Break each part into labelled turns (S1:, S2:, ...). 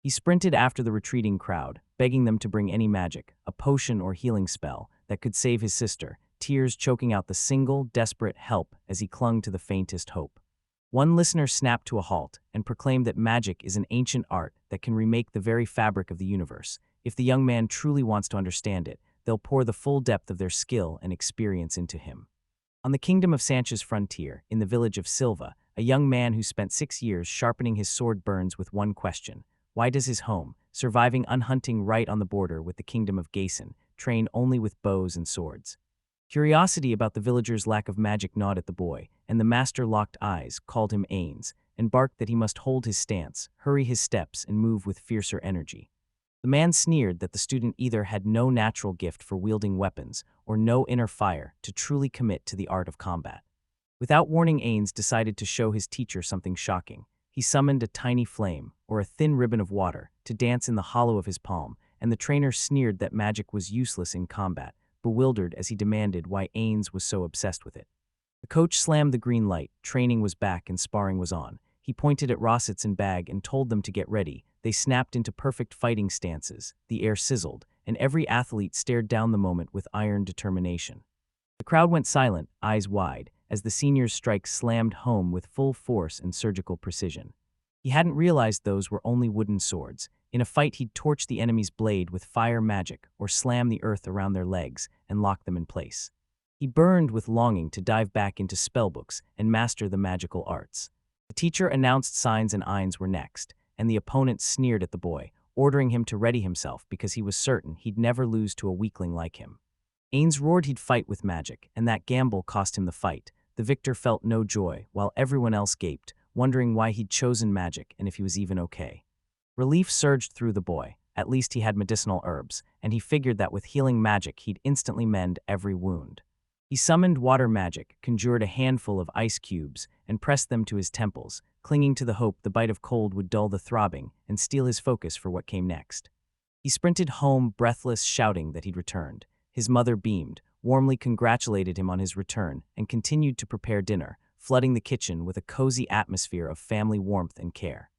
S1: He sprinted after the retreating crowd, begging them to bring any magic, a potion or healing spell, that could save his sister, tears choking out the single, desperate help as he clung to the faintest hope. One listener snapped to a halt and proclaimed that magic is an ancient art that can remake the very fabric of the universe. If the young man truly wants to understand it, they'll pour the full depth of their skill and experience into him. On the Kingdom of Sanche's frontier, in the village of Silva, a young man who spent 6 years sharpening his sword burns with one question: why does his home, surviving unhunting right on the border with the Kingdom of Gason, train only with bows and swords? Curiosity about the villagers' lack of magic gnawed at the boy, and the master-locked eyes called him Ains, and barked that he must hold his stance, hurry his steps, and move with fiercer energy. The man sneered that the student either had no natural gift for wielding weapons or no inner fire to truly commit to the art of combat. Without warning, Ains decided to show his teacher something shocking. He summoned a tiny flame, or a thin ribbon of water, to dance in the hollow of his palm, and the trainer sneered that magic was useless in combat, bewildered as he demanded why Ains was so obsessed with it. The coach slammed the green light. Training was back and sparring was on. He pointed at Rossitz and Bag and told them to get ready. They snapped into perfect fighting stances, the air sizzled, and every athlete stared down the moment with iron determination. The crowd went silent, eyes wide, as the senior's strikes slammed home with full force and surgical precision. He hadn't realized those were only wooden swords. In a fight, he'd torch the enemy's blade with fire magic or slam the earth around their legs and lock them in place. He burned with longing to dive back into spellbooks and master the magical arts. The teacher announced Signs and Ains were next, and the opponent sneered at the boy, ordering him to ready himself because he was certain he'd never lose to a weakling like him. Ains roared he'd fight with magic, and that gamble cost him the fight. The victor felt no joy, while everyone else gaped, wondering why he'd chosen magic and if he was even okay. Relief surged through the boy. At least he had medicinal herbs, and he figured that with healing magic he'd instantly mend every wound. He summoned water magic, conjured a handful of ice cubes, and pressed them to his temples, clinging to the hope the bite of cold would dull the throbbing and steal his focus for what came next. He sprinted home, breathless, shouting that he'd returned. His mother beamed, warmly congratulated him on his return, and continued to prepare dinner, flooding the kitchen with a cozy atmosphere of family warmth and care.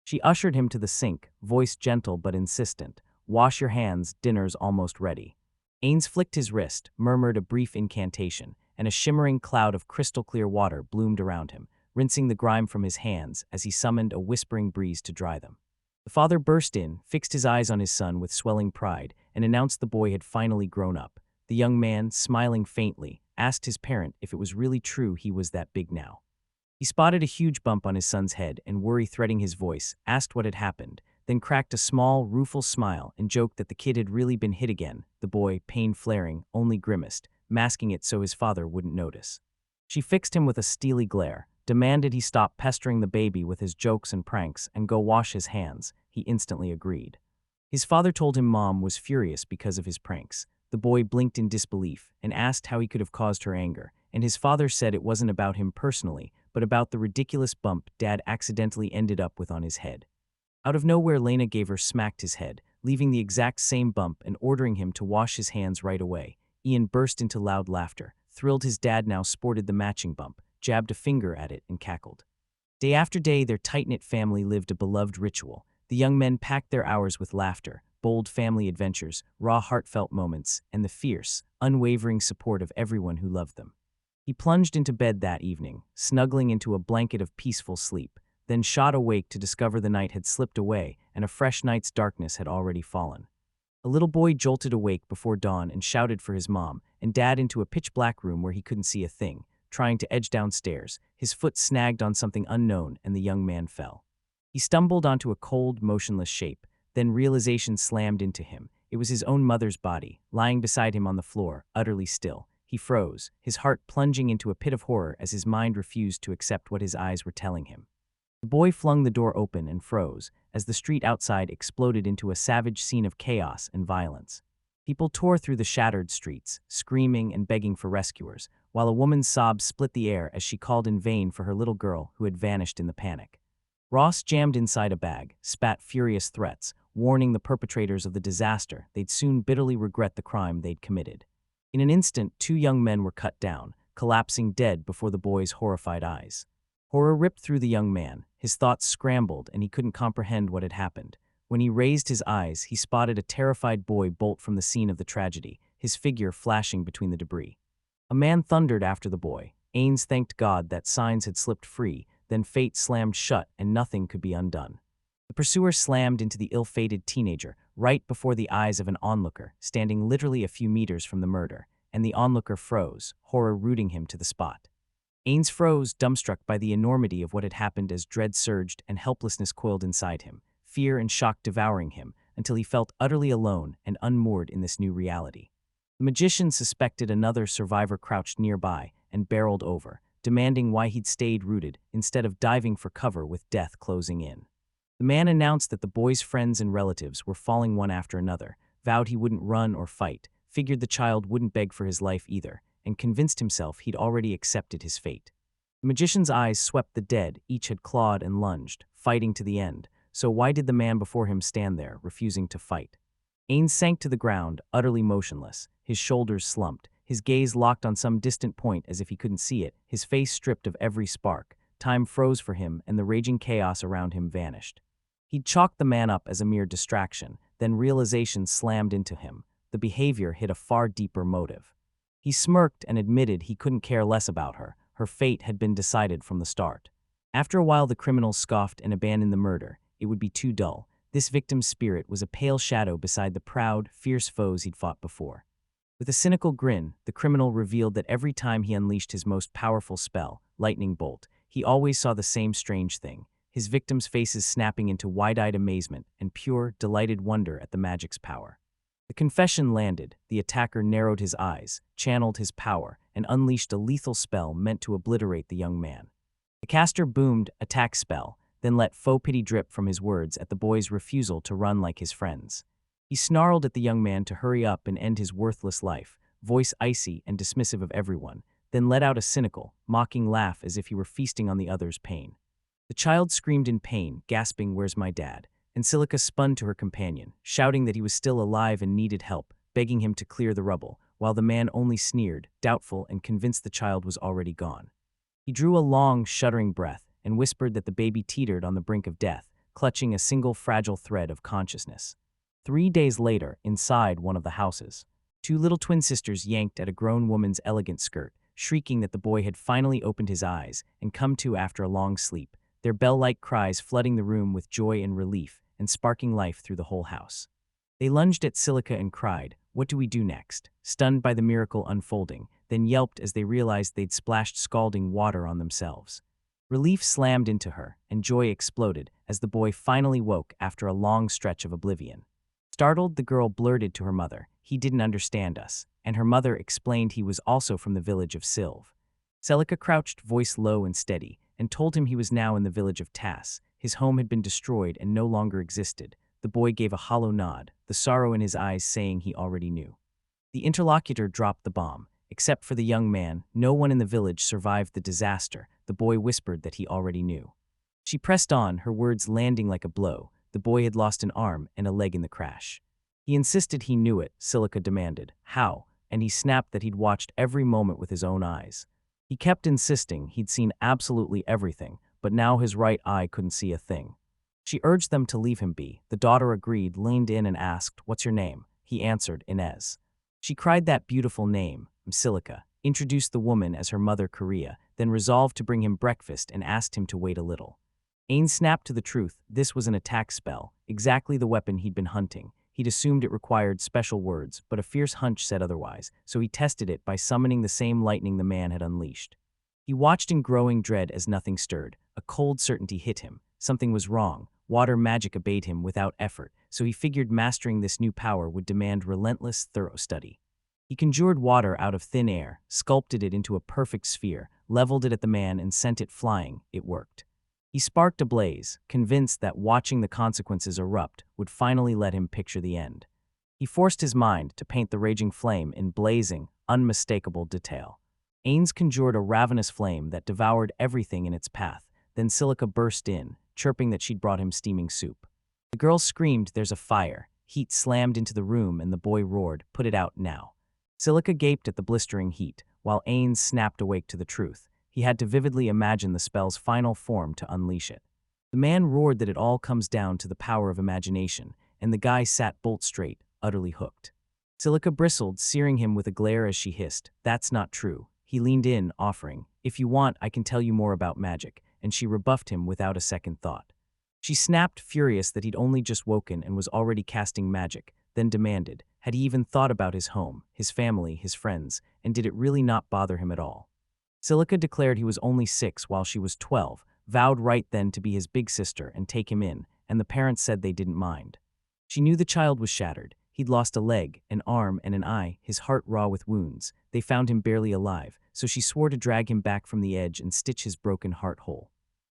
S1: She ushered him to the sink, voice gentle but insistent. "Wash your hands, dinner's almost ready." Ains flicked his wrist, murmured a brief incantation, and a shimmering cloud of crystal-clear water bloomed around him, rinsing the grime from his hands as he summoned a whispering breeze to dry them. The father burst in, fixed his eyes on his son with swelling pride, and announced the boy had finally grown up. The young man, smiling faintly, asked his parent if it was really true he was that big now. He spotted a huge bump on his son's head and, worry threading his voice, asked what had happened, then cracked a small, rueful smile and joked that the kid had really been hit again. The boy, pain flaring, only grimaced, masking it so his father wouldn't notice. She fixed him with a steely glare, demanded he stop pestering the baby with his jokes and pranks and go wash his hands. He instantly agreed. His father told him Mom was furious because of his pranks. The boy blinked in disbelief and asked how he could have caused her anger, and his father said it wasn't about him personally, but about the ridiculous bump Dad accidentally ended up with on his head. Out of nowhere, Lena Gaver smacked his head, leaving the exact same bump and ordering him to wash his hands right away. Ian burst into loud laughter, thrilled his dad now sported the matching bump, jabbed a finger at it, and cackled. Day after day, their tight-knit family lived a beloved ritual. The young men packed their hours with laughter, bold family adventures, raw heartfelt moments, and the fierce, unwavering support of everyone who loved them. He plunged into bed that evening, snuggling into a blanket of peaceful sleep, then shot awake to discover the night had slipped away and a fresh night's darkness had already fallen. A little boy jolted awake before dawn and shouted for his mom, and Dad into a pitch-black room where he couldn't see a thing. Trying to edge downstairs, his foot snagged on something unknown and the young man fell. He stumbled onto a cold, motionless shape, then realization slammed into him. It was his own mother's body, lying beside him on the floor, utterly still. He froze, his heart plunging into a pit of horror as his mind refused to accept what his eyes were telling him. The boy flung the door open and froze, as the street outside exploded into a savage scene of chaos and violence. People tore through the shattered streets, screaming and begging for rescuers, while a woman's sobs split the air as she called in vain for her little girl who had vanished in the panic. Ross jammed inside a bag, spat furious threats, warning the perpetrators of the disaster they'd soon bitterly regret the crime they'd committed. In an instant, 2 young men were cut down, collapsing dead before the boy's horrified eyes. Horror ripped through the young man, his thoughts scrambled and he couldn't comprehend what had happened. When he raised his eyes, he spotted a terrified boy bolt from the scene of the tragedy, his figure flashing between the debris. A man thundered after the boy. Ains thanked God that signs had slipped free, then fate slammed shut and nothing could be undone. The pursuer slammed into the ill-fated teenager, right before the eyes of an onlooker, standing literally a few meters from the murder, and the onlooker froze, horror rooting him to the spot. Ains froze, dumbstruck by the enormity of what had happened as dread surged and helplessness coiled inside him, fear and shock devouring him, until he felt utterly alone and unmoored in this new reality. The magician suspected another survivor crouched nearby and barreled over, demanding why he'd stayed rooted instead of diving for cover with death closing in. The man announced that the boy's friends and relatives were falling one after another, vowed he wouldn't run or fight, figured the child wouldn't beg for his life either, and convinced himself he'd already accepted his fate. The magician's eyes swept the dead, each had clawed and lunged, fighting to the end, so why did the man before him stand there, refusing to fight? Ains sank to the ground, utterly motionless, his shoulders slumped, his gaze locked on some distant point as if he couldn't see it, his face stripped of every spark. Time froze for him and the raging chaos around him vanished. He'd chalked the man up as a mere distraction, then realization slammed into him. The behavior hid a far deeper motive. He smirked and admitted he couldn't care less about her. Her fate had been decided from the start. After a while the criminal scoffed and abandoned the murder. It would be too dull. This victim's spirit was a pale shadow beside the proud, fierce foes he'd fought before. With a cynical grin, the criminal revealed that every time he unleashed his most powerful spell, Lightning Bolt, he always saw the same strange thing, his victims' faces snapping into wide-eyed amazement and pure, delighted wonder at the magic's power. The confession landed, the attacker narrowed his eyes, channeled his power, and unleashed a lethal spell meant to obliterate the young man. The caster boomed, attack spell, then let faux pity drip from his words at the boy's refusal to run like his friends. He snarled at the young man to hurry up and end his worthless life, voice icy and dismissive of everyone, then let out a cynical, mocking laugh as if he were feasting on the other's pain. The child screamed in pain, gasping, "Where's my dad?" And Silica spun to her companion, shouting that he was still alive and needed help, begging him to clear the rubble, while the man only sneered, doubtful and convinced the child was already gone. He drew a long, shuddering breath and whispered that the baby teetered on the brink of death, clutching a single fragile thread of consciousness. 3 days later, inside one of the houses, 2 little twin sisters yanked at a grown woman's elegant skirt, shrieking that the boy had finally opened his eyes and come to after a long sleep, their bell-like cries flooding the room with joy and relief and sparking life through the whole house. They lunged at Silica and cried, "What do we do next?" stunned by the miracle unfolding, then yelped as they realized they'd splashed scalding water on themselves. Relief slammed into her, and joy exploded as the boy finally woke after a long stretch of oblivion. Startled, the girl blurted to her mother, "He didn't understand us," and her mother explained he was also from the village of Sylve. Silica crouched, voice low and steady, and told him he was now in the village of Tass. His home had been destroyed and no longer existed. The boy gave a hollow nod, the sorrow in his eyes saying he already knew. The interlocutor dropped the bomb. Except for the young man, no one in the village survived the disaster. The boy whispered that he already knew. She pressed on, her words landing like a blow. The boy had lost an arm and a leg in the crash. He insisted he knew it, Silica demanded. How? And he snapped that he'd watched every moment with his own eyes. He kept insisting he'd seen absolutely everything, but now his right eye couldn't see a thing. She urged them to leave him be. The daughter agreed, leaned in and asked, "What's your name?" He answered, "Inez." She cried that beautiful name, Silica, introduced the woman as her mother Korea, then resolved to bring him breakfast and asked him to wait a little. Ains snapped to the truth. This was an attack spell, exactly the weapon he'd been hunting. He'd assumed it required special words, but a fierce hunch said otherwise, so he tested it by summoning the same lightning the man had unleashed. He watched in growing dread as nothing stirred. A cold certainty hit him. Something was wrong. Water magic obeyed him without effort, so he figured mastering this new power would demand relentless, thorough study. He conjured water out of thin air, sculpted it into a perfect sphere, leveled it at the man and sent it flying. It worked. He sparked a blaze, convinced that watching the consequences erupt would finally let him picture the end. He forced his mind to paint the raging flame in blazing, unmistakable detail. Ains conjured a ravenous flame that devoured everything in its path. Then Silica burst in, chirping that she'd brought him steaming soup. The girl screamed, "There's a fire." Heat slammed into the room and the boy roared, "Put it out now." Silica gaped at the blistering heat, while Ains snapped awake to the truth. He had to vividly imagine the spell's final form to unleash it. The man roared that it all comes down to the power of imagination, and the guy sat bolt straight, utterly hooked. Silica bristled, searing him with a glare as she hissed, "That's not true." He leaned in, offering, "If you want, I can tell you more about magic," and she rebuffed him without a second thought. She snapped, furious that he'd only just woken and was already casting magic, then demanded, had he even thought about his home, his family, his friends, and did it really not bother him at all? Silica declared he was only 6 while she was 12, vowed right then to be his big sister and take him in, and the parents said they didn't mind. She knew the child was shattered. He'd lost a leg, an arm, and an eye, his heart raw with wounds. They found him barely alive, so she swore to drag him back from the edge and stitch his broken heart whole.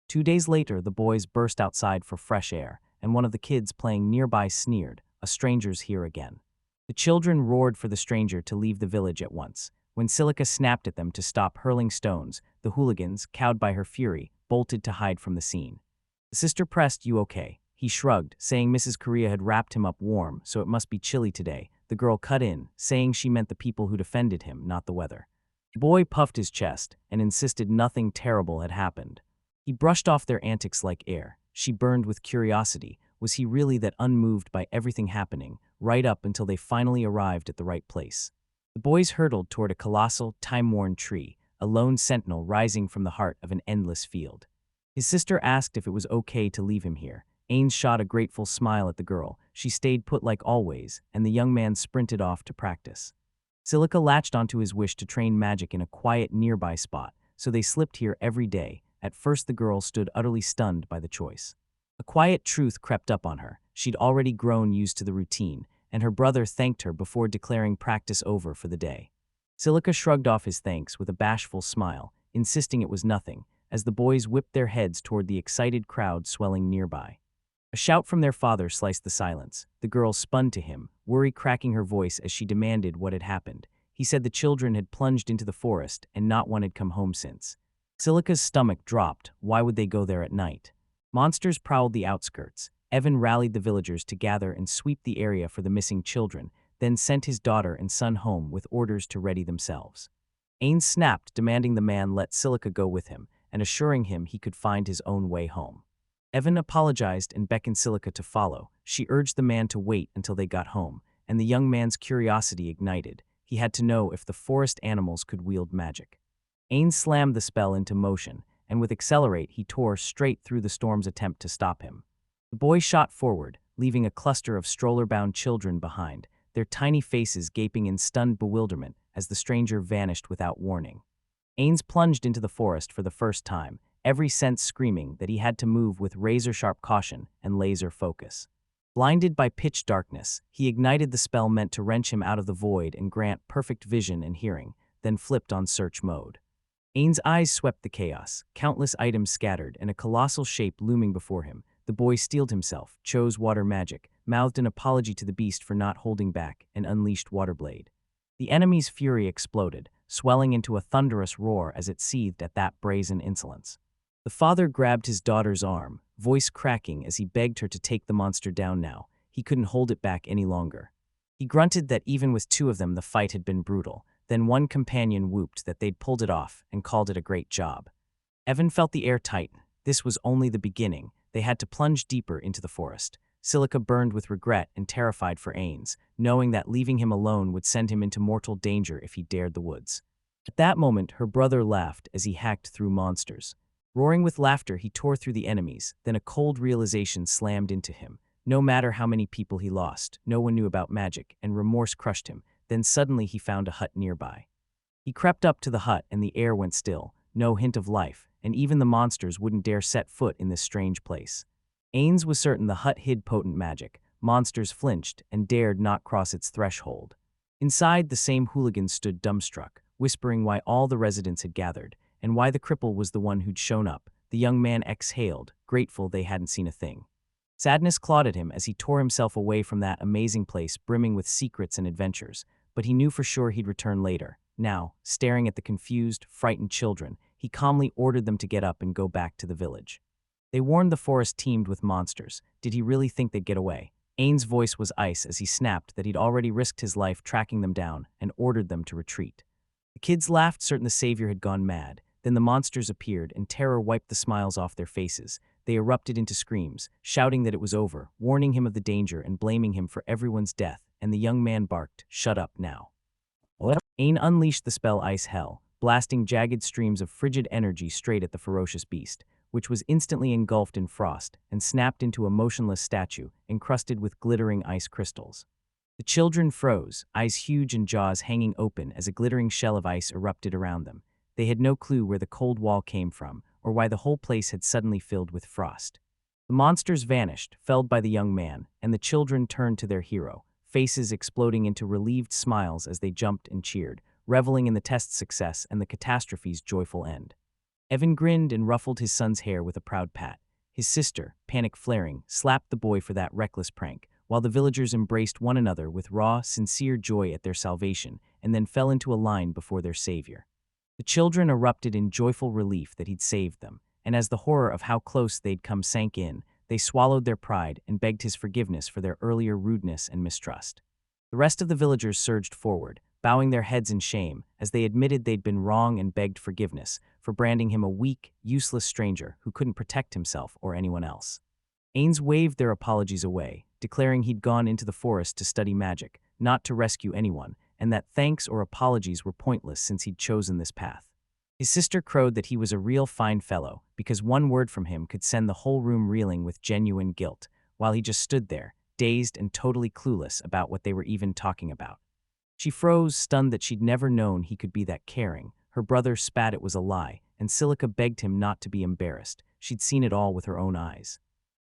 S1: 2 days later, the boys burst outside for fresh air, and one of the kids playing nearby sneered, "A stranger's here again." The children roared for the stranger to leave the village at once. When Silica snapped at them to stop hurling stones, the hooligans, cowed by her fury, bolted to hide from the scene. The sister pressed, "You okay?" He shrugged, saying Mrs. Correa had wrapped him up warm, so it must be chilly today. The girl cut in, saying she meant the people who defended him, not the weather. The boy puffed his chest and insisted nothing terrible had happened. He brushed off their antics like air. She burned with curiosity. Was he really that unmoved by everything happening, right up until they finally arrived at the right place? The boys hurtled toward a colossal, time-worn tree, a lone sentinel rising from the heart of an endless field. His sister asked if it was okay to leave him here. Ains shot a grateful smile at the girl. She stayed put like always, and the young man sprinted off to practice. Silica latched onto his wish to train magic in a quiet nearby spot, so they slipped here every day. At first the girl stood utterly stunned by the choice. A quiet truth crept up on her. She'd already grown used to the routine, and her brother thanked her before declaring practice over for the day. Silica shrugged off his thanks with a bashful smile, insisting it was nothing, as the boys whipped their heads toward the excited crowd swelling nearby. A shout from their father sliced the silence. The girl spun to him, worry cracking her voice as she demanded what had happened. He said the children had plunged into the forest and not one had come home since. Silica's stomach dropped. Why would they go there at night? Monsters prowled the outskirts. Evan rallied the villagers to gather and sweep the area for the missing children, then sent his daughter and son home with orders to ready themselves. Ains snapped, demanding the man let Silica go with him, and assuring him he could find his own way home. Evan apologized and beckoned Silica to follow. She urged the man to wait until they got home, and the young man's curiosity ignited. He had to know if the forest animals could wield magic. Ains slammed the spell into motion, and with Accelerate he tore straight through the storm's attempt to stop him. The boy shot forward, leaving a cluster of stroller-bound children behind, their tiny faces gaping in stunned bewilderment as the stranger vanished without warning. Ains plunged into the forest for the first time, every sense screaming that he had to move with razor-sharp caution and laser focus. Blinded by pitch darkness, he ignited the spell meant to wrench him out of the void and grant perfect vision and hearing, then flipped on search mode. Ains' eyes swept the chaos, countless items scattered and a colossal shape looming before him. The boy steeled himself, chose water magic, mouthed an apology to the beast for not holding back, and unleashed Waterblade. The enemy's fury exploded, swelling into a thunderous roar as it seethed at that brazen insolence. The father grabbed his daughter's arm, voice cracking as he begged her to take the monster down now. He couldn't hold it back any longer. He grunted that even with 2 of them the fight had been brutal. Then one companion whooped that they'd pulled it off and called it a great job. Evan felt the air tighten. This was only the beginning. They had to plunge deeper into the forest. Silica burned with regret and terrified for Ains, knowing that leaving him alone would send him into mortal danger if he dared the woods. At that moment, her brother laughed as he hacked through monsters. Roaring with laughter, he tore through the enemies, then a cold realization slammed into him. No matter how many people he lost, no one knew about magic, and remorse crushed him. Then suddenly he found a hut nearby. He crept up to the hut and the air went still, no hint of life, and even the monsters wouldn't dare set foot in this strange place. Ains was certain the hut hid potent magic. Monsters flinched and dared not cross its threshold. Inside, the same hooligans stood dumbstruck, whispering why all the residents had gathered, and why the cripple was the one who'd shown up. The young man exhaled, grateful they hadn't seen a thing. Sadness clawed at him as he tore himself away from that amazing place brimming with secrets and adventures, but he knew for sure he'd return later. Now, staring at the confused, frightened children, he calmly ordered them to get up and go back to the village. They warned the forest teemed with monsters. Did he really think they'd get away? Ains' voice was ice as he snapped that he'd already risked his life tracking them down and ordered them to retreat. The kids laughed, certain the savior had gone mad. Then the monsters appeared and terror wiped the smiles off their faces. they erupted into screams, shouting that it was over, warning him of the danger and blaming him for everyone's death, and the young man barked, "Shut up now." Ain unleashed the spell Ice Hell, blasting jagged streams of frigid energy straight at the ferocious beast, which was instantly engulfed in frost and snapped into a motionless statue encrusted with glittering ice crystals. The children froze, eyes huge and jaws hanging open as a glittering shell of ice erupted around them. They had no clue where the cold wall came from or why the whole place had suddenly filled with frost. The monsters vanished, felled by the young man, and the children turned to their hero, faces exploding into relieved smiles as they jumped and cheered, reveling in the test's success and the catastrophe's joyful end. Evan grinned and ruffled his son's hair with a proud pat. His sister, panic flaring, slapped the boy for that reckless prank, while the villagers embraced one another with raw, sincere joy at their salvation, and then fell into a line before their savior. The children erupted in joyful relief that he'd saved them, and as the horror of how close they'd come sank in, they swallowed their pride and begged his forgiveness for their earlier rudeness and mistrust. The rest of the villagers surged forward, bowing their heads in shame as they admitted they'd been wrong and begged forgiveness for branding him a weak, useless stranger who couldn't protect himself or anyone else. Ains waved their apologies away, declaring he'd gone into the forest to study magic, not to rescue anyone, and that thanks or apologies were pointless since he'd chosen this path. His sister crowed that he was a real fine fellow, because one word from him could send the whole room reeling with genuine guilt, while he just stood there, dazed and totally clueless about what they were even talking about. She froze, stunned that she'd never known he could be that caring. Her brother spat it was a lie, and Silica begged him not to be embarrassed. She'd seen it all with her own eyes.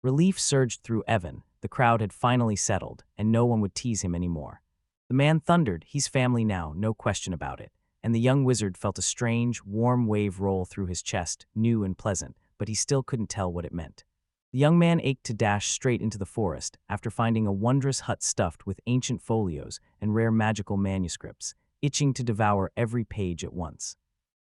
S1: Relief surged through Evan. The crowd had finally settled, and no one would tease him anymore. The man thundered, he's family now, no question about it. And the young wizard felt a strange, warm wave roll through his chest, new and pleasant, but he still couldn't tell what it meant. The young man ached to dash straight into the forest after finding a wondrous hut stuffed with ancient folios and rare magical manuscripts, itching to devour every page at once.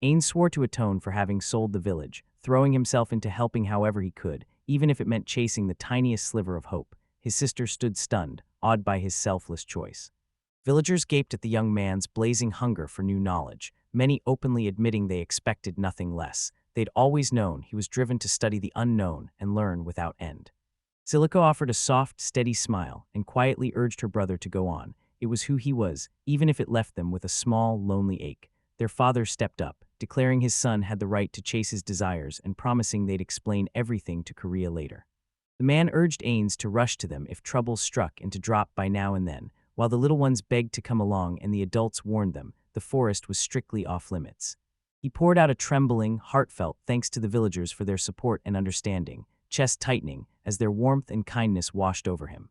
S1: Ains swore to atone for having sold the village, throwing himself into helping however he could, even if it meant chasing the tiniest sliver of hope. His sister stood stunned, awed by his selfless choice. Villagers gaped at the young man's blazing hunger for new knowledge, many openly admitting they expected nothing less. They'd always known he was driven to study the unknown and learn without end. Silica offered a soft, steady smile and quietly urged her brother to go on. It was who he was, even if it left them with a small, lonely ache. Their father stepped up, declaring his son had the right to chase his desires and promising they'd explain everything to Korea later. The man urged Ains to rush to them if trouble struck and to drop by now and then, while the little ones begged to come along and the adults warned them the forest was strictly off-limits. He poured out a trembling, heartfelt thanks to the villagers for their support and understanding, chest tightening as their warmth and kindness washed over him.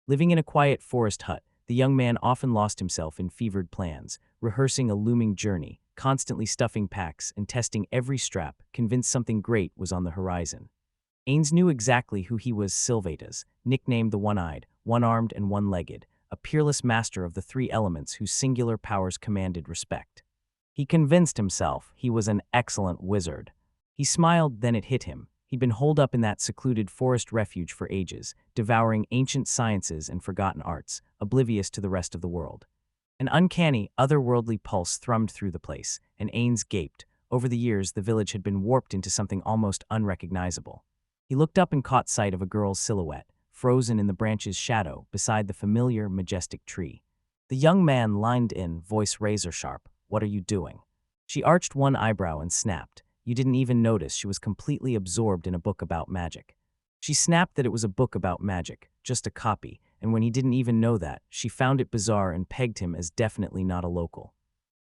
S1: Living in a quiet forest hut, the young man often lost himself in fevered plans, rehearsing a looming journey, constantly stuffing packs and testing every strap, convinced something great was on the horizon. Ains knew exactly who he was, Sylvatas, nicknamed the One-Eyed, One-Armed and One-Legged, a peerless master of the three elements whose singular powers commanded respect. He convinced himself he was an excellent wizard. He smiled, then it hit him. He'd been holed up in that secluded forest refuge for ages, devouring ancient sciences and forgotten arts, oblivious to the rest of the world. An uncanny, otherworldly pulse thrummed through the place, and Ains gaped. Over the years, the village had been warped into something almost unrecognizable. He looked up and caught sight of a girl's silhouette, frozen in the branch's shadow beside the familiar, majestic tree. The young man lined in, voice razor-sharp. "What are you doing?" She arched one eyebrow and snapped. You didn't even notice she was completely absorbed in a book about magic. She snapped that it was a book about magic, just a copy, and when he didn't even know that, she found it bizarre and pegged him as definitely not a local.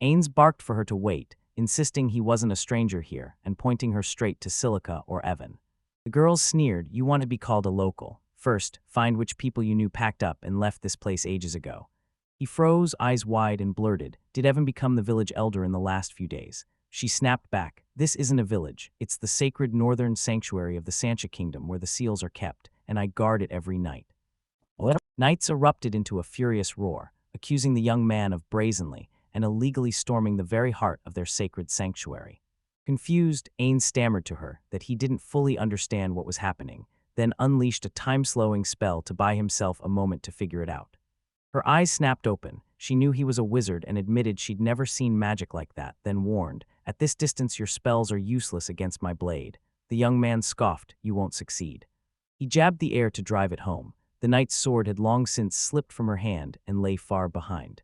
S1: Ains barked for her to wait, insisting he wasn't a stranger here and pointing her straight to Silica or Evan. The girls sneered, "You want to be called a local. First, find which people you knew packed up and left this place ages ago." He froze, eyes wide, and blurted, "Did Evan become the village elder in the last few days?" She snapped back, "This isn't a village. It's the sacred northern sanctuary of the Sancha kingdom where the seals are kept, and I guard it every night." Knights erupted into a furious roar, accusing the young man of brazenly and illegally storming the very heart of their sacred sanctuary. Confused, Ains stammered to her that he didn't fully understand what was happening, then unleashed a time-slowing spell to buy himself a moment to figure it out. Her eyes snapped open. She knew he was a wizard and admitted she'd never seen magic like that, then warned, "At this distance your spells are useless against my blade." The young man scoffed, "You won't succeed." He jabbed the air to drive it home. The knight's sword had long since slipped from her hand and lay far behind.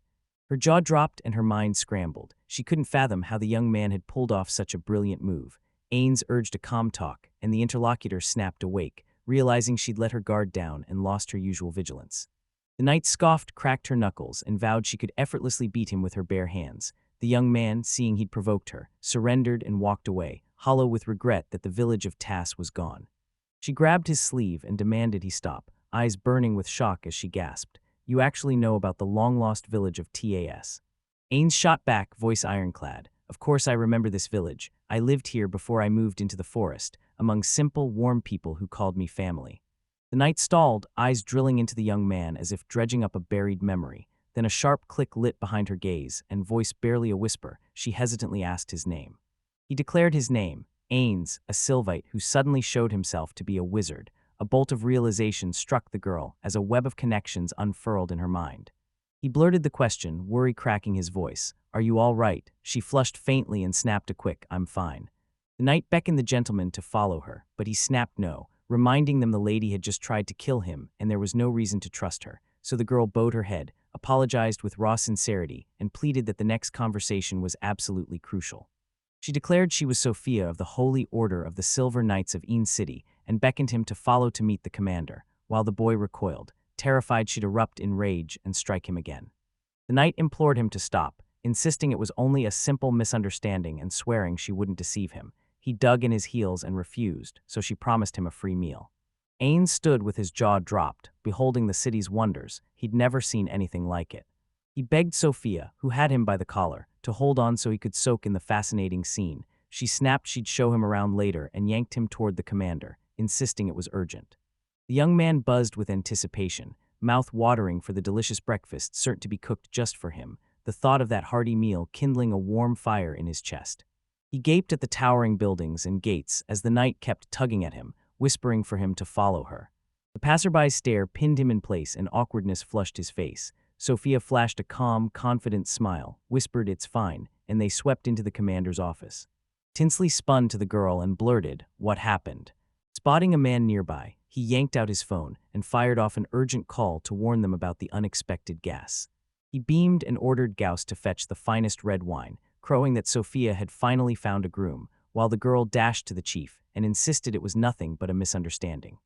S1: Her jaw dropped and her mind scrambled. She couldn't fathom how the young man had pulled off such a brilliant move. Ains urged a calm talk, and the interlocutor snapped awake, realizing she'd let her guard down and lost her usual vigilance. The knight scoffed, cracked her knuckles, and vowed she could effortlessly beat him with her bare hands. The young man, seeing he'd provoked her, surrendered and walked away, hollow with regret that the village of Tass was gone. She grabbed his sleeve and demanded he stop, eyes burning with shock as she gasped, "You actually know about the long-lost village of Tass?" Ains shot back, voice ironclad, "Of course I remember this village. I lived here before I moved into the forest, among simple, warm people who called me family." The knight stalled, eyes drilling into the young man as if dredging up a buried memory. Then a sharp click lit behind her gaze, and voice barely a whisper, she hesitantly asked his name. He declared his name, Ains, a Sylvite who suddenly showed himself to be a wizard. A bolt of realization struck the girl as a web of connections unfurled in her mind. He blurted the question, worry cracking his voice. "Are you all right?" She flushed faintly and snapped a quick, "I'm fine." The knight beckoned the gentleman to follow her, but he snapped no, reminding them the lady had just tried to kill him and there was no reason to trust her. So the girl bowed her head, apologized with raw sincerity, and pleaded that the next conversation was absolutely crucial. She declared she was Sophia of the Holy Order of the Silver Knights of Ains City and beckoned him to follow to meet the commander, while the boy recoiled, terrified she'd erupt in rage and strike him again. The knight implored him to stop, insisting it was only a simple misunderstanding and swearing she wouldn't deceive him. He dug in his heels and refused, so she promised him a free meal. Ains stood with his jaw dropped, beholding the city's wonders. He'd never seen anything like it. He begged Sophia, who had him by the collar, to hold on so he could soak in the fascinating scene. She snapped she'd show him around later and yanked him toward the commander, insisting it was urgent. The young man buzzed with anticipation, mouth watering for the delicious breakfast certain to be cooked just for him, the thought of that hearty meal kindling a warm fire in his chest. He gaped at the towering buildings and gates as the knight kept tugging at him, whispering for him to follow her. The passerby's stare pinned him in place and awkwardness flushed his face. Sophia flashed a calm, confident smile, whispered "It's fine," and they swept into the commander's office. Tinsley spun to the girl and blurted, "What happened?" Spotting a man nearby, he yanked out his phone and fired off an urgent call to warn them about the unexpected gas. He beamed and ordered Gauss to fetch the finest red wine, crowing that Sophia had finally found a groom, while the girl dashed to the chief and insisted it was nothing but a misunderstanding.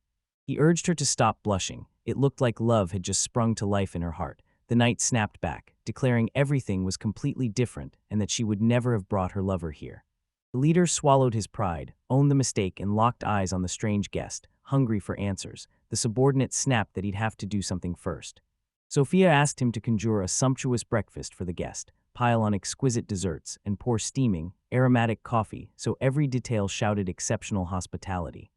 S1: He urged her to stop blushing. It looked like love had just sprung to life in her heart. The knight snapped back, declaring everything was completely different and that she would never have brought her lover here. The leader swallowed his pride, owned the mistake, and locked eyes on the strange guest, hungry for answers. The subordinate snapped that he'd have to do something first. Sophia asked him to conjure a sumptuous breakfast for the guest, pile on exquisite desserts, and pour steaming, aromatic coffee so every detail shouted exceptional hospitality.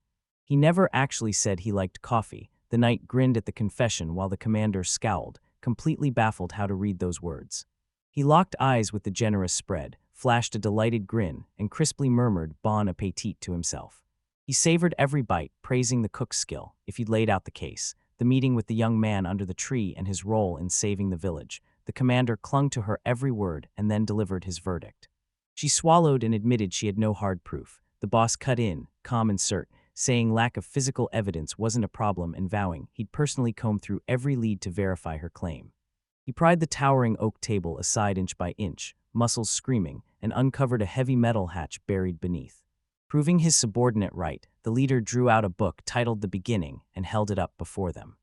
S1: He never actually said he liked coffee. The knight grinned at the confession while the commander scowled, completely baffled how to read those words. He locked eyes with the generous spread, flashed a delighted grin, and crisply murmured bon appetit to himself. He savored every bite, praising the cook's skill. If he'd laid out the case, the meeting with the young man under the tree and his role in saving the village, the commander clung to her every word and then delivered his verdict. She swallowed and admitted she had no hard proof. The boss cut in, calm and cert, saying lack of physical evidence wasn't a problem and vowing he'd personally comb through every lead to verify her claim. He pried the towering oak table aside inch by inch, muscles screaming, and uncovered a heavy metal hatch buried beneath. Proving his subordinate right, the leader drew out a book titled The Beginning and held it up before them.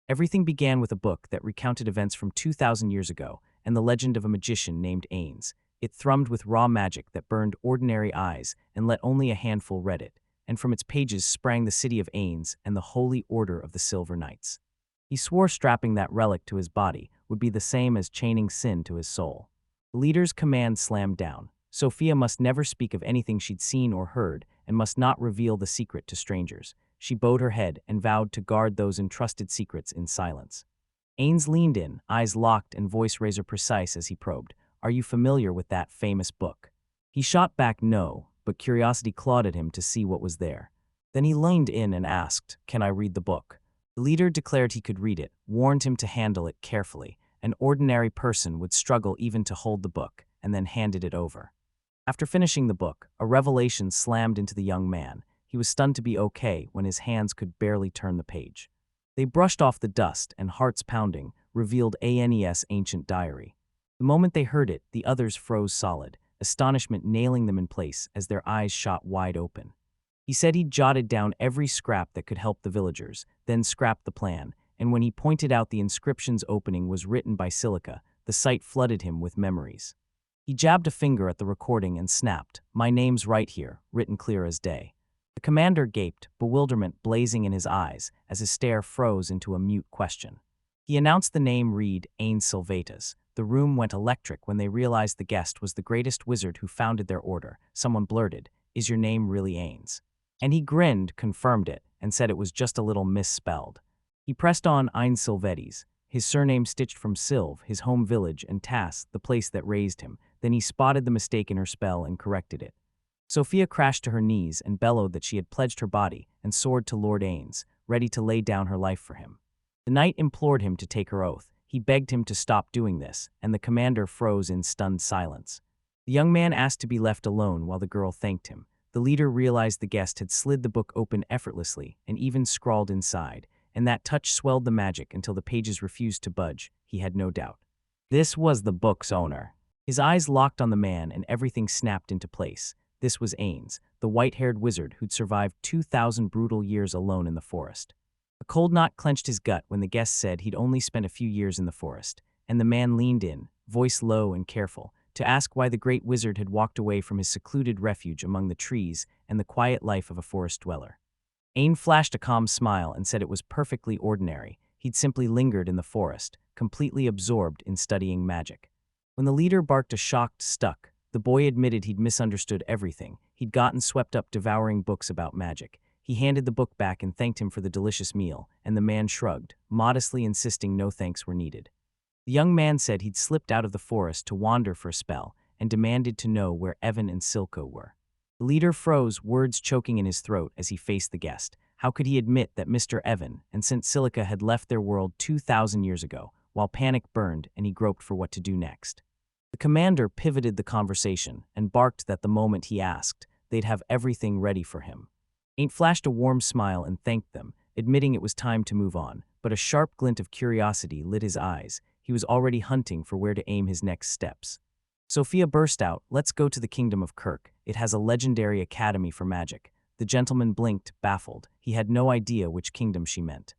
S1: Everything began with a book that recounted events from 2,000 years ago and the legend of a magician named Ains. It thrummed with raw magic that burned ordinary eyes and let only a handful read it, and from its pages sprang the city of Ains and the Holy Order of the Silver Knights. He swore strapping that relic to his body would be the same as chaining sin to his soul. The leader's command slammed down. Sophia must never speak of anything she'd seen or heard and must not reveal the secret to strangers. She bowed her head and vowed to guard those entrusted secrets in silence. Ains leaned in, eyes locked and voice razor precise as he probed, "Are you familiar with that famous book?" He shot back no, but curiosity clawed at him to see what was there. Then he leaned in and asked, "Can I read the book?" The leader declared he could read it, warned him to handle it carefully. An ordinary person would struggle even to hold the book, and then handed it over. After finishing the book, a revelation slammed into the young man. He was stunned to be okay when his hands could barely turn the page. They brushed off the dust and, hearts pounding, revealed Ains' ancient diary. The moment they heard it, the others froze solid, astonishment nailing them in place as their eyes shot wide open. He said he'd jotted down every scrap that could help the villagers, then scrapped the plan, and when he pointed out the inscription's opening was written by Silica, the sight flooded him with memories. He jabbed a finger at the recording and snapped, "My name's right here, written clear as day." The commander gaped, bewilderment blazing in his eyes as his stare froze into a mute question. He announced the name read Ains Silvatas. The room went electric when they realized the guest was the greatest wizard who founded their order. Someone blurted, "Is your name really Ains?" And he grinned, confirmed it, and said it was just a little misspelled. He pressed on Ains Silvetes, his surname stitched from Silv, his home village, and Tass, the place that raised him. Then he spotted the mistake in her spell and corrected it. Sophia crashed to her knees and bellowed that she had pledged her body and soared to Lord Ains, ready to lay down her life for him. The knight implored him to take her oath. He begged him to stop doing this, and the commander froze in stunned silence. The young man asked to be left alone while the girl thanked him. The leader realized the guest had slid the book open effortlessly and even scrawled inside, and that touch swelled the magic until the pages refused to budge, he had no doubt. This was the book's owner. His eyes locked on the man and everything snapped into place. This was Ains, the white-haired wizard who'd survived 2,000 brutal years alone in the forest. A cold knot clenched his gut when the guest said he'd only spent a few years in the forest, and the man leaned in, voice low and careful, to ask why the great wizard had walked away from his secluded refuge among the trees and the quiet life of a forest dweller. Ains flashed a calm smile and said it was perfectly ordinary. He'd simply lingered in the forest, completely absorbed in studying magic. When the leader barked a shocked "stuck," the boy admitted he'd misunderstood everything. He'd gotten swept up devouring books about magic. He handed the book back and thanked him for the delicious meal, and the man shrugged, modestly insisting no thanks were needed. The young man said he'd slipped out of the forest to wander for a spell and demanded to know where Evan and Silco were. The leader froze, words choking in his throat as he faced the guest. How could he admit that Mr. Evan and St. Silica had left their world 2,000 years ago, while panic burned and he groped for what to do next? The commander pivoted the conversation and barked that the moment he asked, they'd have everything ready for him. Aint flashed a warm smile and thanked them, admitting it was time to move on, but a sharp glint of curiosity lit his eyes. He was already hunting for where to aim his next steps. Sophia burst out, "Let's go to the kingdom of Kirk. It has a legendary academy for magic." The gentleman blinked, baffled. He had no idea which kingdom she meant.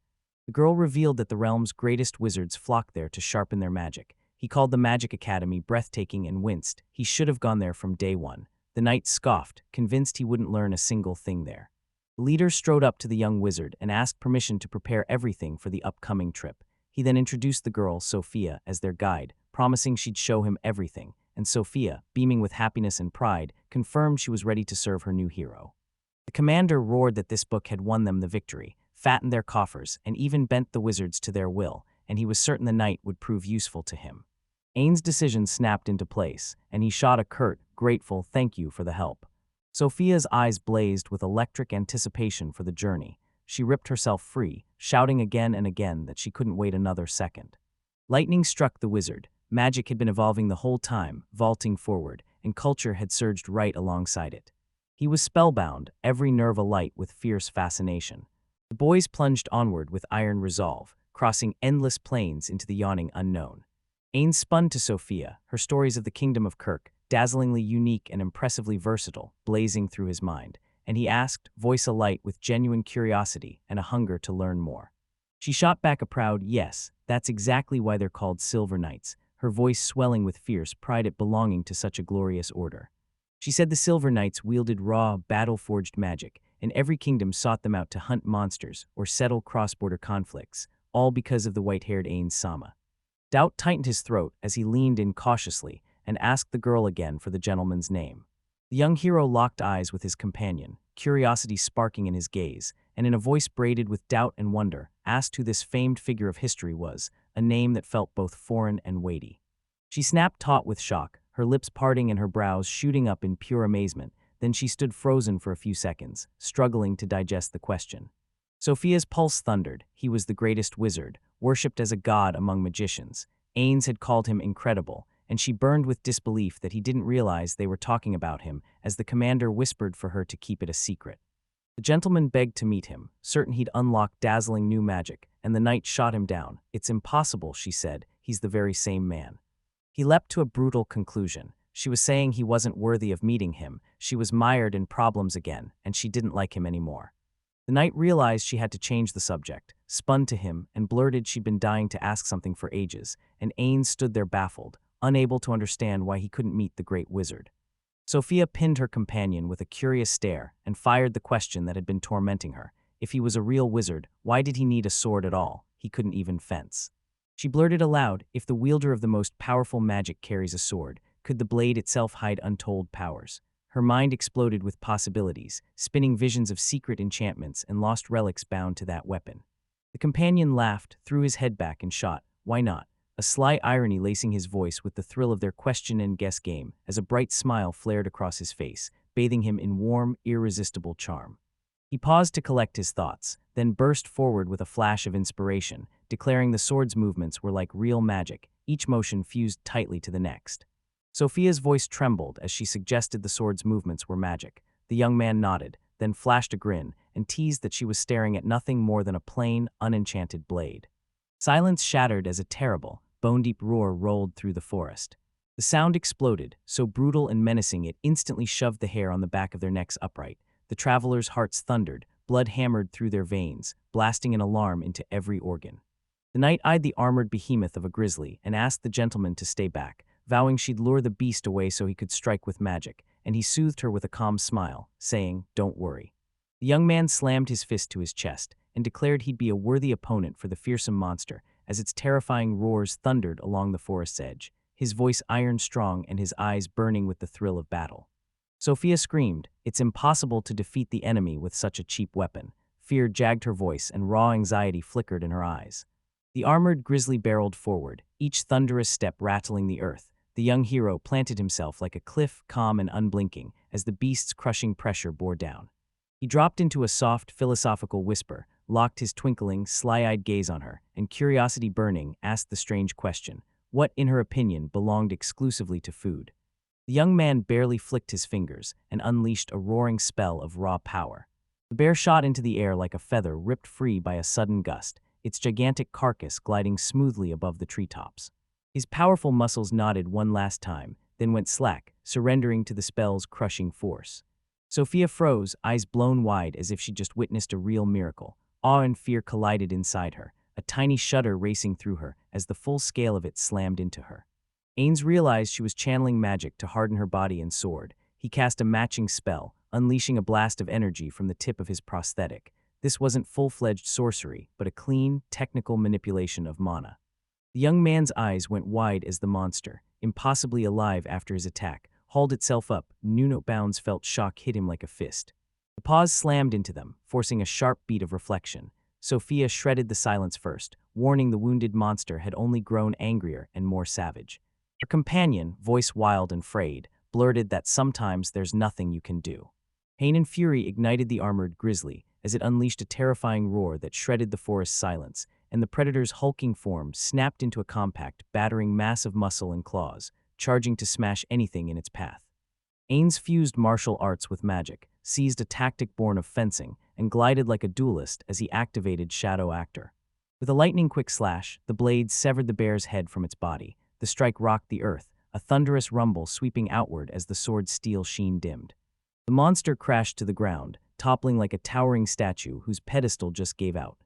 S1: The girl revealed that the realm's greatest wizards flocked there to sharpen their magic. He called the magic academy breathtaking and winced. He should have gone there from day one. The knight scoffed, convinced he wouldn't learn a single thing there. The leader strode up to the young wizard and asked permission to prepare everything for the upcoming trip. He then introduced the girl, Sophia, as their guide, promising she'd show him everything, and Sophia, beaming with happiness and pride, confirmed she was ready to serve her new hero. The commander roared that this book had won them the victory, fattened their coffers, and even bent the wizards to their will, and he was certain the knight would prove useful to him. Ains' decision snapped into place, and he shot a curt, grateful "thank you" for the help. Sophia's eyes blazed with electric anticipation for the journey. She ripped herself free, shouting again and again that she couldn't wait another second. Lightning struck the wizard. Magic had been evolving the whole time, vaulting forward, and culture had surged right alongside it. He was spellbound, every nerve alight with fierce fascination. The boys plunged onward with iron resolve, crossing endless plains into the yawning unknown. Ains spun to Sophia, her stories of the kingdom of Kirk, dazzlingly unique and impressively versatile, blazing through his mind, and he asked, voice alight with genuine curiosity and a hunger to learn more. She shot back a proud "yes, that's exactly why they're called Silver Knights," her voice swelling with fierce pride at belonging to such a glorious order. She said the Silver Knights wielded raw, battle-forged magic, and every kingdom sought them out to hunt monsters or settle cross-border conflicts, all because of the white-haired Ains Sama. Doubt tightened his throat as he leaned in cautiously and asked the girl again for the gentleman's name. The young hero locked eyes with his companion, curiosity sparking in his gaze, and in a voice braided with doubt and wonder, asked who this famed figure of history was, a name that felt both foreign and weighty. She snapped taut with shock, her lips parting and her brows shooting up in pure amazement. Then she stood frozen for a few seconds, struggling to digest the question. Sophia's pulse thundered. He was the greatest wizard, worshipped as a god among magicians. Ains had called him incredible, and she burned with disbelief that he didn't realize they were talking about him as the commander whispered for her to keep it a secret. The gentleman begged to meet him, certain he'd unlock dazzling new magic, and the knight shot him down. "It's impossible," she said. "He's the very same man." He leapt to a brutal conclusion. She was saying he wasn't worthy of meeting him, she was mired in problems again, and she didn't like him anymore. The knight realized she had to change the subject, spun to him, and blurted she'd been dying to ask something for ages, and Ains stood there baffled, unable to understand why he couldn't meet the great wizard. Sophia pinned her companion with a curious stare and fired the question that had been tormenting her. If he was a real wizard, why did he need a sword at all? He couldn't even fence. She blurted aloud, if the wielder of the most powerful magic carries a sword, could the blade itself hide untold powers? Her mind exploded with possibilities, spinning visions of secret enchantments and lost relics bound to that weapon. The companion laughed, threw his head back and shot, "Why not?" A sly irony lacing his voice with the thrill of their question and guess game, as a bright smile flared across his face, bathing him in warm, irresistible charm. He paused to collect his thoughts, then burst forward with a flash of inspiration, declaring the sword's movements were like real magic, each motion fused tightly to the next. Sophia's voice trembled as she suggested the sword's movements were magic. The young man nodded, then flashed a grin, and teased that she was staring at nothing more than a plain, unenchanted blade. Silence shattered as a terrible, bone-deep roar rolled through the forest. The sound exploded, so brutal and menacing it instantly shoved the hair on the back of their necks upright. The travelers' hearts thundered, blood hammered through their veins, blasting an alarm into every organ. The knight eyed the armored behemoth of a grizzly and asked the gentleman to stay back, vowing she'd lure the beast away so he could strike with magic, and he soothed her with a calm smile, saying, "Don't worry." The young man slammed his fist to his chest and declared he'd be a worthy opponent for the fearsome monster as its terrifying roars thundered along the forest's edge, his voice iron-strong and his eyes burning with the thrill of battle. Sophia screamed, "It's impossible to defeat the enemy with such a cheap weapon." Fear jagged her voice and raw anxiety flickered in her eyes. The armored grizzly barreled forward, each thunderous step rattling the earth. The young hero planted himself like a cliff, calm and unblinking, as the beast's crushing pressure bore down. He dropped into a soft, philosophical whisper, locked his twinkling, sly-eyed gaze on her, and curiosity burning, asked the strange question, what, in her opinion, belonged exclusively to food. The young man barely flicked his fingers and unleashed a roaring spell of raw power. The bear shot into the air like a feather ripped free by a sudden gust, its gigantic carcass gliding smoothly above the treetops. His powerful muscles nodded one last time, then went slack, surrendering to the spell's crushing force. Sophia froze, eyes blown wide as if she'd just witnessed a real miracle. Awe and fear collided inside her, a tiny shudder racing through her as the full scale of it slammed into her. Ains realized she was channeling magic to harden her body and sword. He cast a matching spell, unleashing a blast of energy from the tip of his prosthetic. This wasn't full-fledged sorcery, but a clean, technical manipulation of mana. The young man's eyes went wide as the monster, impossibly alive after his attack, hauled itself up. New bounds felt shock hit him like a fist. The paws slammed into them, forcing a sharp beat of reflection. Sophia shredded the silence first, warning the wounded monster had only grown angrier and more savage. Her companion, voice wild and frayed, blurted that sometimes there's nothing you can do. Pain and fury ignited the armored grizzly as it unleashed a terrifying roar that shredded the forest's silence, and the predator's hulking form snapped into a compact, battering mass of muscle and claws, charging to smash anything in its path. Ains fused martial arts with magic, seized a tactic born of fencing, and glided like a duelist as he activated Shadow Actor. With a lightning-quick slash, the blade severed the bear's head from its body. The strike rocked the earth, a thunderous rumble sweeping outward as the sword's steel sheen dimmed. The monster crashed to the ground, toppling like a towering statue whose pedestal just gave out.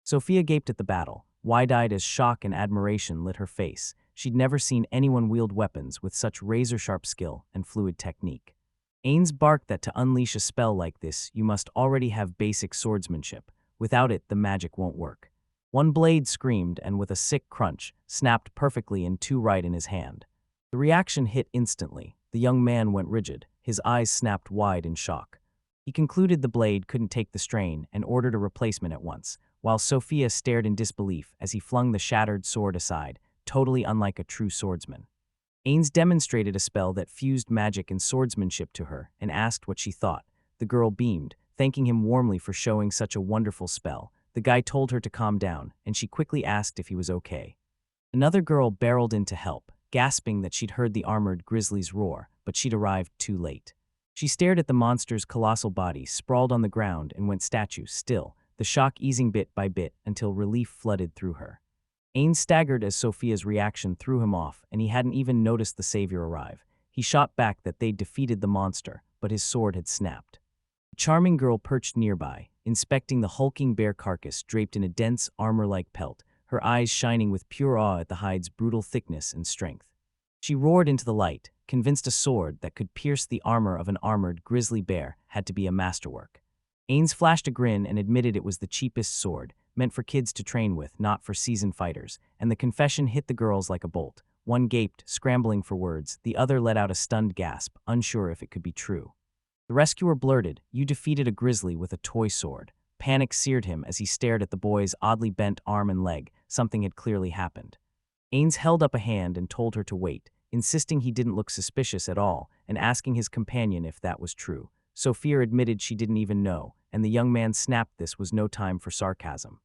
S1: Sophia gaped at the battle, wide-eyed as shock and admiration lit her face. She'd never seen anyone wield weapons with such razor-sharp skill and fluid technique. Ains barked that to unleash a spell like this, you must already have basic swordsmanship. Without it, the magic won't work. One blade screamed and, with a sick crunch, snapped perfectly in two right in his hand. The reaction hit instantly. The young man went rigid, his eyes snapped wide in shock. He concluded the blade couldn't take the strain and ordered a replacement at once, while Sophia stared in disbelief as he flung the shattered sword aside, totally unlike a true swordsman. Ains demonstrated a spell that fused magic and swordsmanship to her and asked what she thought. The girl beamed, thanking him warmly for showing such a wonderful spell. The guy told her to calm down, and she quickly asked if he was okay. Another girl barreled in to help, gasping that she'd heard the armored grizzly's roar, but she'd arrived too late. She stared at the monster's colossal body sprawled on the ground and went statue still, the shock easing bit by bit until relief flooded through her. Ains staggered as Sophia's reaction threw him off, and he hadn't even noticed the savior arrive. He shot back that they'd defeated the monster, but his sword had snapped. A charming girl perched nearby, inspecting the hulking bear carcass draped in a dense, armor-like pelt, her eyes shining with pure awe at the hide's brutal thickness and strength. She roared into the light, convinced a sword that could pierce the armor of an armored grizzly bear had to be a masterwork. Ains flashed a grin and admitted it was the cheapest sword, meant for kids to train with, not for seasoned fighters, and the confession hit the girls like a bolt. One gaped, scrambling for words, the other let out a stunned gasp, unsure if it could be true. The rescuer blurted, "You defeated a grizzly with a toy sword." Panic seared him as he stared at the boy's oddly bent arm and leg. Something had clearly happened. Ains held up a hand and told her to wait, insisting he didn't look suspicious at all, and asking his companion if that was true. Sophia admitted she didn't even know, and the young man snapped this was no time for sarcasm.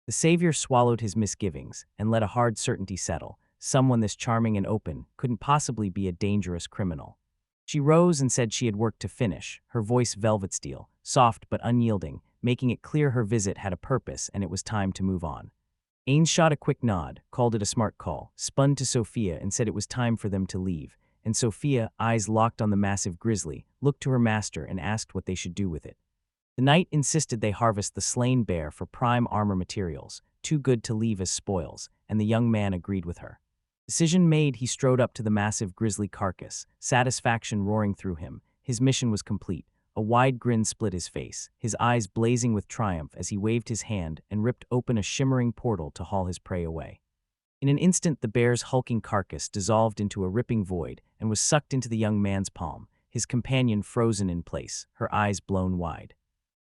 S1: The savior swallowed his misgivings and let a hard certainty settle. Someone this charming and open couldn't possibly be a dangerous criminal. She rose and said she had work to finish, her voice velvet steel, soft but unyielding, making it clear her visit had a purpose and it was time to move on. Ains shot a quick nod, called it a smart call, spun to Sophia and said it was time for them to leave, and Sophia, eyes locked on the massive grizzly, looked to her master and asked what they should do with it. The knight insisted they harvest the slain bear for prime armor materials, too good to leave as spoils, and the young man agreed with her. Decision made, he strode up to the massive grizzly carcass, satisfaction roaring through him. His mission was complete. A wide grin split his face, his eyes blazing with triumph as he waved his hand and ripped open a shimmering portal to haul his prey away. In an instant, the bear's hulking carcass dissolved into a ripping void and was sucked into the young man's palm, his companion frozen in place, her eyes blown wide.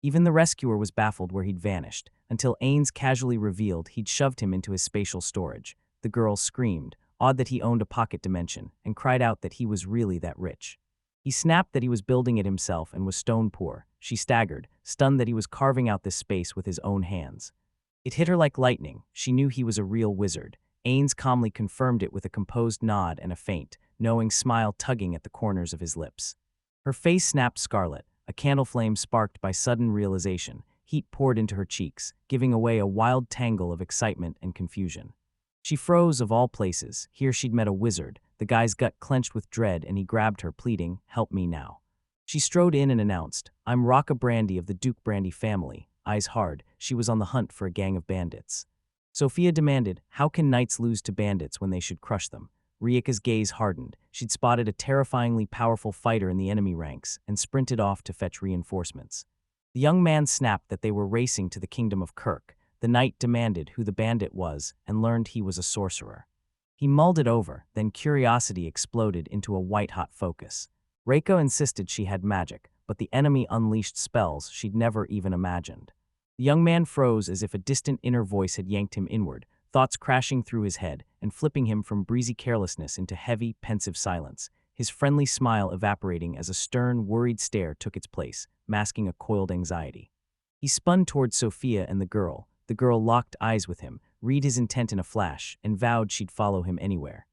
S1: Even the rescuer was baffled where he'd vanished, until Ains casually revealed he'd shoved him into his spatial storage. The girl screamed, awed that he owned a pocket dimension, and cried out that he was really that rich. He snapped that he was building it himself and was stone poor. She staggered, stunned that he was carving out this space with his own hands. It hit her like lightning. She knew he was a real wizard. Ains calmly confirmed it with a composed nod and a faint, knowing smile tugging at the corners of his lips. Her face snapped scarlet, a candle flame sparked by sudden realization. Heat poured into her cheeks, giving away a wild tangle of excitement and confusion. She froze of all places. Here she'd met a wizard. The guy's gut clenched with dread and he grabbed her, pleading, "Help me now." She strode in and announced, "I'm Reika Brandy of the Duke Brandy family." Eyes hard, she was on the hunt for a gang of bandits. Sophia demanded, "How can knights lose to bandits when they should crush them?" Reika's gaze hardened. She'd spotted a terrifyingly powerful fighter in the enemy ranks and sprinted off to fetch reinforcements. The young man snapped that they were racing to the kingdom of Kirk. The knight demanded who the bandit was and learned he was a sorcerer. He mulled it over, then curiosity exploded into a white-hot focus. Reika insisted she had magic, but the enemy unleashed spells she'd never even imagined. The young man froze as if a distant inner voice had yanked him inward, thoughts crashing through his head and flipping him from breezy carelessness into heavy, pensive silence, his friendly smile evaporating as a stern, worried stare took its place, masking a coiled anxiety. He spun towards Sophia and the girl. The girl locked eyes with him, read his intent in a flash, and vowed she'd follow him anywhere.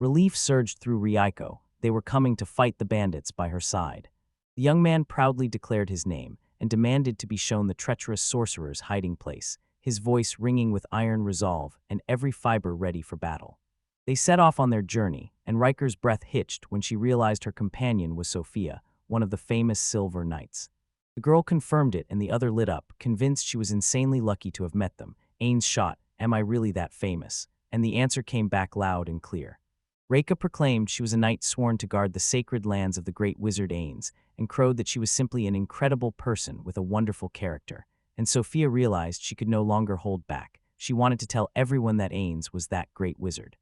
S1: Relief surged through Reika. They were coming to fight the bandits by her side. The young man proudly declared his name and demanded to be shown the treacherous sorcerer's hiding place, his voice ringing with iron resolve and every fiber ready for battle. They set off on their journey, and Reika's breath hitched when she realized her companion was Sophia, one of the famous Silver Knights. The girl confirmed it and the other lit up, convinced she was insanely lucky to have met them. Ains shot, "Am I really that famous?" And the answer came back loud and clear. Reika proclaimed she was a knight sworn to guard the sacred lands of the great wizard Ains, and crowed that she was simply an incredible person with a wonderful character. And Sophia realized she could no longer hold back. She wanted to tell everyone that Ains was that great wizard.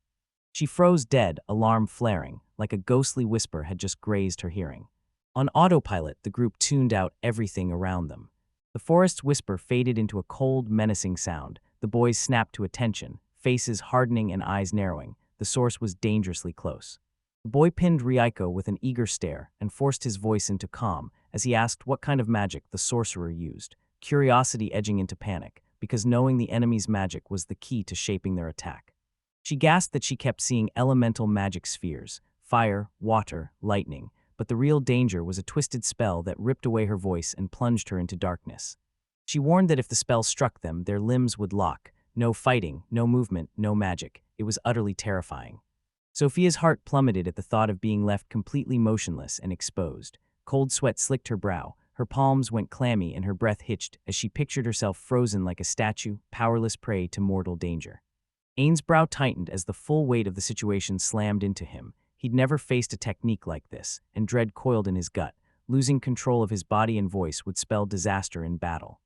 S1: She froze dead, alarm flaring, like a ghostly whisper had just grazed her hearing. On autopilot, the group tuned out everything around them. The forest's whisper faded into a cold, menacing sound. The boys snapped to attention, faces hardening and eyes narrowing. The source was dangerously close. The boy pinned Reika with an eager stare and forced his voice into calm as he asked what kind of magic the sorcerer used, curiosity edging into panic, because knowing the enemy's magic was the key to shaping their attack. She gasped that she kept seeing elemental magic spheres, fire, water, lightning, but the real danger was a twisted spell that ripped away her voice and plunged her into darkness. She warned that if the spell struck them, their limbs would lock. No fighting, no movement, no magic. It was utterly terrifying. Sophia's heart plummeted at the thought of being left completely motionless and exposed. Cold sweat slicked her brow, her palms went clammy and her breath hitched as she pictured herself frozen like a statue, powerless prey to mortal danger. Ains' brow tightened as the full weight of the situation slammed into him. He'd never faced a technique like this, and dread coiled in his gut. Losing control of his body and voice would spell disaster in battle.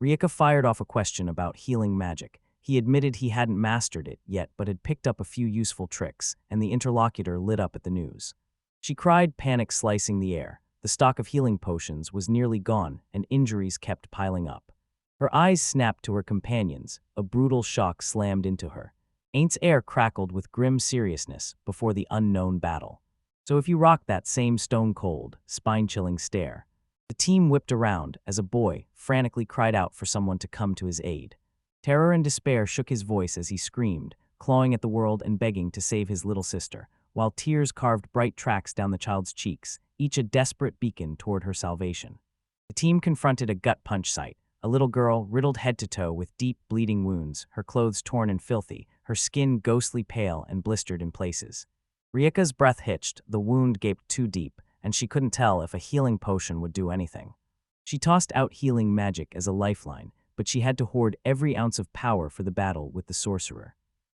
S1: Reika fired off a question about healing magic. He admitted he hadn't mastered it yet but had picked up a few useful tricks, and the interlocutor lit up at the news. She cried, panic slicing the air. The stock of healing potions was nearly gone, and injuries kept piling up. Her eyes snapped to her companions. A brutal shock slammed into her. Ains' air crackled with grim seriousness before the unknown battle. So if you rock that same stone-cold, spine-chilling stare. The team whipped around as a boy frantically cried out for someone to come to his aid. Terror and despair shook his voice as he screamed, clawing at the world and begging to save his little sister, while tears carved bright tracks down the child's cheeks, each a desperate beacon toward her salvation. The team confronted a gut punch sight, a little girl riddled head to toe with deep, bleeding wounds, her clothes torn and filthy, her skin ghostly pale and blistered in places. Reika's breath hitched, the wound gaped too deep, and she couldn't tell if a healing potion would do anything. She tossed out healing magic as a lifeline, but she had to hoard every ounce of power for the battle with the sorcerer.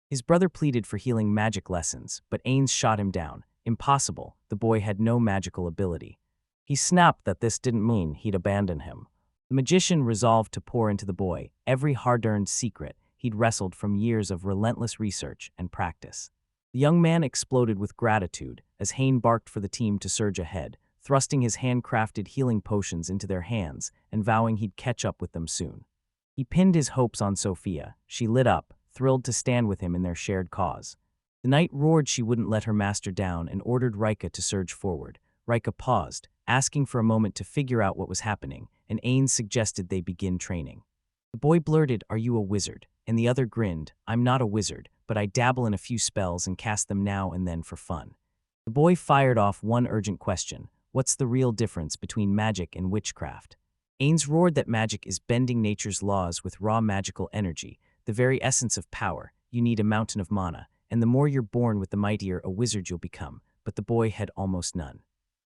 S1: His brother pleaded for healing magic lessons, but Ains shot him down. Impossible, the boy had no magical ability. He snapped that this didn't mean he'd abandon him. The magician resolved to pour into the boy every hard-earned secret he'd wrestled from years of relentless research and practice. The young man exploded with gratitude as Hain barked for the team to surge ahead, thrusting his handcrafted healing potions into their hands and vowing he'd catch up with them soon. He pinned his hopes on Sophia. She lit up, thrilled to stand with him in their shared cause. The knight roared she wouldn't let her master down and ordered Reika to surge forward. Reika paused, asking for a moment to figure out what was happening, and Ains suggested they begin training. The boy blurted, "Are you a wizard?" and the other grinned, "I'm not a wizard, but I dabble in a few spells and cast them now and then for fun." The boy fired off one urgent question: what's the real difference between magic and witchcraft? Ains roared that magic is bending nature's laws with raw magical energy, the very essence of power. You need a mountain of mana, and the more you're born with the mightier a wizard you'll become, but the boy had almost none.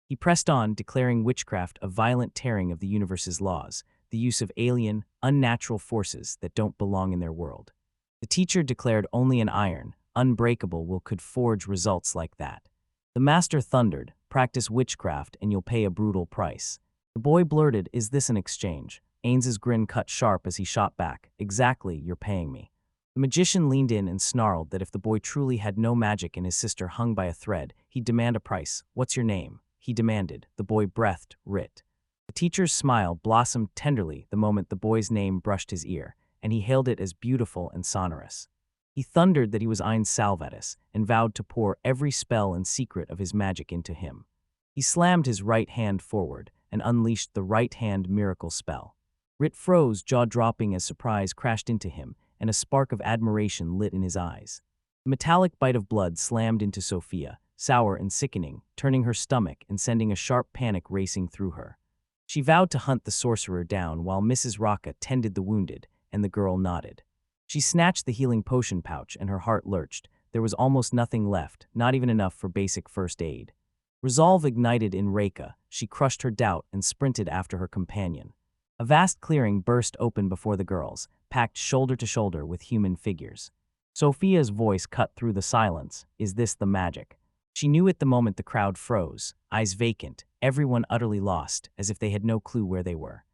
S1: He pressed on, declaring witchcraft a violent tearing of the universe's laws, the use of alien, unnatural forces that don't belong in their world. The teacher declared only an iron, unbreakable will could forge results like that. The master thundered, "Practice witchcraft and you'll pay a brutal price." The boy blurted, "Is this an exchange?" Ains's grin cut sharp as he shot back, "Exactly, you're paying me." The magician leaned in and snarled that if the boy truly had no magic and his sister hung by a thread, he'd demand a price. "What's your name?" he demanded. The boy breathed, "Rit." The teacher's smile blossomed tenderly the moment the boy's name brushed his ear, and he hailed it as beautiful and sonorous. He thundered that he was Ains Salvatus and vowed to pour every spell and secret of his magic into him. He slammed his right hand forward and unleashed the right-hand miracle spell. Rit froze, jaw-dropping as surprise crashed into him, and a spark of admiration lit in his eyes. The metallic bite of blood slammed into Sophia, sour and sickening, turning her stomach and sending a sharp panic racing through her. She vowed to hunt the sorcerer down while Mrs. Reika tended the wounded, and the girl nodded. She snatched the healing potion pouch and her heart lurched. There was almost nothing left, not even enough for basic first aid. Resolve ignited in Reika. She crushed her doubt and sprinted after her companion. A vast clearing burst open before the girls, packed shoulder to shoulder with human figures. Sophia's voice cut through the silence. "Is this the magic?" She knew it the moment the crowd froze, eyes vacant, everyone utterly lost, as if they had no clue where they were.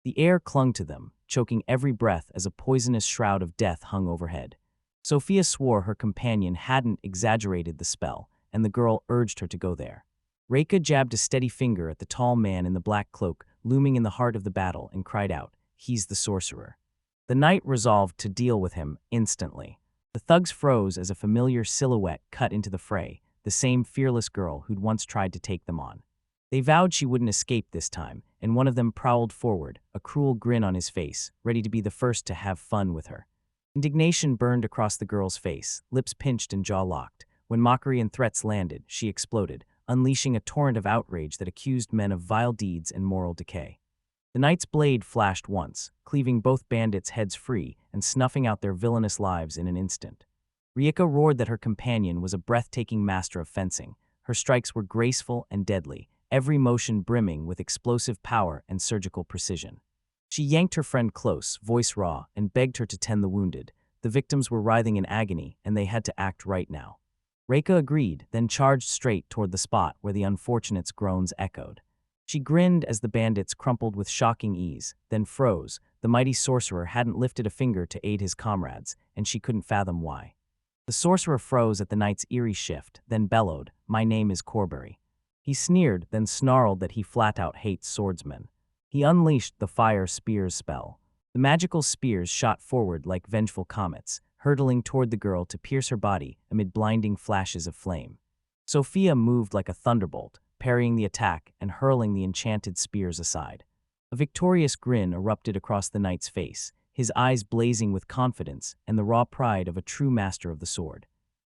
S1: The air clung to them, choking every breath as a poisonous shroud of death hung overhead. Sophia swore her companion hadn't exaggerated the spell, and the girl urged her to go there. Reika jabbed a steady finger at the tall man in the black cloak, looming in the heart of the battle, and cried out, "He's the sorcerer." The knight resolved to deal with him instantly. The thugs froze as a familiar silhouette cut into the fray, the same fearless girl who'd once tried to take them on. They vowed she wouldn't escape this time, and one of them prowled forward, a cruel grin on his face, ready to be the first to have fun with her. Indignation burned across the girl's face, lips pinched and jaw locked. When mockery and threats landed, she exploded, unleashing a torrent of outrage that accused men of vile deeds and moral decay. The knight's blade flashed once, cleaving both bandits' heads free and snuffing out their villainous lives in an instant. Reika roared that her companion was a breathtaking master of fencing. Her strikes were graceful and deadly, every motion brimming with explosive power and surgical precision. She yanked her friend close, voice raw, and begged her to tend the wounded. The victims were writhing in agony, and they had to act right now. Reika agreed, then charged straight toward the spot where the unfortunates' groans echoed. She grinned as the bandits crumpled with shocking ease, then froze. The mighty sorcerer hadn't lifted a finger to aid his comrades, and she couldn't fathom why. The sorcerer froze at the knight's eerie shift, then bellowed, "My name is Corbury." He sneered, then snarled that he flat-out hates swordsmen. He unleashed the fire spears spell. The magical spears shot forward like vengeful comets, hurtling toward the girl to pierce her body amid blinding flashes of flame. Sophia moved like a thunderbolt, parrying the attack and hurling the enchanted spears aside. A victorious grin erupted across the knight's face, his eyes blazing with confidence and the raw pride of a true master of the sword.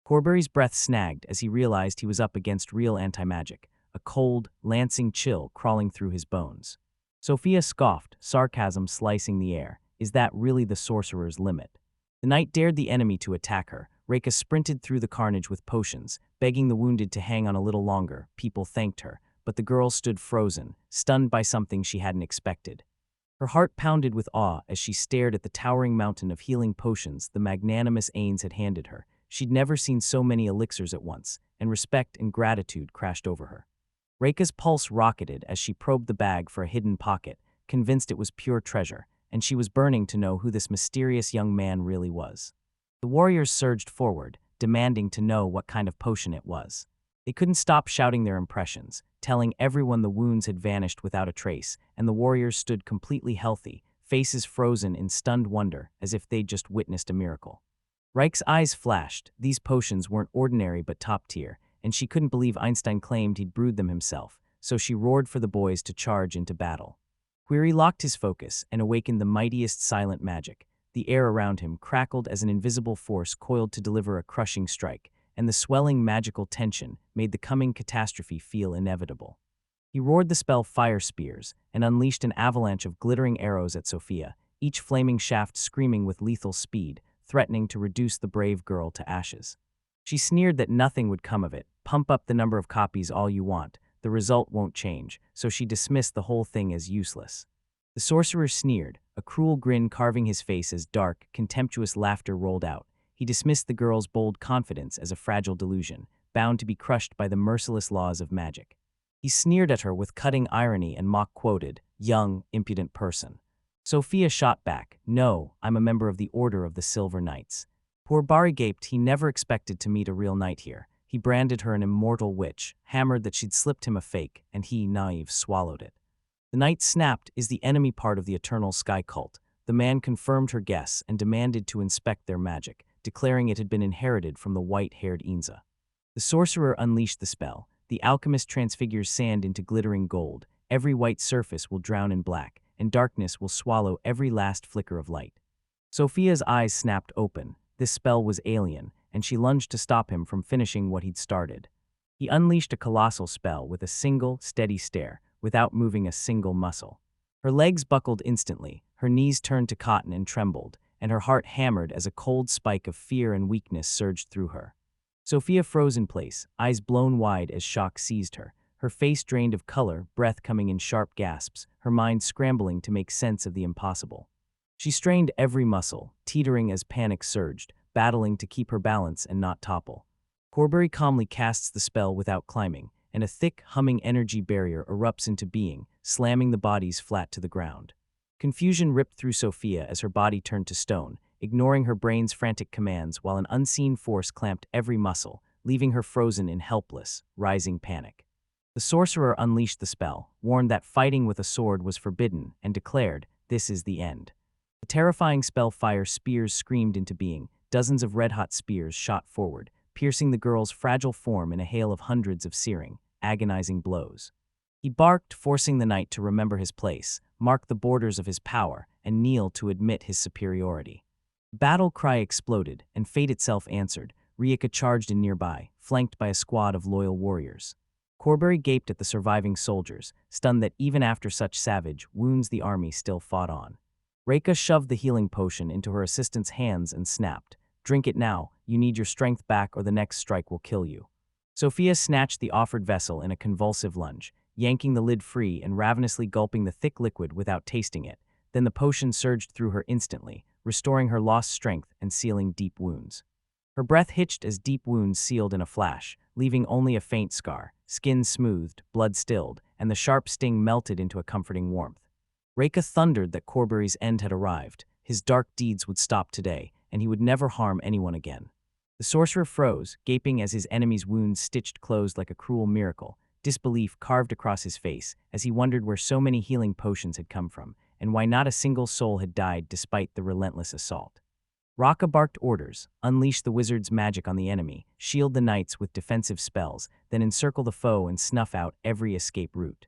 S1: Corbury's breath snagged as he realized he was up against real anti-magic, a cold, lancing chill crawling through his bones. Sophia scoffed, sarcasm slicing the air. Is that really the sorcerer's limit? The knight dared the enemy to attack her. Reika sprinted through the carnage with potions, begging the wounded to hang on a little longer. People thanked her, but the girl stood frozen, stunned by something she hadn't expected. Her heart pounded with awe as she stared at the towering mountain of healing potions the magnanimous Ains had handed her. She'd never seen so many elixirs at once, and respect and gratitude crashed over her. Reika's pulse rocketed as she probed the bag for a hidden pocket, convinced it was pure treasure, and she was burning to know who this mysterious young man really was. The warriors surged forward, demanding to know what kind of potion it was. They couldn't stop shouting their impressions, telling everyone the wounds had vanished without a trace, and the warriors stood completely healthy, faces frozen in stunned wonder as if they'd just witnessed a miracle. Reika's eyes flashed. These potions weren't ordinary but top tier, and she couldn't believe Einstein claimed he'd brewed them himself, so she roared for the boys to charge into battle. Query locked his focus and awakened the mightiest silent magic. The air around him crackled as an invisible force coiled to deliver a crushing strike, and the swelling magical tension made the coming catastrophe feel inevitable. He roared the spell Fire Spears and unleashed an avalanche of glittering arrows at Sophia, each flaming shaft screaming with lethal speed, threatening to reduce the brave girl to ashes. She sneered that nothing would come of it. Pump up the number of copies all you want. The result won't change, so she dismissed the whole thing as useless. The sorcerer sneered, a cruel grin carving his face as dark, contemptuous laughter rolled out. He dismissed the girl's bold confidence as a fragile delusion, bound to be crushed by the merciless laws of magic. He sneered at her with cutting irony and mock-quoted, "Young, impudent person." Sophia shot back, "No, I'm a member of the Order of the Silver Knights." Poor Bari gaped. He never expected to meet a real knight here. He branded her an immortal witch, hammered that she'd slipped him a fake, and he, naive, swallowed it. The knight snapped, "Is the enemy part of the Eternal Sky Cult?" The man confirmed her guess and demanded to inspect their magic, declaring it had been inherited from the white-haired Ainsa. The sorcerer unleashed the spell. The alchemist transfigures sand into glittering gold. Every white surface will drown in black, and darkness will swallow every last flicker of light. Sophia's eyes snapped open. This spell was alien, and she lunged to stop him from finishing what he'd started. He unleashed a colossal spell with a single, steady stare, without moving a single muscle. Her legs buckled instantly, her knees turned to cotton and trembled, and her heart hammered as a cold spike of fear and weakness surged through her. Sophia froze in place, eyes blown wide as shock seized her, her face drained of color, breath coming in sharp gasps, her mind scrambling to make sense of the impossible. She strained every muscle, teetering as panic surged, battling to keep her balance and not topple. Corbury calmly casts the spell without climbing, and a thick, humming energy barrier erupts into being, slamming the bodies flat to the ground. Confusion ripped through Sophia as her body turned to stone, ignoring her brain's frantic commands while an unseen force clamped every muscle, leaving her frozen in helpless, rising panic. The sorcerer unleashed the spell, warned that fighting with a sword was forbidden, and declared, "This is the end." The terrifying spell Fire Spears screamed into being. Dozens of red-hot spears shot forward, piercing the girl's fragile form in a hail of hundreds of searing, agonizing blows. He barked, forcing the knight to remember his place, mark the borders of his power, and kneel to admit his superiority. Battle cry exploded, and fate itself answered. Reika charged in nearby, flanked by a squad of loyal warriors. Corbury gaped at the surviving soldiers, stunned that even after such savage wounds the army still fought on. Reika shoved the healing potion into her assistant's hands and snapped, "Drink it now, you need your strength back or the next strike will kill you." Sophia snatched the offered vessel in a convulsive lunge, yanking the lid free and ravenously gulping the thick liquid without tasting it. Then the potion surged through her instantly, restoring her lost strength and sealing deep wounds. Her breath hitched as deep wounds sealed in a flash, leaving only a faint scar, skin smoothed, blood stilled, and the sharp sting melted into a comforting warmth. Reika thundered that Corbury's end had arrived. His dark deeds would stop today, and he would never harm anyone again. The sorcerer froze, gaping as his enemy's wounds stitched closed like a cruel miracle. Disbelief carved across his face as he wondered where so many healing potions had come from, and why not a single soul had died despite the relentless assault. Raka barked orders: unleash the wizard's magic on the enemy, shield the knights with defensive spells, then encircle the foe and snuff out every escape route.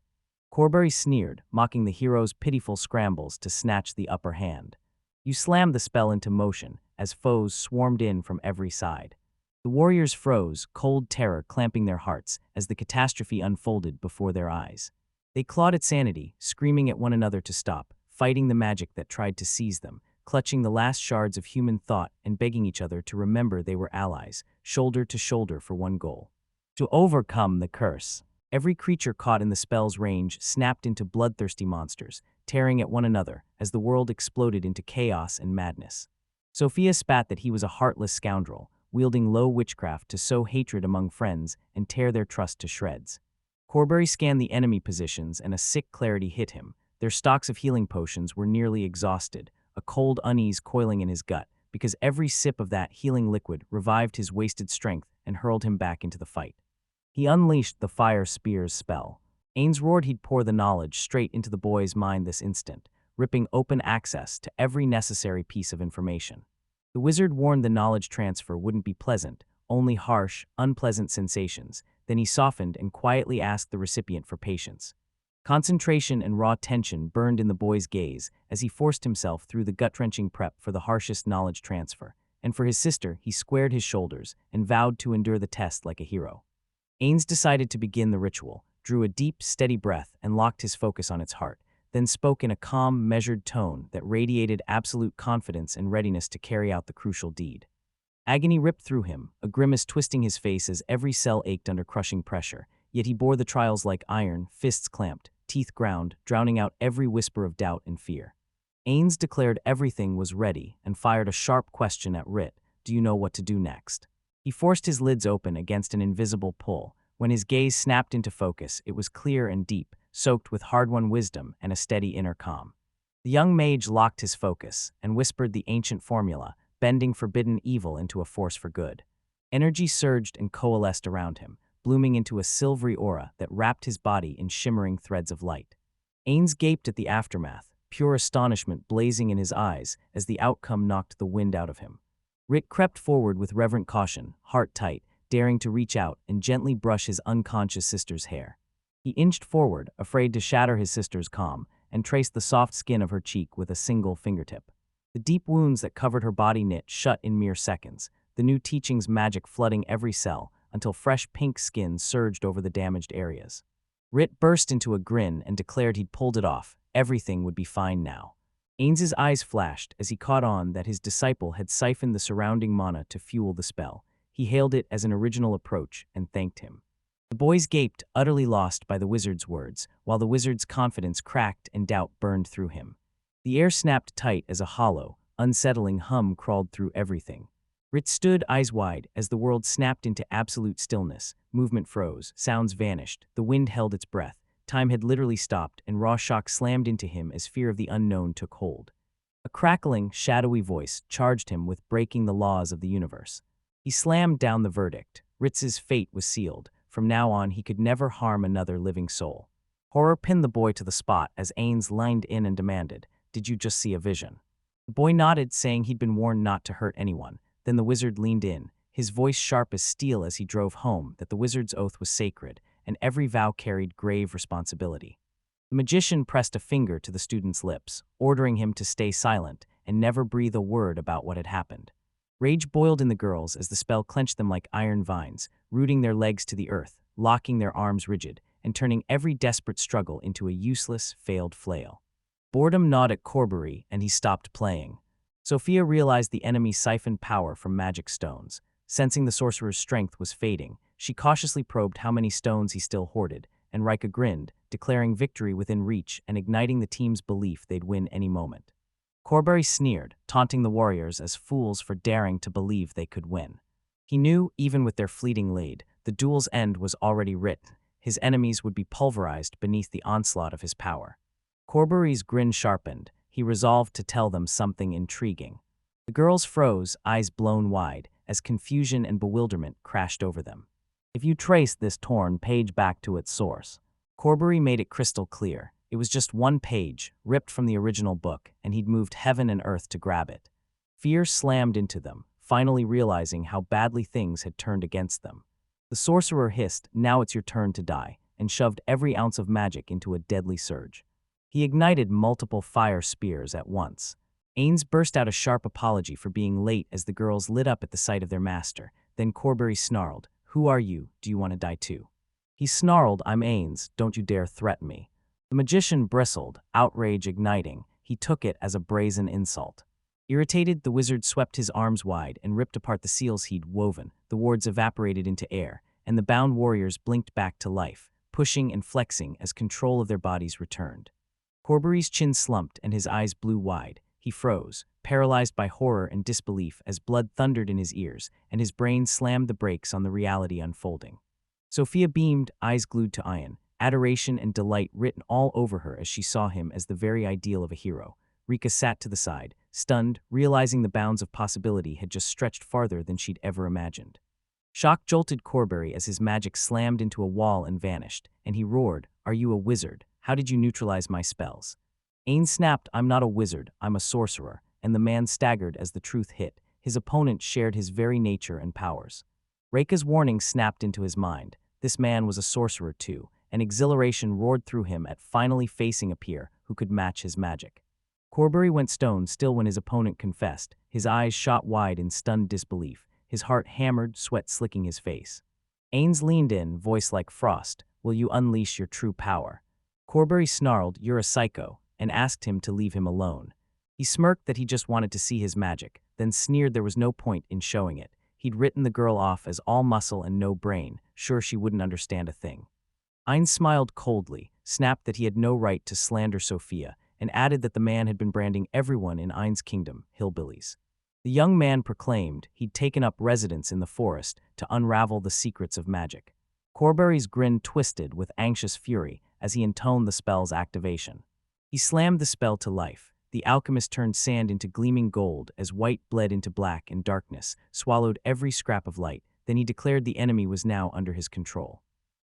S1: Corbury sneered, mocking the hero's pitiful scrambles to snatch the upper hand. You slammed the spell into motion as foes swarmed in from every side. The warriors froze, cold terror clamping their hearts as the catastrophe unfolded before their eyes. They clawed at sanity, screaming at one another to stop, fighting the magic that tried to seize them, clutching the last shards of human thought and begging each other to remember they were allies, shoulder to shoulder for one goal: to overcome the curse. Every creature caught in the spell's range snapped into bloodthirsty monsters, tearing at one another as the world exploded into chaos and madness. Sophia spat that he was a heartless scoundrel, wielding low witchcraft to sow hatred among friends and tear their trust to shreds. Corbury scanned the enemy positions and a sick clarity hit him. Their stocks of healing potions were nearly exhausted, a cold unease coiling in his gut, because every sip of that healing liquid revived his wasted strength and hurled him back into the fight. He unleashed the fire spear's spell. Ains roared he'd pour the knowledge straight into the boy's mind this instant, ripping open access to every necessary piece of information. The wizard warned the knowledge transfer wouldn't be pleasant, only harsh, unpleasant sensations. Then he softened and quietly asked the recipient for patience. Concentration and raw tension burned in the boy's gaze as he forced himself through the gut-wrenching prep for the harshest knowledge transfer, and for his sister he squared his shoulders and vowed to endure the test like a hero. Ains decided to begin the ritual, drew a deep, steady breath and locked his focus on its heart, then spoke in a calm, measured tone that radiated absolute confidence and readiness to carry out the crucial deed. Agony ripped through him, a grimace twisting his face as every cell ached under crushing pressure, yet he bore the trials like iron, fists clamped, teeth ground, drowning out every whisper of doubt and fear. Ains declared everything was ready and fired a sharp question at Rit: "Do you know what to do next?" He forced his lids open against an invisible pull. When his gaze snapped into focus, it was clear and deep, soaked with hard-won wisdom and a steady inner calm. The young mage locked his focus and whispered the ancient formula, bending forbidden evil into a force for good. Energy surged and coalesced around him, blooming into a silvery aura that wrapped his body in shimmering threads of light. Ains gaped at the aftermath, pure astonishment blazing in his eyes as the outcome knocked the wind out of him. Rit crept forward with reverent caution, heart tight, daring to reach out and gently brush his unconscious sister's hair. He inched forward, afraid to shatter his sister's calm, and traced the soft skin of her cheek with a single fingertip. The deep wounds that covered her body knit shut in mere seconds, the new teaching's magic flooding every cell until fresh pink skin surged over the damaged areas. Rit burst into a grin and declared he'd pulled it off. Everything would be fine now. Ains's eyes flashed as he caught on that his disciple had siphoned the surrounding mana to fuel the spell. He hailed it as an original approach and thanked him. The boys gaped, utterly lost by the wizard's words, while the wizard's confidence cracked and doubt burned through him. The air snapped tight as a hollow, unsettling hum crawled through everything. Rit stood eyes wide as the world snapped into absolute stillness. Movement froze, sounds vanished, the wind held its breath. Time had literally stopped, and raw shock slammed into him as fear of the unknown took hold. A crackling, shadowy voice charged him with breaking the laws of the universe. He slammed down the verdict. Ritz's fate was sealed. From now on, he could never harm another living soul. Horror pinned the boy to the spot as Ains leaned in and demanded, "Did you just see a vision?" The boy nodded, saying he'd been warned not to hurt anyone. Then the wizard leaned in, his voice sharp as steel as he drove home that the wizard's oath was sacred, and every vow carried grave responsibility. The magician pressed a finger to the student's lips, ordering him to stay silent and never breathe a word about what had happened. Rage boiled in the girls as the spell clenched them like iron vines, rooting their legs to the earth. locking their arms rigid and turning every desperate struggle into a useless, failed flail. Boredom gnawed at Corbury, and he stopped playing. Sophia realized the enemy siphoned power from magic stones. Sensing the sorcerer's strength was fading, she cautiously probed how many stones he still hoarded, and Reika grinned, declaring victory within reach and igniting the team's belief they'd win any moment. Corbury sneered, taunting the warriors as fools for daring to believe they could win. He knew, even with their fleeting lead, the duel's end was already written. His enemies would be pulverized beneath the onslaught of his power. Corbury's grin sharpened. He resolved to tell them something intriguing. The girls froze, eyes blown wide, as confusion and bewilderment crashed over them. If you trace this torn page back to its source, Corbury made it crystal clear. It was just one page, ripped from the original book, and he'd moved heaven and earth to grab it. Fear slammed into them, finally realizing how badly things had turned against them. The sorcerer hissed, "Now it's your turn to die," and shoved every ounce of magic into a deadly surge. He ignited multiple fire spears at once. Ains burst out a sharp apology for being late as the girls lit up at the sight of their master. Then Corbury snarled, "Who are you? Do you want to die too?" He snarled, "I'm Ains, don't you dare threaten me." The magician bristled, outrage igniting. He took it as a brazen insult. Irritated, the wizard swept his arms wide and ripped apart the seals he'd woven. The wards evaporated into air, and the bound warriors blinked back to life, pushing and flexing as control of their bodies returned. Corbury's chin slumped and his eyes blew wide. He froze, paralyzed by horror and disbelief as blood thundered in his ears, and his brain slammed the brakes on the reality unfolding. Sophia beamed, eyes glued to Ian, adoration and delight written all over her as she saw him as the very ideal of a hero. Reika sat to the side, stunned, realizing the bounds of possibility had just stretched farther than she'd ever imagined. Shock jolted Corbury as his magic slammed into a wall and vanished, and he roared, "Are you a wizard? How did you neutralize my spells?" Ains snapped, "I'm not a wizard, I'm a sorcerer," and the man staggered as the truth hit. His opponent shared his very nature and powers. Reika's warning snapped into his mind. This man was a sorcerer too, and exhilaration roared through him at finally facing a peer who could match his magic. Corbury went stone still when his opponent confessed. His eyes shot wide in stunned disbelief. His heart hammered, sweat slicking his face. Ains leaned in, voice like frost, "Will you unleash your true power?" Corbury snarled, "You're a psycho," and asked him to leave him alone. He smirked that he just wanted to see his magic, then sneered there was no point in showing it. He'd written the girl off as all muscle and no brain, sure she wouldn't understand a thing. Ains smiled coldly, snapped that he had no right to slander Sophia, and added that the man had been branding everyone in Ains' kingdom hillbillies. The young man proclaimed he'd taken up residence in the forest to unravel the secrets of magic. Corbury's grin twisted with anxious fury as he intoned the spell's activation. He slammed the spell to life. The alchemist turned sand into gleaming gold as white bled into black and darkness, swallowed every scrap of light. Then he declared the enemy was now under his control.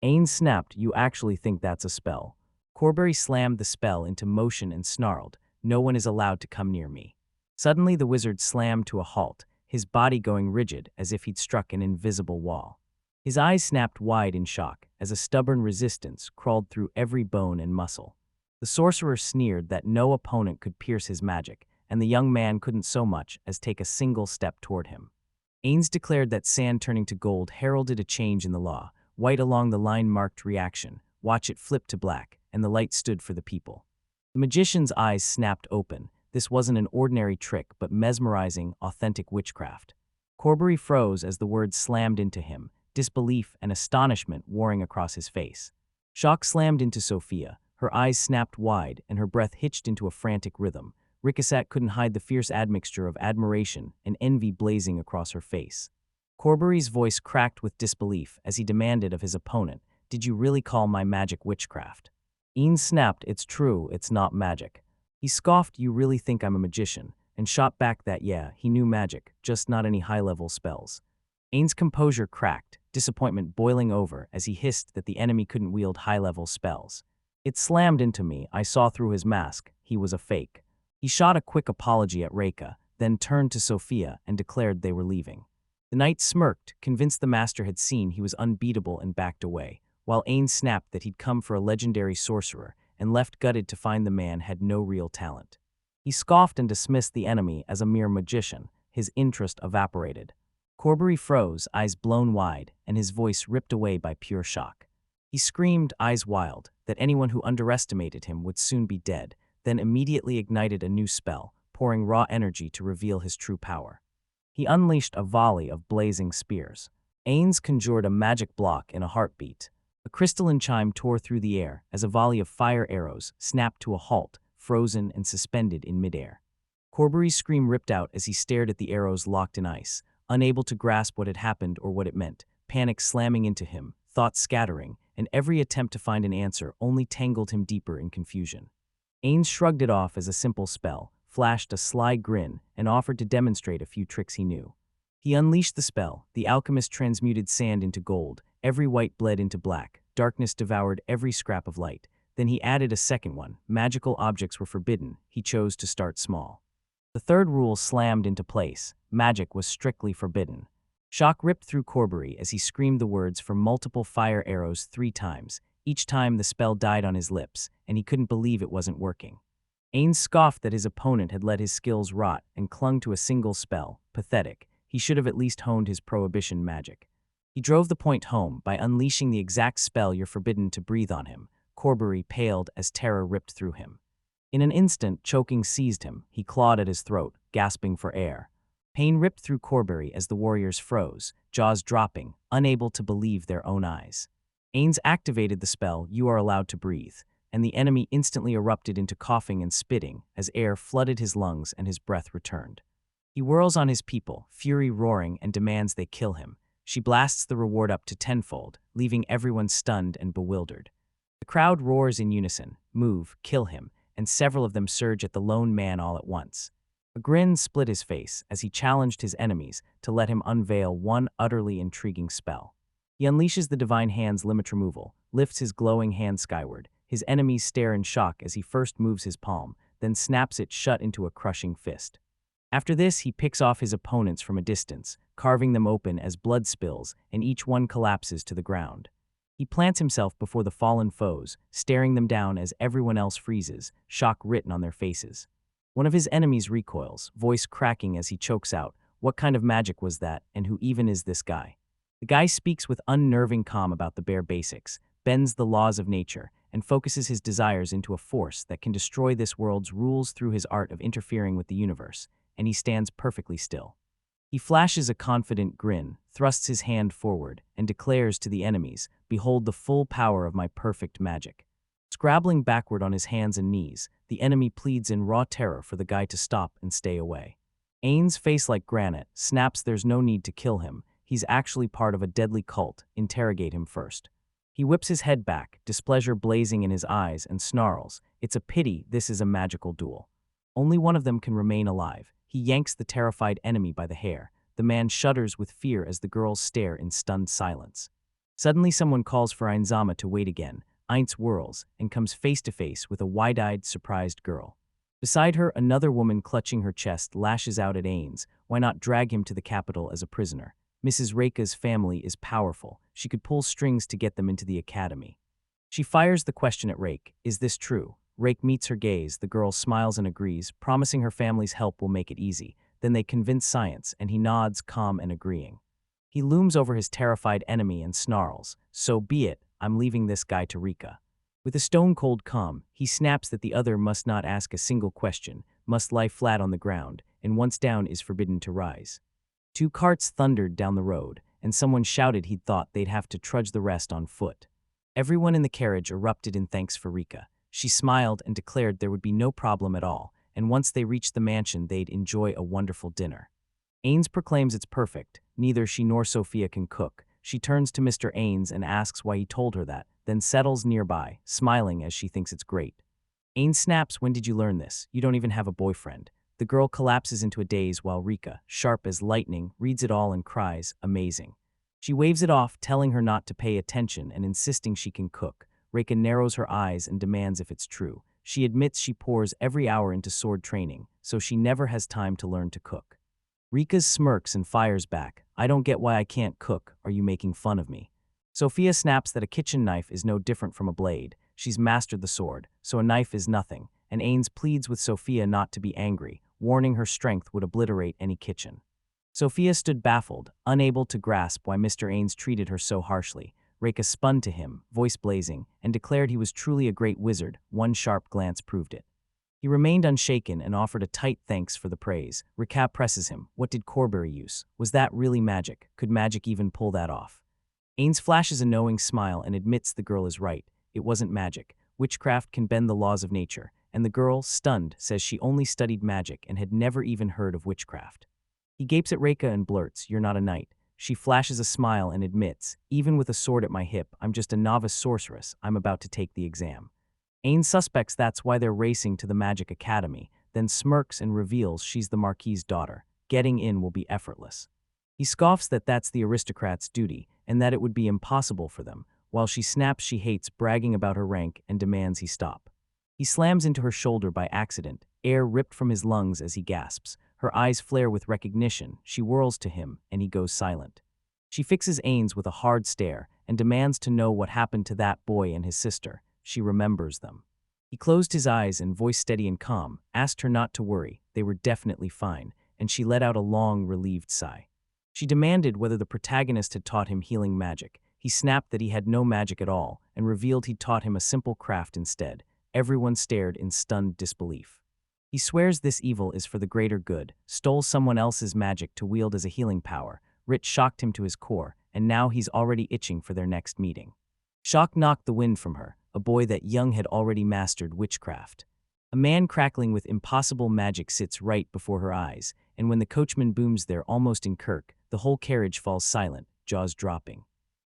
S1: Ains snapped, "You actually think that's a spell?" Corbury slammed the spell into motion and snarled, "No one is allowed to come near me." Suddenly the wizard slammed to a halt, his body going rigid as if he'd struck an invisible wall. His eyes snapped wide in shock as a stubborn resistance crawled through every bone and muscle. The sorcerer sneered that no opponent could pierce his magic, and the young man couldn't so much as take a single step toward him. Ains declared that sand turning to gold heralded a change in the law. White along the line marked reaction, watch it flip to black, and the light stood for the people. The magician's eyes snapped open. This wasn't an ordinary trick, but mesmerizing, authentic witchcraft. Corbury froze as the words slammed into him, disbelief and astonishment warring across his face. Shock slammed into Sophia. Her eyes snapped wide, and her breath hitched into a frantic rhythm. Ricochet couldn't hide the fierce admixture of admiration and envy blazing across her face. Corbury's voice cracked with disbelief as he demanded of his opponent, "Did you really call my magic witchcraft?" Ains snapped, "It's true, it's not magic." He scoffed, "You really think I'm a magician?" and shot back that yeah, he knew magic, just not any high-level spells. Ains' composure cracked, disappointment boiling over as he hissed that the enemy couldn't wield high-level spells. "It slammed into me, I saw through his mask, he was a fake." He shot a quick apology at Reika, then turned to Sophia and declared they were leaving. The knight smirked, convinced the master had seen he was unbeatable and backed away, while Ains snapped that he'd come for a legendary sorcerer and left gutted to find the man had no real talent. He scoffed and dismissed the enemy as a mere magician, his interest evaporated. Corbury froze, eyes blown wide, and his voice ripped away by pure shock. He screamed, eyes wild, that anyone who underestimated him would soon be dead, then immediately ignited a new spell, pouring raw energy to reveal his true power. He unleashed a volley of blazing spears. Ains conjured a magic block in a heartbeat. A crystalline chime tore through the air as a volley of fire arrows snapped to a halt, frozen and suspended in midair. Corbury's scream ripped out as he stared at the arrows locked in ice, unable to grasp what had happened or what it meant, panic slamming into him, thoughts scattering, and every attempt to find an answer only tangled him deeper in confusion. Ains shrugged it off as a simple spell, flashed a sly grin, and offered to demonstrate a few tricks he knew. He unleashed the spell. The alchemist transmuted sand into gold, every white bled into black, darkness devoured every scrap of light. Then he added a second one: magical objects were forbidden. He chose to start small. The third rule slammed into place: magic was strictly forbidden. Shock ripped through Corbury as he screamed the words for multiple fire arrows 3 times. Each time the spell died on his lips, and he couldn't believe it wasn't working. Ains scoffed that his opponent had let his skills rot and clung to a single spell. Pathetic. He should have at least honed his prohibition magic. He drove the point home by unleashing the exact spell you're forbidden to breathe on him. Corbury paled as terror ripped through him. In an instant, choking seized him. He clawed at his throat, gasping for air. Pain ripped through Corbury as the warriors froze, jaws dropping, unable to believe their own eyes. Ains activated the spell, "You are allowed to breathe," and the enemy instantly erupted into coughing and spitting as air flooded his lungs and his breath returned. He whirls on his people, fury roaring, and demands they kill him. She blasts the reward up to tenfold, leaving everyone stunned and bewildered. The crowd roars in unison: "Move, kill him," and several of them surge at the lone man all at once. A grin split his face as he challenged his enemies to let him unveil one utterly intriguing spell. He unleashes the Divine Hand's limit removal, lifts his glowing hand skyward. His enemies stare in shock as he first moves his palm, then snaps it shut into a crushing fist. After this, he picks off his opponents from a distance, carving them open as blood spills, and each one collapses to the ground. He plants himself before the fallen foes, staring them down as everyone else freezes, shock written on their faces. One of his enemies recoils, voice cracking as he chokes out, "What kind of magic was that, and who even is this guy?" The guy speaks with unnerving calm about the bare basics, bends the laws of nature, and focuses his desires into a force that can destroy this world's rules through his art of interfering with the universe, and he stands perfectly still. He flashes a confident grin, thrusts his hand forward, and declares to the enemies, "Behold the full power of my perfect magic." Scrabbling backward on his hands and knees, the enemy pleads in raw terror for the guy to stop and stay away. Ains, face like granite, snaps there's no need to kill him. He's actually part of a deadly cult. Interrogate him first. He whips his head back, displeasure blazing in his eyes, and snarls, "It's a pity this is a magical duel. Only one of them can remain alive." He yanks the terrified enemy by the hair. The man shudders with fear as the girls stare in stunned silence. Suddenly someone calls for Ainzama to wait again. Ains whirls and comes face to face with a wide-eyed, surprised girl. Beside her, another woman clutching her chest lashes out at Ains. Why not drag him to the capital as a prisoner? Mrs. Reika's family is powerful. She could pull strings to get them into the academy. She fires the question at Reik. Is this true? Reik meets her gaze. The girl smiles and agrees, promising her family's help will make it easy. Then they convince Science, and he nods, calm and agreeing. He looms over his terrified enemy and snarls, "So be it, I'm leaving this guy to Reika." With a stone-cold calm, he snaps that the other must not ask a single question, must lie flat on the ground, and once down is forbidden to rise. 2 carts thundered down the road, and someone shouted he'd thought they'd have to trudge the rest on foot. Everyone in the carriage erupted in thanks for Reika. She smiled and declared there would be no problem at all, and once they reached the mansion they'd enjoy a wonderful dinner. Ains proclaims it's perfect. Neither she nor Sophia can cook. She turns to Mr. Ains and asks why he told her that, then settles nearby, smiling as she thinks it's great. Ains snaps, "When did you learn this? You don't even have a boyfriend." The girl collapses into a daze while Reika, sharp as lightning, reads it all and cries, "Amazing." She waves it off, telling her not to pay attention and insisting she can cook. Reika narrows her eyes and demands if it's true. She admits she pours every hour into sword training, so she never has time to learn to cook. Rika smirks and fires back, "I don't get why I can't cook. Are you making fun of me?" Sophia snaps that a kitchen knife is no different from a blade. She's mastered the sword, so a knife is nothing, and Ains pleads with Sophia not to be angry, warning her strength would obliterate any kitchen. Sophia stood baffled, unable to grasp why Mr. Ains treated her so harshly. Reika spun to him, voice blazing, and declared he was truly a great wizard. One sharp glance proved it. He remained unshaken and offered a tight thanks for the praise. Reika presses him. What did Corbury use? Was that really magic? Could magic even pull that off? Ains flashes a knowing smile and admits the girl is right. It wasn't magic. Witchcraft can bend the laws of nature, and the girl, stunned, says she only studied magic and had never even heard of witchcraft. He gapes at Reika and blurts, "You're not a knight." She flashes a smile and admits, "Even with a sword at my hip, I'm just a novice sorceress. I'm about to take the exam." Ains suspects that's why they're racing to the Magic Academy, then smirks and reveals she's the Marquis's daughter. Getting in will be effortless. He scoffs that that's the aristocrat's duty, and that it would be impossible for them, while she snaps she hates bragging about her rank and demands he stop. He slams into her shoulder by accident, air ripped from his lungs as he gasps. Her eyes flare with recognition. She whirls to him, and he goes silent. She fixes Ains with a hard stare and demands to know what happened to that boy and his sister. She remembers them. He closed his eyes and, voice steady and calm, asked her not to worry. They were definitely fine, and she let out a long, relieved sigh. She demanded whether the protagonist had taught him healing magic. He snapped that he had no magic at all and revealed he'd taught him a simple craft instead. Everyone stared in stunned disbelief. He swears this evil is for the greater good, stole someone else's magic to wield as a healing power. Rich shocked him to his core, and now he's already itching for their next meeting. Shock knocked the wind from her, a boy that young had already mastered witchcraft. A man crackling with impossible magic sits right before her eyes, and when the coachman booms there almost in Kirk, the whole carriage falls silent, jaws dropping.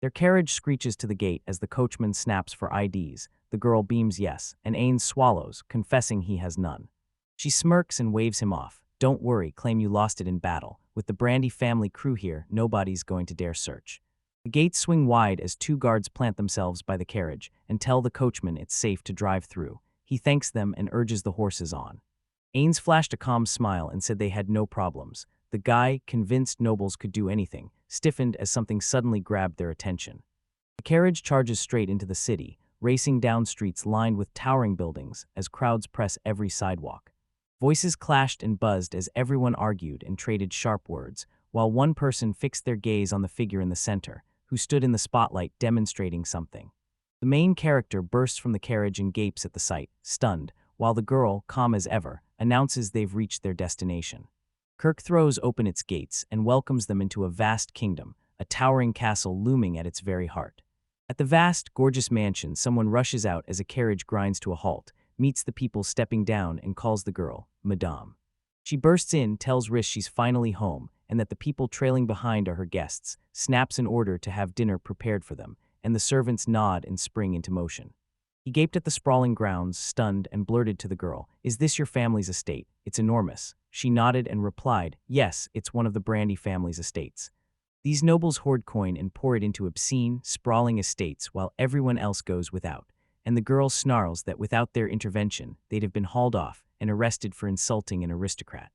S1: Their carriage screeches to the gate as the coachman snaps for IDs. The girl beams yes, and Ains swallows, confessing he has none. She smirks and waves him off. Don't worry, claim you lost it in battle. With the Brandy family crew here, nobody's going to dare search. The gates swing wide as two guards plant themselves by the carriage and tell the coachman it's safe to drive through. He thanks them and urges the horses on. Ains flashed a calm smile and said they had no problems. The guy, convinced nobles could do anything, stiffened as something suddenly grabbed their attention. The carriage charges straight into the city, racing down streets lined with towering buildings as crowds press every sidewalk. Voices clashed and buzzed as everyone argued and traded sharp words, while one person fixed their gaze on the figure in the center, who stood in the spotlight demonstrating something. The main character bursts from the carriage and gapes at the sight, stunned, while the girl, calm as ever, announces they've reached their destination. Kirk throws open its gates and welcomes them into a vast kingdom, a towering castle looming at its very heart. At the vast, gorgeous mansion, someone rushes out as a carriage grinds to a halt, meets the people stepping down and calls the girl, Madame. She bursts in, tells Rish she's finally home, and that the people trailing behind are her guests, snaps an order to have dinner prepared for them, and the servants nod and spring into motion. He gaped at the sprawling grounds, stunned, and blurted to the girl, "Is this your family's estate? It's enormous." She nodded and replied, "Yes, it's one of the Brandy family's estates." These nobles hoard coin and pour it into obscene, sprawling estates while everyone else goes without, and the girl snarls that without their intervention, they'd have been hauled off and arrested for insulting an aristocrat.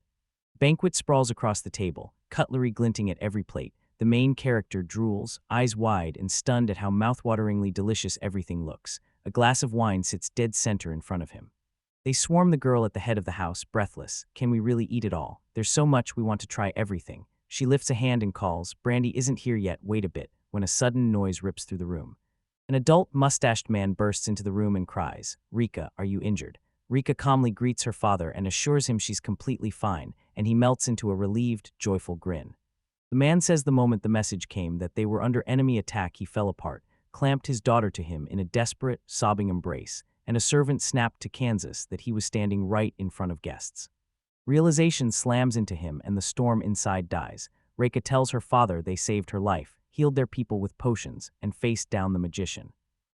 S1: Banquet sprawls across the table, cutlery glinting at every plate. The main character drools, eyes wide and stunned at how mouthwateringly delicious everything looks. A glass of wine sits dead center in front of him. They swarm the girl at the head of the house, breathless. "Can we really eat it all? There's so much, we want to try everything." She lifts a hand and calls, "Brandy isn't here yet, wait a bit," when a sudden noise rips through the room. An adult, mustached man bursts into the room and cries, "Reika, are you injured?" Reika calmly greets her father and assures him she's completely fine, and he melts into a relieved, joyful grin. The man says the moment the message came that they were under enemy attack he fell apart, clamped his daughter to him in a desperate, sobbing embrace, and a servant snapped to Kansas that he was standing right in front of guests. Realization slams into him and the storm inside dies. Reika tells her father they saved her life, healed their people with potions, and faced down the magician.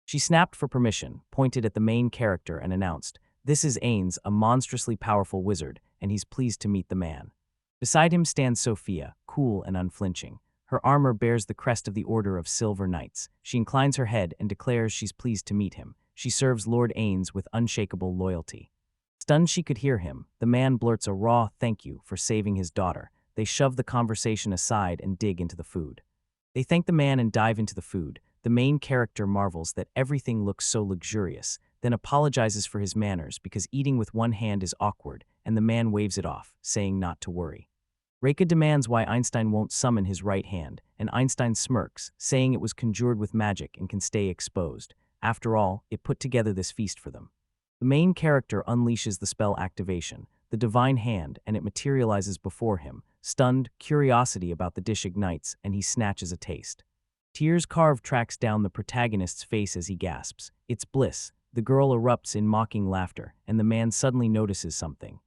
S1: She snapped for permission, pointed at the main character and announced, "This is Ains, a monstrously powerful wizard, and he's pleased to meet the man." Beside him stands Sophia, cool and unflinching. Her armor bears the crest of the Order of Silver Knights. She inclines her head and declares she's pleased to meet him. She serves Lord Ains with unshakable loyalty. Stunned she could hear him, the man blurts a raw thank you for saving his daughter. They shove the conversation aside and dig into the food. They thank the man and dive into the food. The main character marvels that everything looks so luxurious, then apologizes for his manners because eating with one hand is awkward, and the man waves it off, saying not to worry. Reika demands why Einstein won't summon his right hand, and Einstein smirks, saying it was conjured with magic and can stay exposed. After all, it put together this feast for them. The main character unleashes the spell activation, the divine hand, and it materializes before him. Stunned, curiosity about the dish ignites, and he snatches a taste. Tears carved tracks down the protagonist's face as he gasps. It's bliss. The girl erupts in mocking laughter, and the man suddenly notices something.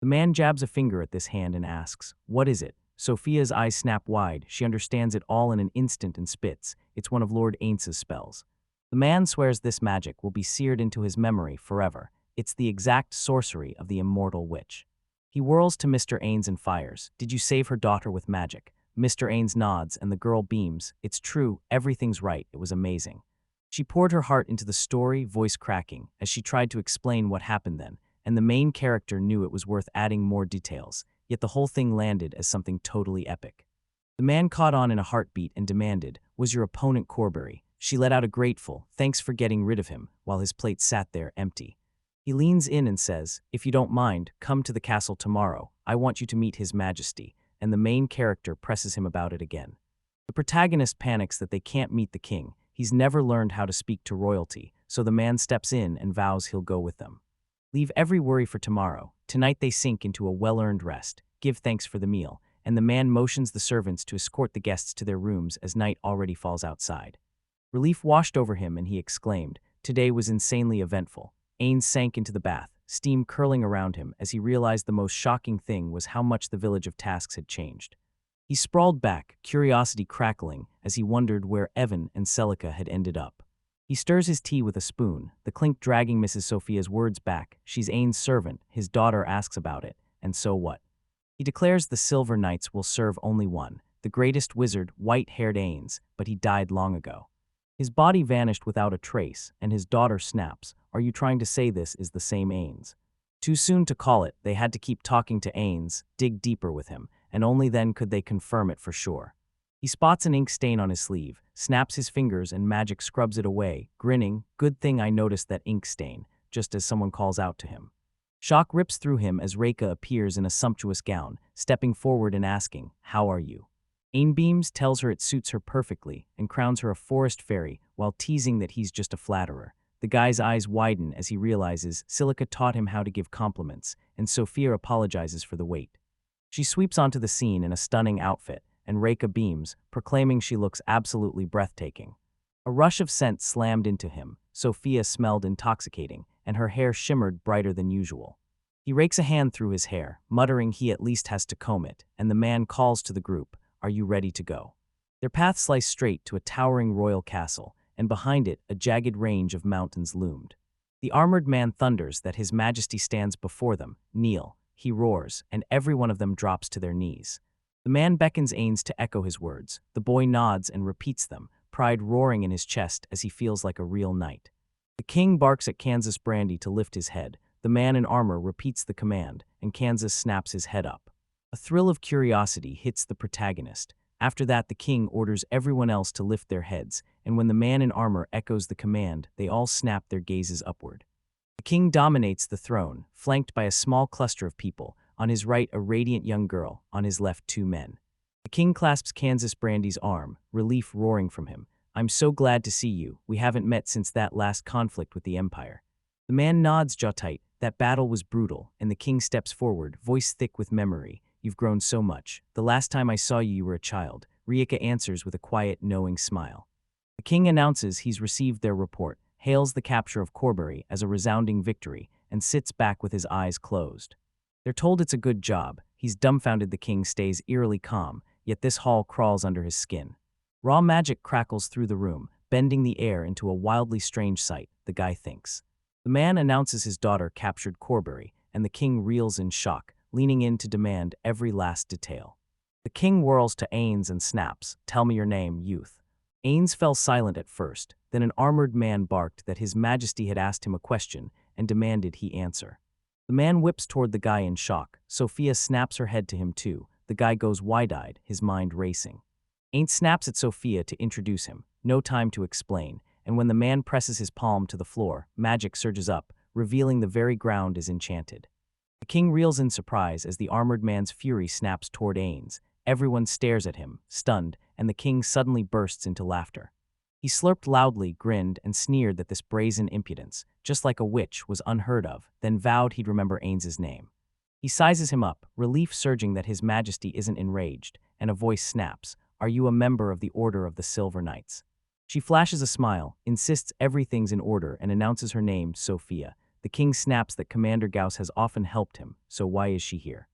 S1: The man jabs a finger at this hand and asks, "What is it?" Sophia's eyes snap wide. She understands it all in an instant and spits. It's one of Lord Ains's spells. The man swears this magic will be seared into his memory forever. It's the exact sorcery of the immortal witch. He whirls to Mr. Ains and fires. "Did you save her daughter with magic?" Mr. Ains nods, and the girl beams. "It's true, everything's right, it was amazing." She poured her heart into the story, voice cracking, as she tried to explain what happened then, and the main character knew it was worth adding more details, yet the whole thing landed as something totally epic. The man caught on in a heartbeat and demanded, "Was your opponent Corbury?" She let out a grateful, "Thanks for getting rid of him," while his plate sat there empty. He leans in and says, "If you don't mind, come to the castle tomorrow. I want you to meet His Majesty," and the main character presses him about it again. The protagonist panics that they can't meet the king. He's never learned how to speak to royalty, so the man steps in and vows he'll go with them. Leave every worry for tomorrow. Tonight they sink into a well-earned rest, give thanks for the meal, and the man motions the servants to escort the guests to their rooms as night already falls outside. Relief washed over him and he exclaimed, "Today was insanely eventful." Ains sank into the bath, steam curling around him as he realized the most shocking thing was how much the village of Tasks had changed. He sprawled back, curiosity crackling, as he wondered where Evan and Celica had ended up. He stirs his tea with a spoon, the clink dragging Mrs. Sophia's words back. She's Ains' servant, his daughter asks about it, and so what? He declares the Silver Knights will serve only one, the greatest wizard, white-haired Ains, but he died long ago. His body vanished without a trace, and his daughter snaps, "Are you trying to say this is the same Ains?" Too soon to call it, they had to keep talking to Ains, dig deeper with him, and only then could they confirm it for sure. He spots an ink stain on his sleeve, snaps his fingers and magic scrubs it away, grinning, "Good thing I noticed that ink stain," just as someone calls out to him. Shock rips through him as Reika appears in a sumptuous gown, stepping forward and asking, "How are you?" Ainbeams tells her it suits her perfectly and crowns her a forest fairy while teasing that he's just a flatterer. The guy's eyes widen as he realizes Silica taught him how to give compliments, and Sophia apologizes for the wait. She sweeps onto the scene in a stunning outfit, and Reika beams, proclaiming she looks absolutely breathtaking. A rush of scent slammed into him. Sophia smelled intoxicating, and her hair shimmered brighter than usual. He rakes a hand through his hair, muttering he at least has to comb it, and the man calls to the group, "Are you ready to go?" Their path sliced straight to a towering royal castle, and behind it a jagged range of mountains loomed. The armored man thunders that His Majesty stands before them. "Kneel," he roars, and every one of them drops to their knees. The man beckons Ains to echo his words. The boy nods and repeats them, pride roaring in his chest as he feels like a real knight. The king barks at Kansas Brandy to lift his head. The man in armor repeats the command, and Kansas snaps his head up. A thrill of curiosity hits the protagonist. After that, the king orders everyone else to lift their heads, and when the man in armor echoes the command, they all snap their gazes upward. The king dominates the throne, flanked by a small cluster of people. On his right, a radiant young girl, on his left, two men. The king clasps Kansas Brandy's arm, relief roaring from him. "I'm so glad to see you. We haven't met since that last conflict with the Empire." The man nods, jaw tight. That battle was brutal, and the king steps forward, voice thick with memory. "You've grown so much. The last time I saw you, you were a child." Reika answers with a quiet, knowing smile. The king announces he's received their report, hails the capture of Corbury as a resounding victory, and sits back with his eyes closed. They're told it's a good job. He's dumbfounded. The king stays eerily calm, yet this haul crawls under his skin. Raw magic crackles through the room, bending the air into a wildly strange sight, the guy thinks. The man announces his daughter captured Corbury, and the king reels in shock, leaning in to demand every last detail. The king whirls to Ains and snaps, "Tell me your name, youth." Ains fell silent at first, then an armored man barked that His Majesty had asked him a question and demanded he answer. The man whips toward the guy in shock. Sophia snaps her head to him too. The guy goes wide-eyed, his mind racing. Ains snaps at Sophia to introduce him, no time to explain, and when the man presses his palm to the floor, magic surges up, revealing the very ground is enchanted. The king reels in surprise as the armored man's fury snaps toward Ains. Everyone stares at him, stunned, and the king suddenly bursts into laughter. He slurped loudly, grinned, and sneered that this brazen impudence, just like a witch, was unheard of, then vowed he'd remember Ains's name. He sizes him up, relief surging that his majesty isn't enraged, and a voice snaps, "Are you a member of the Order of the Silver Knights?" She flashes a smile, insists everything's in order, and announces her name, Sophia. The king snaps that Commander Gauss has often helped him, so why is she here?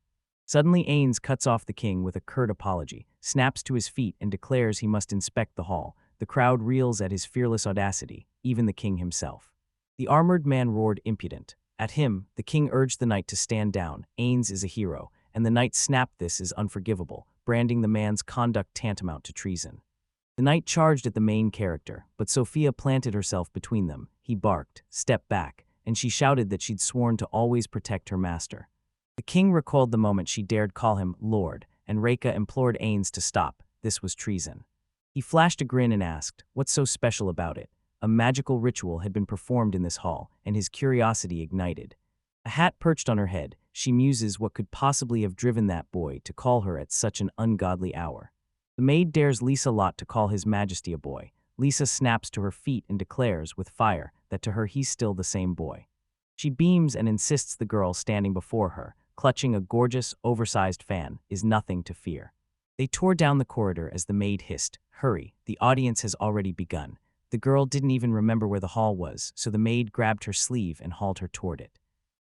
S1: Suddenly Ains cuts off the king with a curt apology, snaps to his feet and declares he must inspect the hall. The crowd reels at his fearless audacity, even the king himself. The armored man roared impudent. At him, the king urged the knight to stand down. Ains is a hero, and the knight snapped this as unforgivable, branding the man's conduct tantamount to treason. The knight charged at the main character, but Sophia planted herself between them. He barked, stepped back, and she shouted that she'd sworn to always protect her master. The king recalled the moment she dared call him Lord, and Reika implored Ains to stop. This was treason. He flashed a grin and asked, "What's so special about it?" A magical ritual had been performed in this hall, and his curiosity ignited. A hat perched on her head, she muses what could possibly have driven that boy to call her at such an ungodly hour. The maid dares Lisa Lot to call his majesty a boy. Lisa snaps to her feet and declares, with fire, that to her he's still the same boy. She beams and insists the girl standing before her, clutching a gorgeous, oversized fan, is nothing to fear. They tore down the corridor as the maid hissed, "Hurry, the audience has already begun." The girl didn't even remember where the hall was, so the maid grabbed her sleeve and hauled her toward it.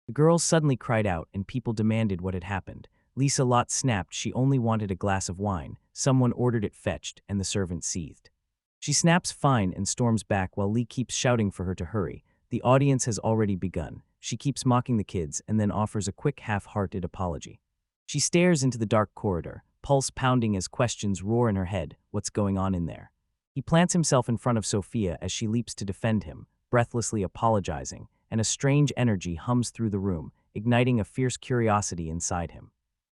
S1: The girl suddenly cried out and people demanded what had happened. Lisa Lot snapped she only wanted a glass of wine. Someone ordered it fetched, and the servant seethed. She snaps fine and storms back while Lee keeps shouting for her to hurry. The audience has already begun. She keeps mocking the kids and then offers a quick half-hearted apology. She stares into the dark corridor, pulse pounding as questions roar in her head. What's going on in there? He plants himself in front of Sophia as she leaps to defend him, breathlessly apologizing, and a strange energy hums through the room, igniting a fierce curiosity inside him.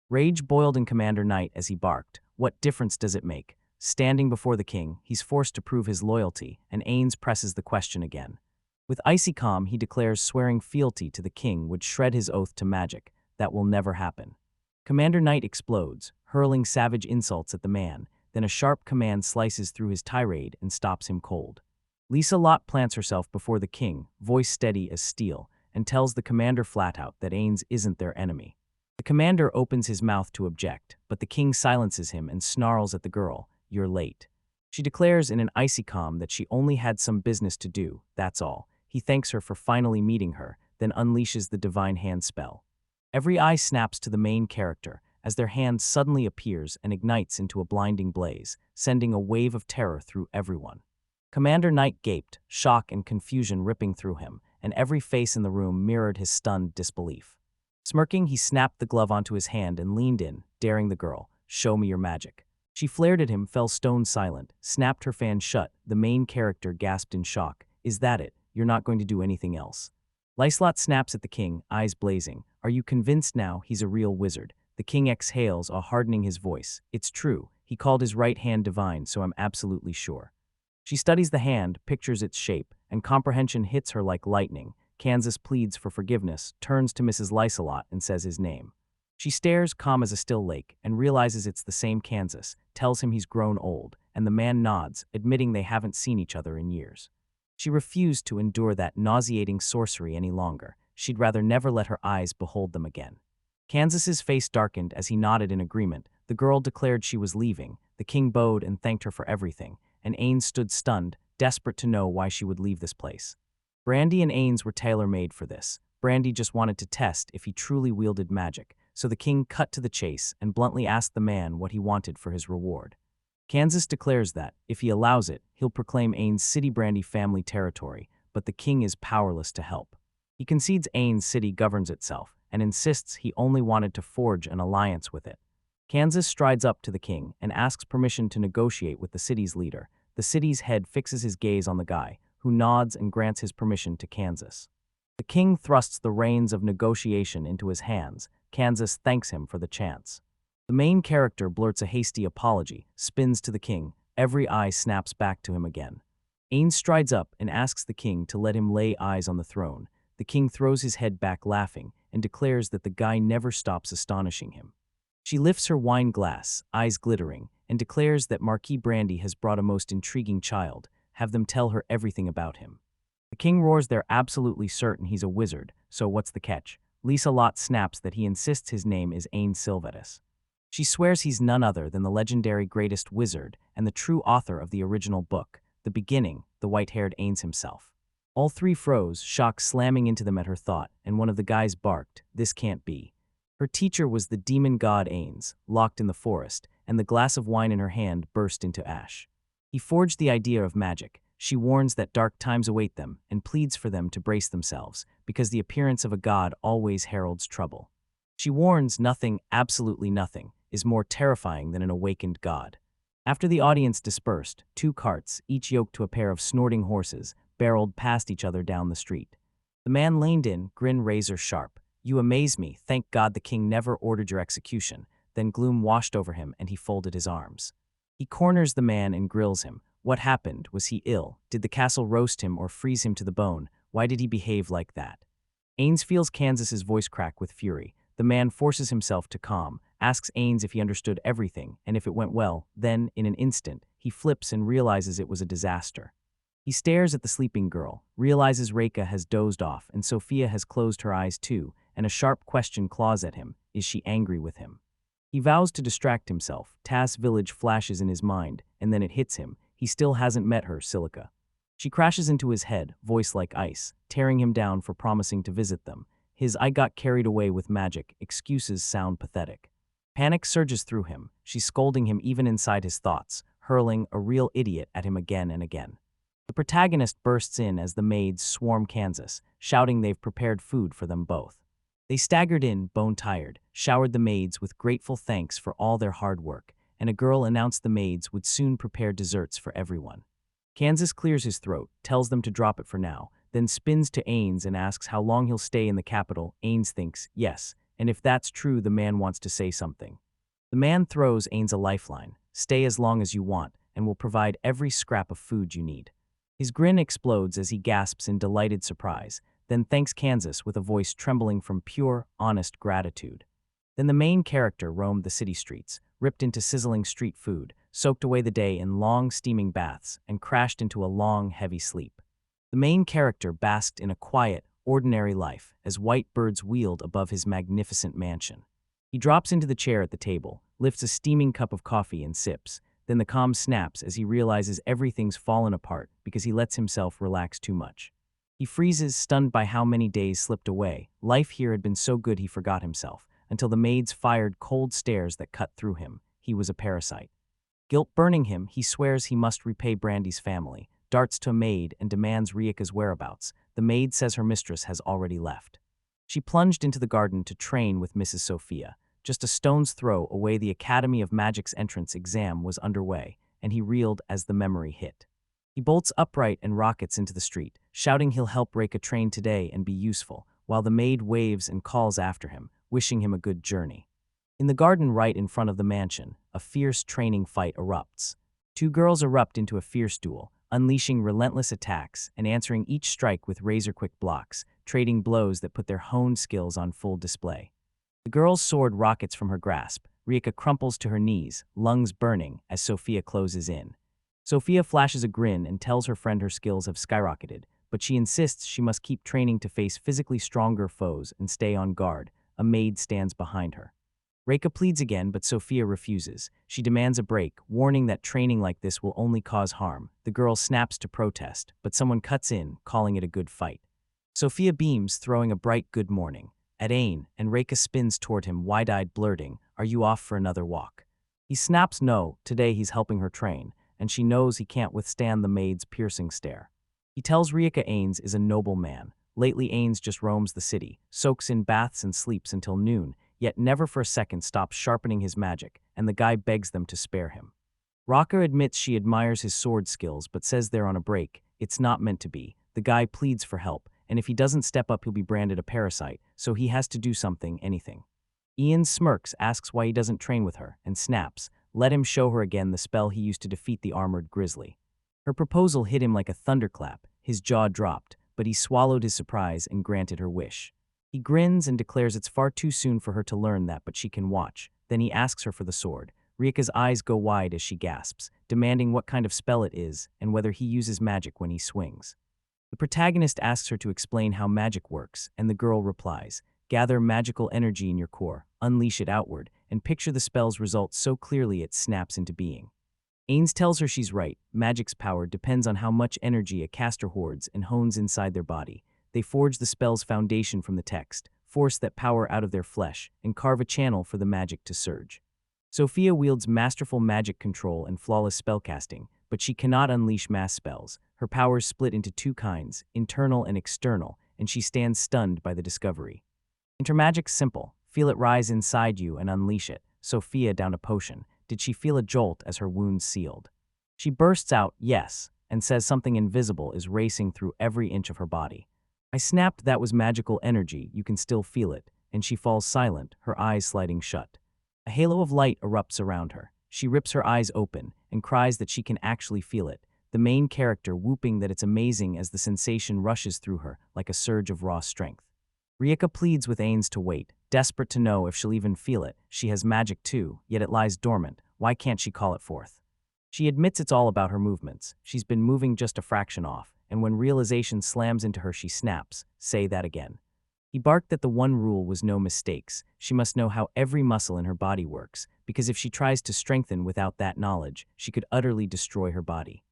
S1: Rage boiled in Commander Knight as he barked, "What difference does it make?" Standing before the king, he's forced to prove his loyalty, and Ains presses the question again. With icy calm, he declares swearing fealty to the king would shred his oath to magic. That will never happen. Commander Knight explodes, hurling savage insults at the man, then a sharp command slices through his tirade and stops him cold. Lisa Lot plants herself before the king, voice steady as steel, and tells the commander flat out that Ains isn't their enemy. The commander opens his mouth to object, but the king silences him and snarls at the girl, "You're late." She declares in an icy calm that she only had some business to do, that's all. He thanks her for finally meeting her, then unleashes the divine hand spell. Every eye snaps to the main character, as their hand suddenly appears and ignites into a blinding blaze, sending a wave of terror through everyone. Commander Knight gaped, shock and confusion ripping through him, and every face in the room mirrored his stunned disbelief. Smirking, he snapped the glove onto his hand and leaned in, daring the girl, "Show me your magic." She flared at him, fell stone silent, snapped her fan shut. The main character gasped in shock, "Is that it? You're not going to do anything else?" Lyslot snaps at the king, eyes blazing, "Are you convinced now he's a real wizard?" The king exhales, hardening his voice, "It's true. He called his right hand divine, so I'm absolutely sure." She studies the hand, pictures its shape, and comprehension hits her like lightning. Kansas pleads for forgiveness, turns to Mrs. Lysalot and says his name. She stares, calm as a still lake, and realizes it's the same Kansas, tells him he's grown old, and the man nods, admitting they haven't seen each other in years. She refused to endure that nauseating sorcery any longer. She'd rather never let her eyes behold them again. Kansas's face darkened as he nodded in agreement. The girl declared she was leaving. The king bowed and thanked her for everything, and Ains stood stunned, desperate to know why she would leave this place. Brandy and Ains were tailor-made for this. Brandy just wanted to test if he truly wielded magic, so the king cut to the chase and bluntly asked the man what he wanted for his reward. Kansas declares that, if he allows it, he'll proclaim Ains City Brandy family territory, but the king is powerless to help. He concedes Ains City governs itself, and insists he only wanted to forge an alliance with it. Kansas strides up to the king and asks permission to negotiate with the city's leader. The city's head fixes his gaze on the guy, who nods and grants his permission to Kansas. The king thrusts the reins of negotiation into his hands. Kansas thanks him for the chance. The main character blurts a hasty apology, spins to the king. Every eye snaps back to him again. Ains strides up and asks the king to let him lay eyes on the throne. The king throws his head back laughing, and declares that the guy never stops astonishing him. She lifts her wine glass, eyes glittering, and declares that Marquis Brandy has brought a most intriguing child, have them tell her everything about him. The king roars they're absolutely certain he's a wizard, so what's the catch? Lisa Lott snaps that he insists his name is Ains Silvetus. She swears he's none other than the legendary greatest wizard and the true author of the original book, The Beginning, the white-haired Ains himself. All three froze, shock slamming into them at her thought, and one of the guys barked, "This can't be." Her teacher was the demon god Ains, locked in the forest, and the glass of wine in her hand burst into ash. He forged the idea of magic. She warns that dark times await them and pleads for them to brace themselves, because the appearance of a god always heralds trouble. She warns nothing, absolutely nothing, is more terrifying than an awakened god. After the audience dispersed, two carts, each yoked to a pair of snorting horses, barreled past each other down the street. The man leaned in, grin razor sharp. "You amaze me, thank God the king never ordered your execution." Then gloom washed over him and he folded his arms. He corners the man and grills him. What happened? Was he ill? Did the castle roast him or freeze him to the bone? Why did he behave like that? Ains feels Kansas's voice crack with fury. The man forces himself to calm, asks Ains if he understood everything, and if it went well. Then, in an instant, he flips and realizes it was a disaster. He stares at the sleeping girl, realizes Reika has dozed off and Sophia has closed her eyes too, and a sharp question claws at him. Is she angry with him? He vows to distract himself. Tass village flashes in his mind, and then it hits him. He still hasn't met her, Silica. She crashes into his head, voice like ice, tearing him down for promising to visit them. His "I got carried away with magic" excuses sound pathetic. Panic surges through him. She's scolding him even inside his thoughts, hurling a real idiot at him again and again. The protagonist bursts in as the maids swarm Kansas, shouting they've prepared food for them both. They staggered in, bone-tired, showered the maids with grateful thanks for all their hard work, and a girl announced the maids would soon prepare desserts for everyone. Kansas clears his throat, tells them to drop it for now, then spins to Ains and asks how long he'll stay in the capital. Ains thinks, yes, and if that's true, the man wants to say something. The man throws Ains a lifeline. Stay as long as you want, and we'll provide every scrap of food you need. His grin explodes as he gasps in delighted surprise, then thanks Kansas with a voice trembling from pure, honest gratitude. Then the main character roamed the city streets, ripped into sizzling street food, soaked away the day in long, steaming baths, and crashed into a long, heavy sleep. The main character basked in a quiet, ordinary life as white birds wheeled above his magnificent mansion. He drops into the chair at the table, lifts a steaming cup of coffee and sips. Then the calm snaps as he realizes everything's fallen apart because he lets himself relax too much. He freezes, stunned by how many days slipped away. Life here had been so good he forgot himself, until the maids fired cold stares that cut through him. He was a parasite. Guilt burning him, he swears he must repay Brandy's family, darts to a maid and demands Reika's whereabouts. The maid says her mistress has already left. She plunged into the garden to train with Mrs. Sophia. Just a stone's throw away, the Academy of Magic's entrance exam was underway, and he reeled as the memory hit. He bolts upright and rockets into the street, shouting he'll help Reika train today and be useful, while the maid waves and calls after him, wishing him a good journey. In the garden right in front of the mansion, a fierce training fight erupts. Two girls erupt into a fierce duel, unleashing relentless attacks and answering each strike with razor-quick blocks, trading blows that put their honed skills on full display. The girl's sword rockets from her grasp. Reika crumples to her knees, lungs burning, as Sophia closes in. Sophia flashes a grin and tells her friend her skills have skyrocketed, but she insists she must keep training to face physically stronger foes and stay on guard. A maid stands behind her. Reika pleads again, but Sophia refuses. She demands a break, warning that training like this will only cause harm. The girl snaps to protest, but someone cuts in, calling it a good fight. Sophia beams, throwing a bright good morning at Ain, and Reika spins toward him, wide-eyed, blurting, "Are you off for another walk?" He snaps no, today he's helping her train, and she knows he can't withstand the maid's piercing stare. He tells Reika Ains is a noble man. Lately Ains just roams the city, soaks in baths and sleeps until noon, yet never for a second stops sharpening his magic, and the guy begs them to spare him. Reika admits she admires his sword skills but says they're on a break. It's not meant to be. The guy pleads for help, and if he doesn't step up he'll be branded a parasite, so he has to do something, anything. Ian smirks, asks why he doesn't train with her, and snaps, let him show her again the spell he used to defeat the armored grizzly. Her proposal hit him like a thunderclap. His jaw dropped, but he swallowed his surprise and granted her wish. He grins and declares it's far too soon for her to learn that, but she can watch. Then he asks her for the sword. Reika's eyes go wide as she gasps, demanding what kind of spell it is and whether he uses magic when he swings. The protagonist asks her to explain how magic works, and the girl replies, "Gather magical energy in your core, unleash it outward, and picture the spell's results so clearly it snaps into being." Ains tells her she's right. Magic's power depends on how much energy a caster hoards and hones inside their body. They forge the spell's foundation from the text, force that power out of their flesh, and carve a channel for the magic to surge. Sophia wields masterful magic control and flawless spellcasting, but she cannot unleash mass spells. Her powers split into two kinds, internal and external, and she stands stunned by the discovery. Intermagic's simple. Feel it rise inside you and unleash it. Sophia downed a potion. Did she feel a jolt as her wounds sealed? She bursts out, "Yes," and says something invisible is racing through every inch of her body. I snapped, "That was magical energy, you can still feel it," and she falls silent, her eyes sliding shut. A halo of light erupts around her. She rips her eyes open and cries that she can actually feel it, the main character whooping that it's amazing as the sensation rushes through her like a surge of raw strength. Reika pleads with Ains to wait, desperate to know if she'll even feel it. She has magic too, yet it lies dormant. Why can't she call it forth? She admits it's all about her movements. She's been moving just a fraction off, and when realization slams into her, she snaps, "Say that again." He barked that the one rule was no mistakes. She must know how every muscle in her body works, because if she tries to strengthen without that knowledge, she could utterly destroy her body.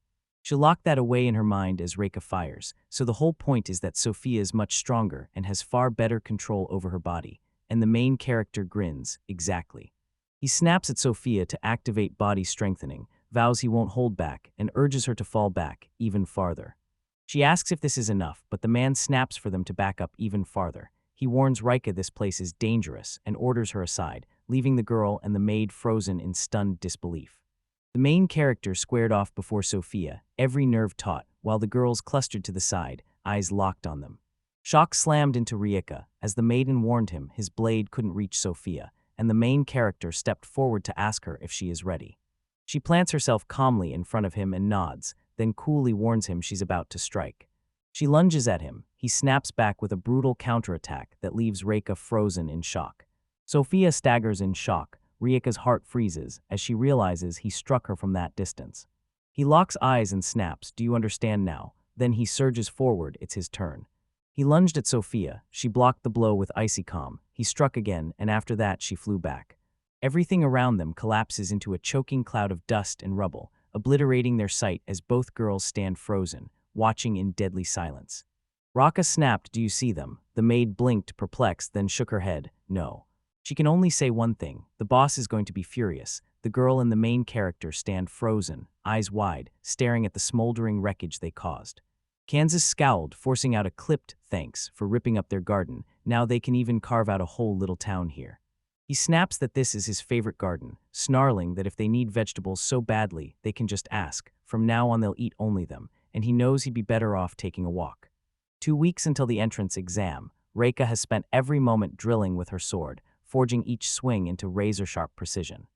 S1: She'll lock that away in her mind as Reika fires, so the whole point is that Sophia is much stronger and has far better control over her body, and the main character grins, exactly. He snaps at Sophia to activate body strengthening, vows he won't hold back, and urges her to fall back even farther. She asks if this is enough, but the man snaps for them to back up even farther. He warns Reika this place is dangerous and orders her aside, leaving the girl and the maid frozen in stunned disbelief. The main character squared off before Sophia, every nerve taut, while the girls clustered to the side, eyes locked on them. Shock slammed into Reika. As the maiden warned him, his blade couldn't reach Sophia, and the main character stepped forward to ask her if she is ready. She plants herself calmly in front of him and nods, then coolly warns him she's about to strike. She lunges at him. He snaps back with a brutal counterattack that leaves Reika frozen in shock. Sophia staggers in shock. Reika's heart freezes as she realizes he struck her from that distance. He locks eyes and snaps, "Do you understand now?" Then he surges forward. It's his turn. He lunged at Sophia. She blocked the blow with icy calm. He struck again, and after that she flew back. Everything around them collapses into a choking cloud of dust and rubble, obliterating their sight as both girls stand frozen, watching in deadly silence. Reika snapped, "Do you see them?" The maid blinked, perplexed, then shook her head, "No." She can only say one thing: the boss is going to be furious. The girl and the main character stand frozen, eyes wide, staring at the smoldering wreckage they caused. Kansas scowled, forcing out a clipped "thanks" for ripping up their garden. Now they can even carve out a whole little town here. He snaps that this is his favorite garden, snarling that if they need vegetables so badly, they can just ask. From now on they'll eat only them, and he knows he'd be better off taking a walk. 2 weeks until the entrance exam. Reika has spent every moment drilling with her sword, forging each swing into razor-sharp precision.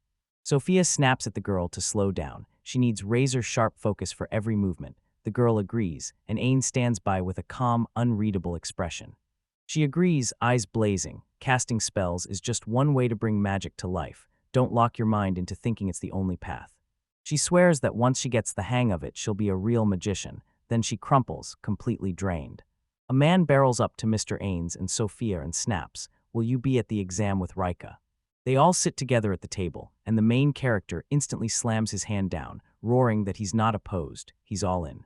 S1: Sophia snaps at the girl to slow down. She needs razor-sharp focus for every movement. The girl agrees, and Ains stands by with a calm, unreadable expression. She agrees, eyes blazing. Casting spells is just one way to bring magic to life. Don't lock your mind into thinking it's the only path. She swears that once she gets the hang of it, she'll be a real magician. Then she crumples, completely drained. A man barrels up to Mr. Ains and Sophia and snaps, "Will you be at the exam with Reika?" They all sit together at the table, and the main character instantly slams his hand down, roaring that he's not opposed, he's all in.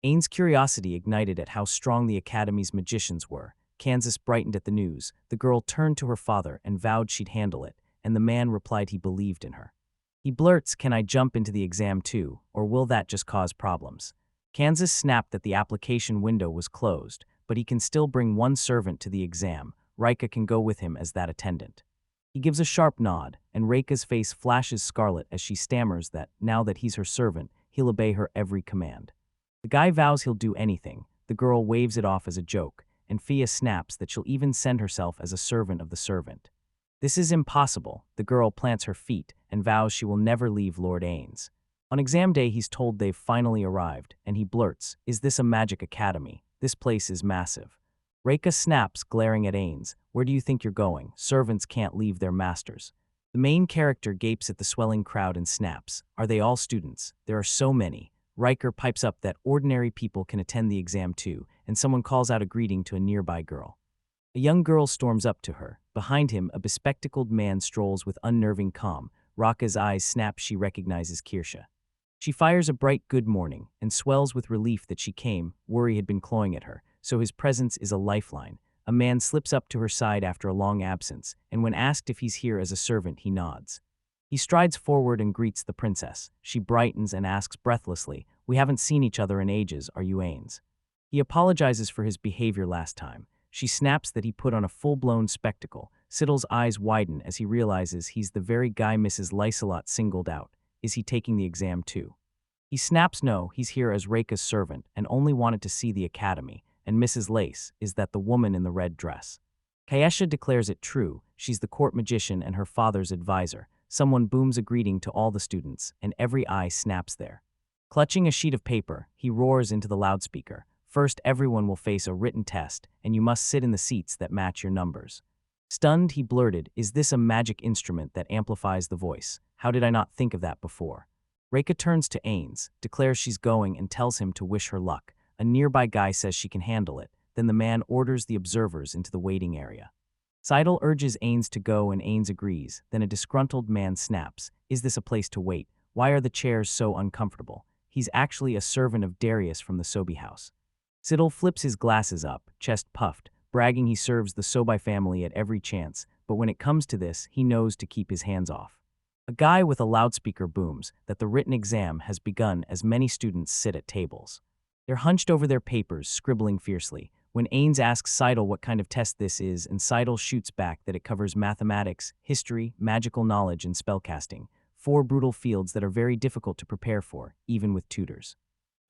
S1: Ains' curiosity ignited at how strong the Academy's magicians were. Kansas brightened at the news. The girl turned to her father and vowed she'd handle it, and the man replied he believed in her. He blurts, "Can I jump into the exam too, or will that just cause problems?" Kansas snapped that the application window was closed, but he can still bring one servant to the exam. Reika can go with him as that attendant. He gives a sharp nod, and Reika's face flashes scarlet as she stammers that, now that he's her servant, he'll obey her every command. The guy vows he'll do anything. The girl waves it off as a joke, and Fia snaps that she'll even send herself as a servant of the servant. This is impossible. The girl plants her feet and vows she will never leave Lord Ains. On exam day, he's told they've finally arrived, and he blurts, "Is this a magic academy? This place is massive." Reika snaps, glaring at Ains. Where do you think you're going? Servants can't leave their masters. The main character gapes at the swelling crowd and snaps. Are they all students? There are so many. Riker pipes up that ordinary people can attend the exam too, and someone calls out a greeting to a nearby girl. A young girl storms up to her. Behind him, a bespectacled man strolls with unnerving calm. Raka's eyes snap. She recognizes Kirsha. She fires a bright good morning and swells with relief that she came. Worry had been clawing at her, so his presence is a lifeline. A man slips up to her side after a long absence, and when asked if he's here as a servant, he nods. He strides forward and greets the princess. She brightens and asks breathlessly, "We haven't seen each other in ages, are you Ains?" He apologizes for his behavior last time. She snaps that he put on a full-blown spectacle. Siddle's eyes widen as he realizes he's the very guy Mrs. Lysolot singled out. Is he taking the exam too? He snaps no, he's here as Reika's servant and only wanted to see the academy, and Mrs. Lace is that the woman in the red dress. Kayesha declares it true. She's the court magician and her father's advisor. Someone booms a greeting to all the students, and every eye snaps there. Clutching a sheet of paper, he roars into the loudspeaker. First, everyone will face a written test, and you must sit in the seats that match your numbers. Stunned, he blurted, "Is this a magic instrument that amplifies the voice? How did I not think of that before?" Reika turns to Ains, declares she's going, and tells him to wish her luck. A nearby guy says she can handle it. Then the man orders the observers into the waiting area. Seidel urges Ains to go and Ains agrees. Then a disgruntled man snaps, "Is this a place to wait? Why are the chairs so uncomfortable?" He's actually a servant of Darius from the Sobi house. Siddle flips his glasses up, chest puffed, bragging he serves the Sobi family at every chance, but when it comes to this, he knows to keep his hands off. A guy with a loudspeaker booms that the written exam has begun as many students sit at tables. They're hunched over their papers, scribbling fiercely. When Ains asks Seidel what kind of test this is, and Seidel shoots back that it covers mathematics, history, magical knowledge, and spellcasting, 4 brutal fields that are very difficult to prepare for, even with tutors.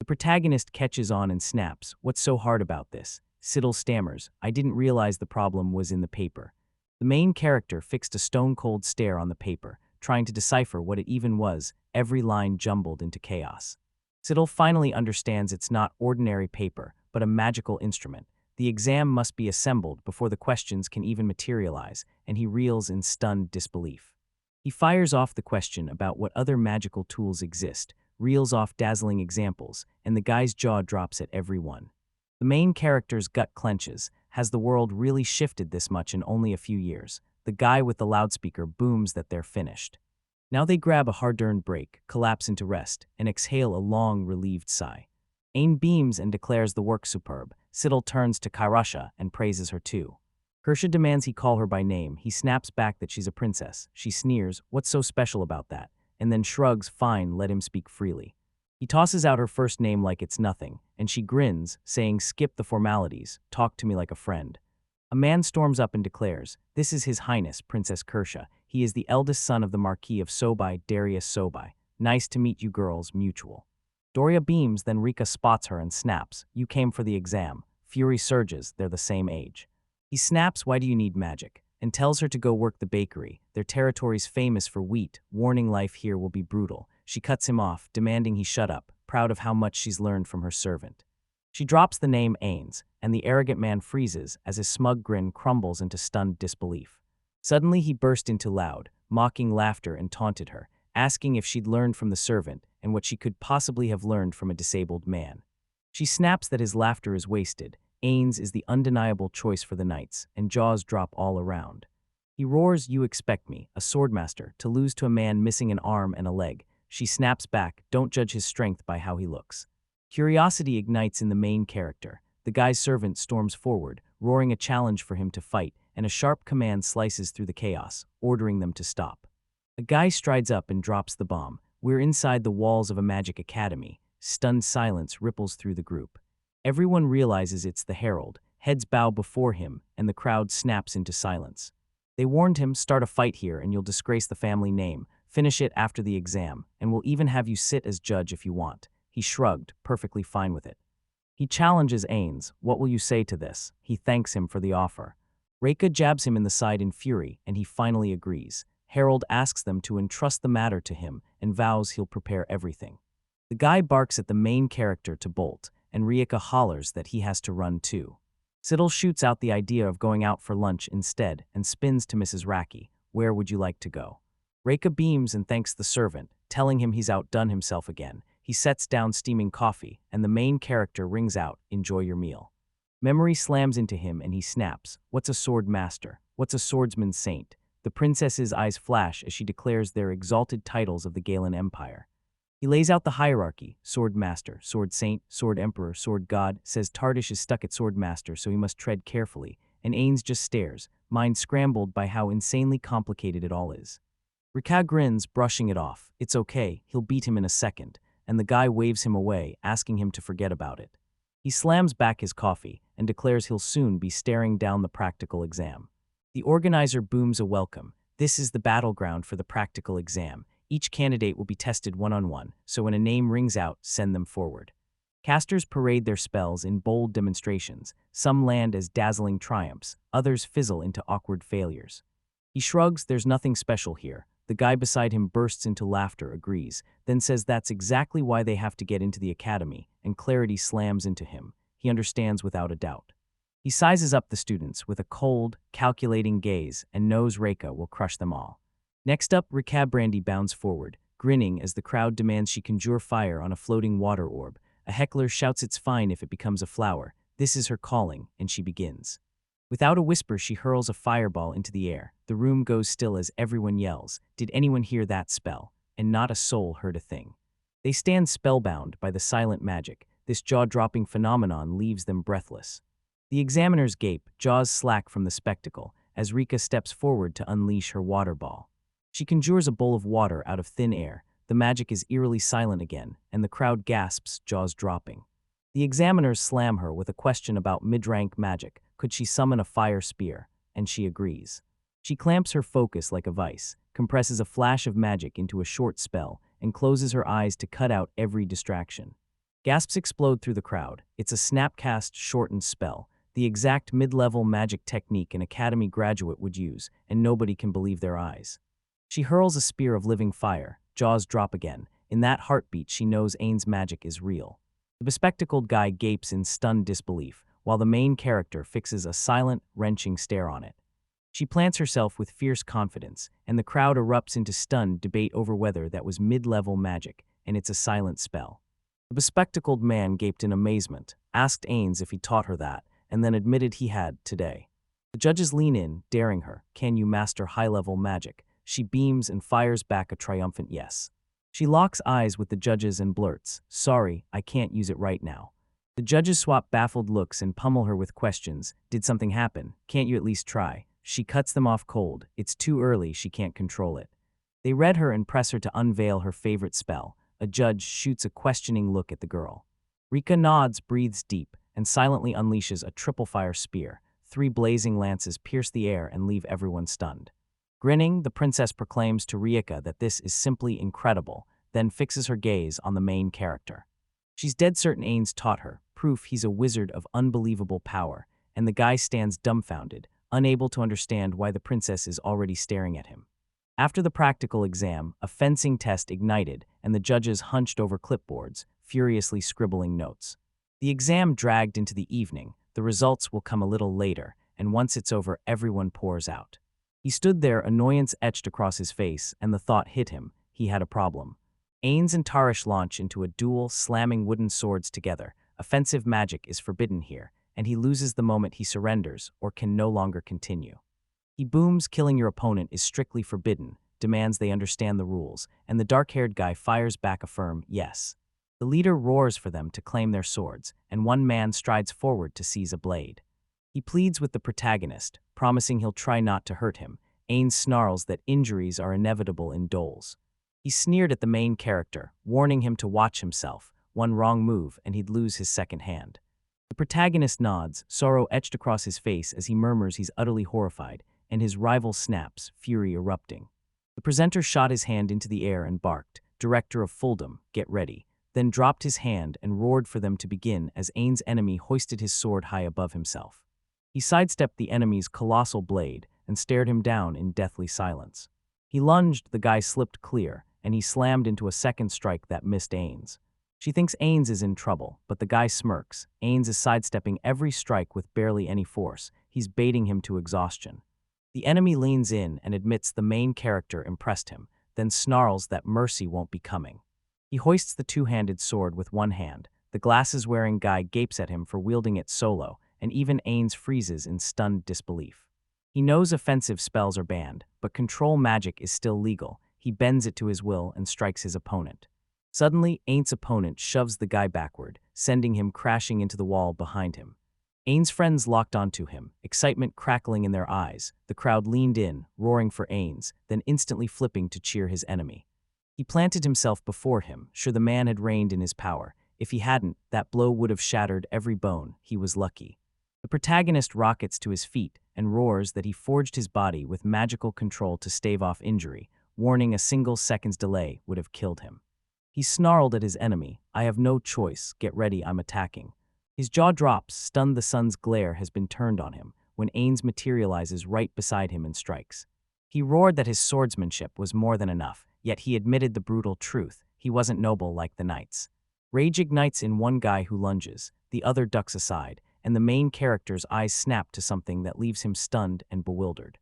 S1: The protagonist catches on and snaps, "What's so hard about this?" Siddle stammers, "I didn't realize the problem was in the paper." The main character fixed a stone-cold stare on the paper, trying to decipher what it even was, every line jumbled into chaos. Siddle finally understands it's not ordinary paper, but a magical instrument. The exam must be assembled before the questions can even materialize, and he reels in stunned disbelief. He fires off the question about what other magical tools exist, reels off dazzling examples, and the guy's jaw drops at every one. The main character's gut clenches. Has the world really shifted this much in only a few years? The guy with the loudspeaker booms that they're finished. Now they grab a hard-earned break, collapse into rest, and exhale a long, relieved sigh. Ain beams and declares the work superb. Siddle turns to Kairasha and praises her too. Kirsha demands he call her by name. He snaps back that she's a princess. She sneers, "What's so special about that?" and then shrugs, "Fine, let him speak freely." He tosses out her first name like it's nothing, and she grins, saying, "Skip the formalities, talk to me like a friend." A man storms up and declares, "This is His Highness, Princess Kirsha. He is the eldest son of the Marquis of Sobi, Darius Sobi. Nice to meet you girls, mutual." Doria beams, then Reika spots her and snaps, "You came for the exam." Fury surges, they're the same age. He snaps, "Why do you need magic?" and tells her to go work the bakery. Their territory's famous for wheat, warning life here will be brutal. She cuts him off, demanding he shut up, proud of how much she's learned from her servant. She drops the name Ains, and the arrogant man freezes as his smug grin crumbles into stunned disbelief. Suddenly he burst into loud, mocking laughter and taunted her, asking if she'd learned from the servant and what she could possibly have learned from a disabled man. She snaps that his laughter is wasted. Ains is the undeniable choice for the knights, and jaws drop all around. He roars, "You expect me, a swordmaster, to lose to a man missing an arm and a leg." She snaps back, "Don't judge his strength by how he looks." Curiosity ignites in the main character. The guy's servant storms forward, roaring a challenge for him to fight, and a sharp command slices through the chaos, ordering them to stop. A guy strides up and drops the bomb. "We're inside the walls of a magic academy." Stunned silence ripples through the group. Everyone realizes it's the herald, heads bow before him, and the crowd snaps into silence. They warned him, "Start a fight here and you'll disgrace the family name. Finish it after the exam, and we'll even have you sit as judge if you want." He shrugged, perfectly fine with it. He challenges Ains, "What will you say to this?" He thanks him for the offer. Reika jabs him in the side in fury, and he finally agrees. Herald asks them to entrust the matter to him and vows he'll prepare everything. The guy barks at the main character to bolt, and Reika hollers that he has to run too. Siddle shoots out the idea of going out for lunch instead and spins to Mrs. Raki. Where would you like to go? Reika beams and thanks the servant, telling him he's outdone himself again. He sets down steaming coffee, and the main character rings out, enjoy your meal. Memory slams into him and he snaps, what's a sword master? What's a swordsman's saint? The princess's eyes flash as she declares their exalted titles of the Galen Empire. He lays out the hierarchy, sword master, sword saint, sword emperor, sword god, says Tarish is stuck at sword master so he must tread carefully, and Ains just stares, mind scrambled by how insanely complicated it all is. Reika grins, brushing it off. It's okay, he'll beat him in a second, and the guy waves him away, asking him to forget about it. He slams back his coffee and declares he'll soon be staring down the practical exam. The organizer booms a welcome. This is the battleground for the practical exam. Each candidate will be tested one-on-one, so when a name rings out, send them forward. Casters parade their spells in bold demonstrations. Some land as dazzling triumphs, others fizzle into awkward failures. He shrugs, there's nothing special here. The guy beside him bursts into laughter, agrees, then says that's exactly why they have to get into the academy, and clarity slams into him. He understands without a doubt. He sizes up the students with a cold, calculating gaze and knows Reika will crush them all. Next up, Brandy bounds forward, grinning as the crowd demands she conjure fire on a floating water orb. A heckler shouts it's fine if it becomes a flower. This is her calling, and she begins. Without a whisper, she hurls a fireball into the air. The room goes still as everyone yells, "Did anyone hear that spell?" And not a soul heard a thing. They stand spellbound by the silent magic. This jaw-dropping phenomenon leaves them breathless. The examiners gape, jaws slack from the spectacle, as Reika steps forward to unleash her water ball. She conjures a bowl of water out of thin air. The magic is eerily silent again, and the crowd gasps, jaws dropping. The examiners slam her with a question about mid-rank magic. Could she summon a fire spear? And she agrees. She clamps her focus like a vice, compresses a flash of magic into a short spell, and closes her eyes to cut out every distraction. Gasps explode through the crowd. It's a snapcast shortened spell, the exact mid-level magic technique an academy graduate would use, and nobody can believe their eyes. She hurls a spear of living fire, jaws drop again. In that heartbeat she knows Ains' magic is real. The bespectacled guy gapes in stunned disbelief, while the main character fixes a silent, wrenching stare on it. She plants herself with fierce confidence, and the crowd erupts into stunned debate over whether that was mid-level magic, and it's a silent spell. The bespectacled man gaped in amazement, asked Ains if he taught her that, and then admitted he had, today. The judges lean in, daring her, "Can you master high-level magic?" She beams and fires back a triumphant yes. She locks eyes with the judges and blurts, "Sorry, I can't use it right now." The judges swap baffled looks and pummel her with questions. Did something happen? Can't you at least try? She cuts them off cold. It's too early, she can't control it. They read her and press her to unveil her favorite spell. A judge shoots a questioning look at the girl. Reika nods, breathes deep, and silently unleashes a triple fire spear. 3 blazing lances pierce the air and leave everyone stunned. Grinning, the princess proclaims to Reika that this is simply incredible, then fixes her gaze on the main character. She's dead certain Ains taught her, proof he's a wizard of unbelievable power, and the guy stands dumbfounded, unable to understand why the princess is already staring at him. After the practical exam, a fencing test ignited, and the judges hunched over clipboards, furiously scribbling notes. The exam dragged into the evening. The results will come a little later, and once it's over, everyone pours out. He stood there, annoyance etched across his face, and the thought hit him. He had a problem. Ains and Tarish launch into a duel, slamming wooden swords together. Offensive magic is forbidden here, and he loses the moment he surrenders or can no longer continue. He booms, "Killing your opponent is strictly forbidden," demands they understand the rules, and the dark-haired guy fires back a firm yes. The leader roars for them to claim their swords, and one man strides forward to seize a blade. He pleads with the protagonist, promising he'll try not to hurt him. Ains snarls that injuries are inevitable in duels. He sneered at the main character, warning him to watch himself. One wrong move and he'd lose his second hand. The protagonist nods, sorrow etched across his face as he murmurs he's utterly horrified, and his rival snaps, fury erupting. The presenter shot his hand into the air and barked, "Director of Fulldom, get ready," then dropped his hand and roared for them to begin as Ains' enemy hoisted his sword high above himself. He sidestepped the enemy's colossal blade and stared him down in deathly silence. He lunged, the guy slipped clear, and he slammed into a second strike that missed Ains. She thinks Ains is in trouble, but the guy smirks. Ains is sidestepping every strike with barely any force. He's baiting him to exhaustion. The enemy leans in and admits the main character impressed him, then snarls that mercy won't be coming. He hoists the two-handed sword with one hand. The glasses-wearing guy gapes at him for wielding it solo, and even Ains freezes in stunned disbelief. He knows offensive spells are banned, but control magic is still legal. He bends it to his will and strikes his opponent. Suddenly, Ains' opponent shoves the guy backward, sending him crashing into the wall behind him. Ains' friends locked onto him, excitement crackling in their eyes. The crowd leaned in, roaring for Ains, then instantly flipping to cheer his enemy. He planted himself before him, sure the man had reigned in his power. If he hadn't, that blow would have shattered every bone. He was lucky. The protagonist rockets to his feet and roars that he forged his body with magical control to stave off injury, warning a single second's delay would have killed him. He snarled at his enemy, "I have no choice, get ready, I'm attacking." His jaw drops, stunned the sun's glare has been turned on him, when Ains materializes right beside him and strikes. He roared that his swordsmanship was more than enough, yet he admitted the brutal truth, he wasn't noble like the knights. Rage ignites in one guy who lunges, the other ducks aside, and the main character's eyes snap to something that leaves him stunned and bewildered.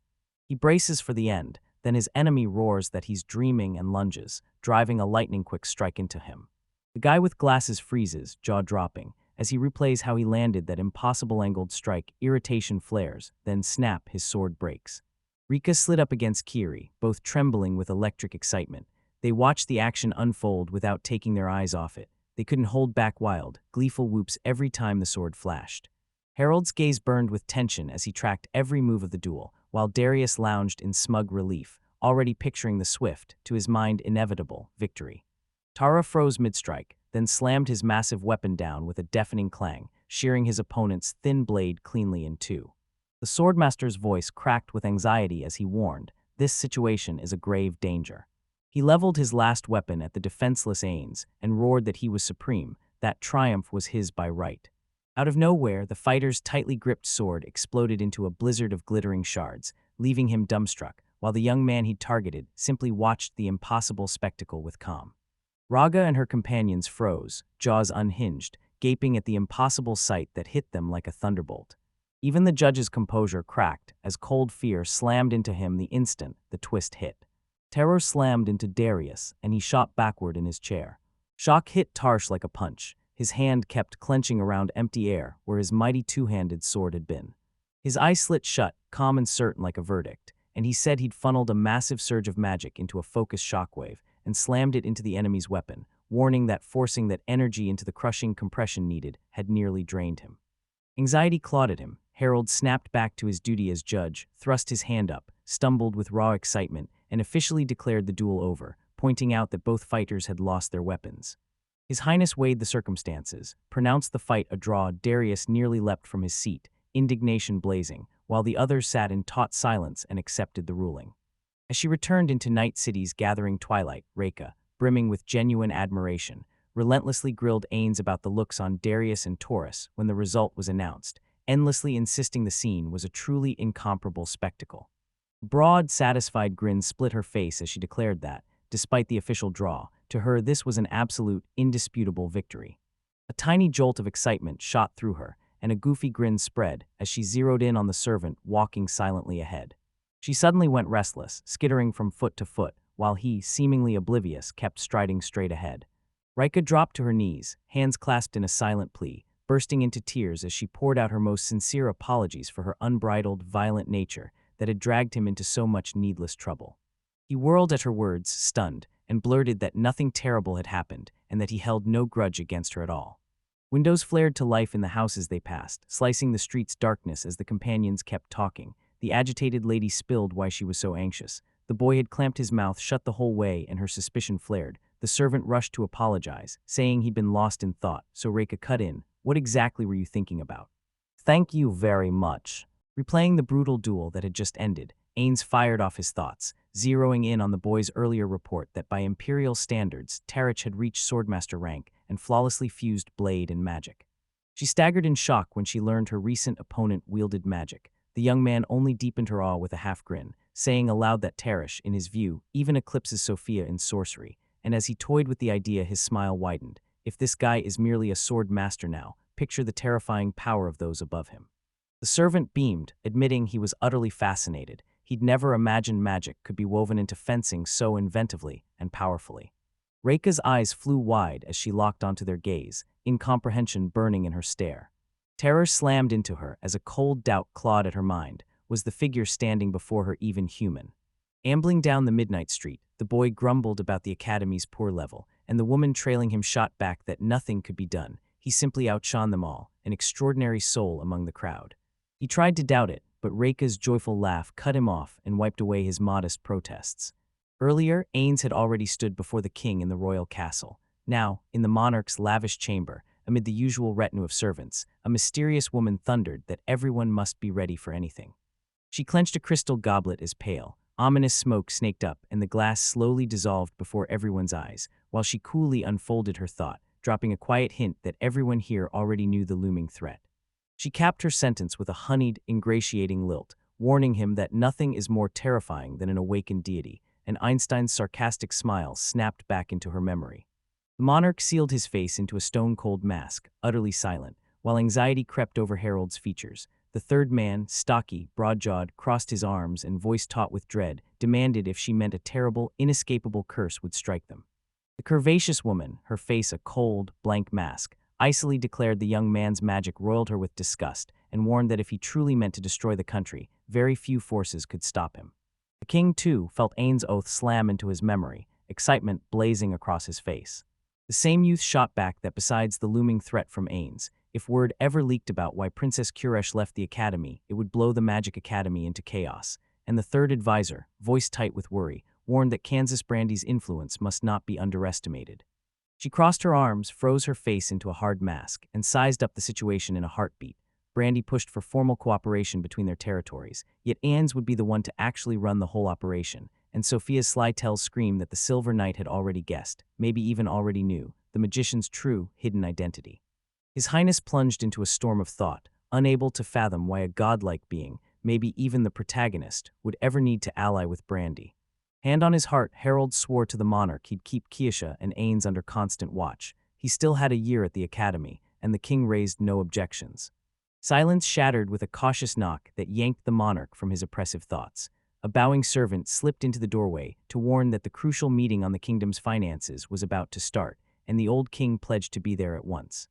S1: He braces for the end, then his enemy roars that he's dreaming and lunges, driving a lightning-quick strike into him. The guy with glasses freezes, jaw dropping, as he replays how he landed that impossible angled strike. Irritation flares, then snap, his sword breaks. Reika slid up against Kiri, both trembling with electric excitement. They watched the action unfold without taking their eyes off it. They couldn't hold back wild, gleeful whoops every time the sword flashed. Harold's gaze burned with tension as he tracked every move of the duel, while Darius lounged in smug relief, already picturing the swift, to his mind inevitable, victory. Tara froze mid-strike, then slammed his massive weapon down with a deafening clang, shearing his opponent's thin blade cleanly in two. The swordmaster's voice cracked with anxiety as he warned, "This situation is a grave danger." He leveled his last weapon at the defenseless Ains and roared that he was supreme, that triumph was his by right. Out of nowhere, the fighter's tightly gripped sword exploded into a blizzard of glittering shards, leaving him dumbstruck, while the young man he targeted simply watched the impossible spectacle with calm. Raga and her companions froze, jaws unhinged, gaping at the impossible sight that hit them like a thunderbolt. Even the judge's composure cracked as cold fear slammed into him the instant the twist hit. Terror slammed into Darius, and he shot backward in his chair. Shock hit Tarish like a punch. His hand kept clenching around empty air where his mighty two-handed sword had been. His eyes slit shut, calm and certain like a verdict, and he said he'd funneled a massive surge of magic into a focused shockwave and slammed it into the enemy's weapon, warning that forcing that energy into the crushing compression needed had nearly drained him. Anxiety clawed at him. Harold snapped back to his duty as judge, thrust his hand up, stumbled with raw excitement, and officially declared the duel over, pointing out that both fighters had lost their weapons. His Highness weighed the circumstances, pronounced the fight a draw. Darius nearly leapt from his seat, indignation blazing, while the others sat in taut silence and accepted the ruling. As she returned into Night City's gathering twilight, Reika, brimming with genuine admiration, relentlessly grilled Ains about the looks on Darius and Taurus when the result was announced, endlessly insisting the scene was a truly incomparable spectacle. A broad, satisfied grin split her face as she declared that, despite the official draw, to her this was an absolute, indisputable victory. A tiny jolt of excitement shot through her, and a goofy grin spread as she zeroed in on the servant walking silently ahead. She suddenly went restless, skittering from foot to foot, while he, seemingly oblivious, kept striding straight ahead. Reika dropped to her knees, hands clasped in a silent plea, bursting into tears as she poured out her most sincere apologies for her unbridled, violent nature that had dragged him into so much needless trouble. He whirled at her words, stunned, and blurted that nothing terrible had happened and that he held no grudge against her at all. Windows flared to life in the houses they passed, slicing the street's darkness as the companions kept talking. The agitated lady spilled why she was so anxious. The boy had clamped his mouth shut the whole way and her suspicion flared. The servant rushed to apologize, saying he'd been lost in thought, so Reika cut in. "What exactly were you thinking about?" "Thank you very much." Replaying the brutal duel that had just ended, Ains fired off his thoughts, zeroing in on the boy's earlier report that by Imperial standards, Tarish had reached Swordmaster rank and flawlessly fused blade and magic. She staggered in shock when she learned her recent opponent wielded magic. The young man only deepened her awe with a half-grin, saying aloud that Tarish, in his view, even eclipses Sophia in sorcery, and as he toyed with the idea his smile widened. If this guy is merely a sword master now, picture the terrifying power of those above him. The servant beamed, admitting he was utterly fascinated. He'd never imagined magic could be woven into fencing so inventively and powerfully. Reika's eyes flew wide as she locked onto their gaze, incomprehension burning in her stare. Terror slammed into her as a cold doubt clawed at her mind. Was the figure standing before her even human? Ambling down the midnight street, the boy grumbled about the academy's poor level, and the woman trailing him shot back that nothing could be done. He simply outshone them all, an extraordinary soul among the crowd. He tried to doubt it, but Reika's joyful laugh cut him off and wiped away his modest protests. Earlier, Ains had already stood before the king in the royal castle. Now, in the monarch's lavish chamber, amid the usual retinue of servants, a mysterious woman thundered that everyone must be ready for anything. She clenched a crystal goblet as pale. Ominous smoke snaked up, and the glass slowly dissolved before everyone's eyes, while she coolly unfolded her thought, dropping a quiet hint that everyone here already knew the looming threat. She capped her sentence with a honeyed, ingratiating lilt, warning him that nothing is more terrifying than an awakened deity, and Einstein's sarcastic smile snapped back into her memory. The monarch sealed his face into a stone-cold mask, utterly silent, while anxiety crept over Harold's features. The third man, stocky, broad-jawed, crossed his arms and, voice taut with dread, demanded if she meant a terrible, inescapable curse would strike them. The curvaceous woman, her face a cold, blank mask, icily declared the young man's magic roiled her with disgust and warned that if he truly meant to destroy the country, very few forces could stop him. The king, too, felt Ains' oath slam into his memory, excitement blazing across his face. The same youth shot back that besides the looming threat from Ains, if word ever leaked about why Princess Kuresh left the academy, it would blow the Magic Academy into chaos. And the third advisor, voice tight with worry, warned that Kansas Brandy's influence must not be underestimated. She crossed her arms, froze her face into a hard mask, and sized up the situation in a heartbeat. Brandy pushed for formal cooperation between their territories, yet Ains would be the one to actually run the whole operation, and Sophia's sly tells screamed that the Silver Knight had already guessed, maybe even already knew, the magician's true, hidden identity. His Highness plunged into a storm of thought, unable to fathom why a godlike being, maybe even the protagonist, would ever need to ally with Brandy. Hand on his heart, Harold swore to the monarch he'd keep Keisha and Ains under constant watch. He still had a year at the academy, and the king raised no objections. Silence shattered with a cautious knock that yanked the monarch from his oppressive thoughts. A bowing servant slipped into the doorway to warn that the crucial meeting on the kingdom's finances was about to start, and the old king pledged to be there at once.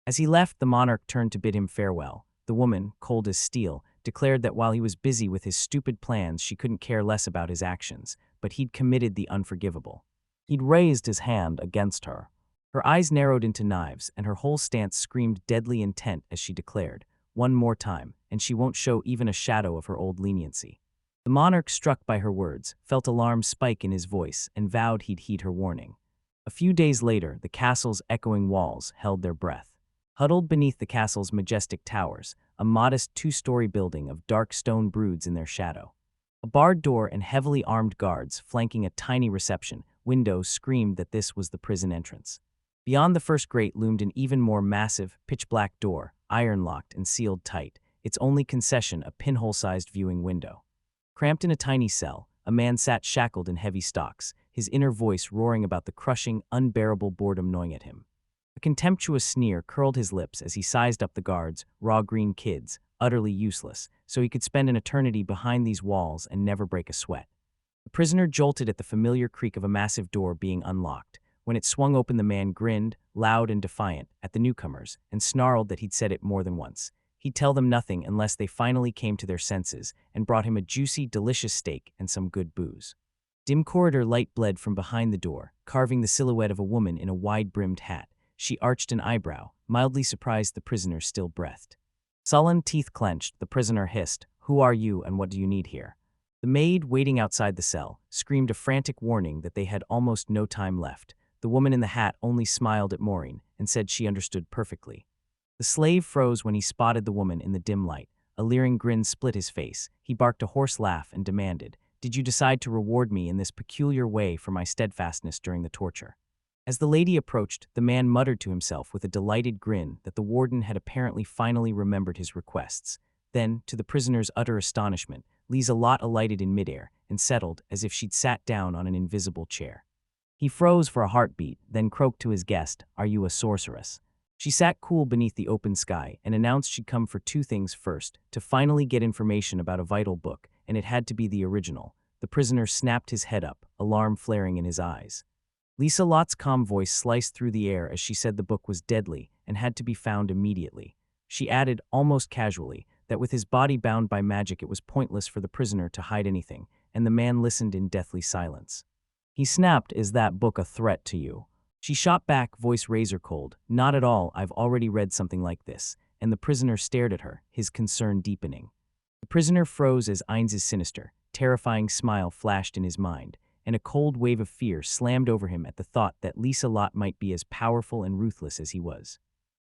S1: As he left, the monarch turned to bid him farewell. The woman, cold as steel, declared that while he was busy with his stupid plans, she couldn't care less about his actions, but he'd committed the unforgivable. He'd raised his hand against her. Her eyes narrowed into knives, and her whole stance screamed deadly intent as she declared, "One more time, and she won't show even a shadow of her old leniency." The monarch, struck by her words, felt alarm spike in his voice and vowed he'd heed her warning. A few days later, the castle's echoing walls held their breath. Huddled beneath the castle's majestic towers, a modest two-story building of dark stone broods in their shadow. A barred door and heavily armed guards flanking a tiny reception window screamed that this was the prison entrance. Beyond the first grate loomed an even more massive, pitch-black door, iron-locked and sealed tight, its only concession a pinhole-sized viewing window. Cramped in a tiny cell, a man sat shackled in heavy stocks, his inner voice roaring about the crushing, unbearable boredom gnawing at him. A contemptuous sneer curled his lips as he sized up the guards, raw green kids, utterly useless, so he could spend an eternity behind these walls and never break a sweat. The prisoner jolted at the familiar creak of a massive door being unlocked. When it swung open, the man grinned, loud and defiant, at the newcomers, and snarled that he'd said it more than once. He'd tell them nothing unless they finally came to their senses and brought him a juicy, delicious steak and some good booze. Dim corridor light bled from behind the door, carving the silhouette of a woman in a wide-brimmed hat. She arched an eyebrow, mildly surprised the prisoner still breathed. Sullen, teeth clenched, the prisoner hissed, "Who are you and what do you need here?" The maid, waiting outside the cell, screamed a frantic warning that they had almost no time left. The woman in the hat only smiled at Maureen and said she understood perfectly. The slave froze when he spotted the woman in the dim light. A leering grin split his face. He barked a hoarse laugh and demanded, "Did you decide to reward me in this peculiar way for my steadfastness during the torture?" As the lady approached, the man muttered to himself with a delighted grin that the warden had apparently finally remembered his requests. Then, to the prisoner's utter astonishment, Lisa Lot alighted in midair and settled as if she'd sat down on an invisible chair. He froze for a heartbeat, then croaked to his guest, "Are you a sorceress?" She sat cool beneath the open sky and announced she'd come for two things first, to finally get information about a vital book, and it had to be the original. The prisoner snapped his head up, alarm flaring in his eyes. Lisa Lott's calm voice sliced through the air as she said the book was deadly and had to be found immediately. She added, almost casually, that with his body bound by magic it was pointless for the prisoner to hide anything, and the man listened in deathly silence. He snapped, "Is that book a threat to you?" She shot back, voice razor cold, "Not at all, I've already read something like this," and the prisoner stared at her, his concern deepening. The prisoner froze as Ains's sinister, terrifying smile flashed in his mind, and a cold wave of fear slammed over him at the thought that Lisa Lott might be as powerful and ruthless as he was.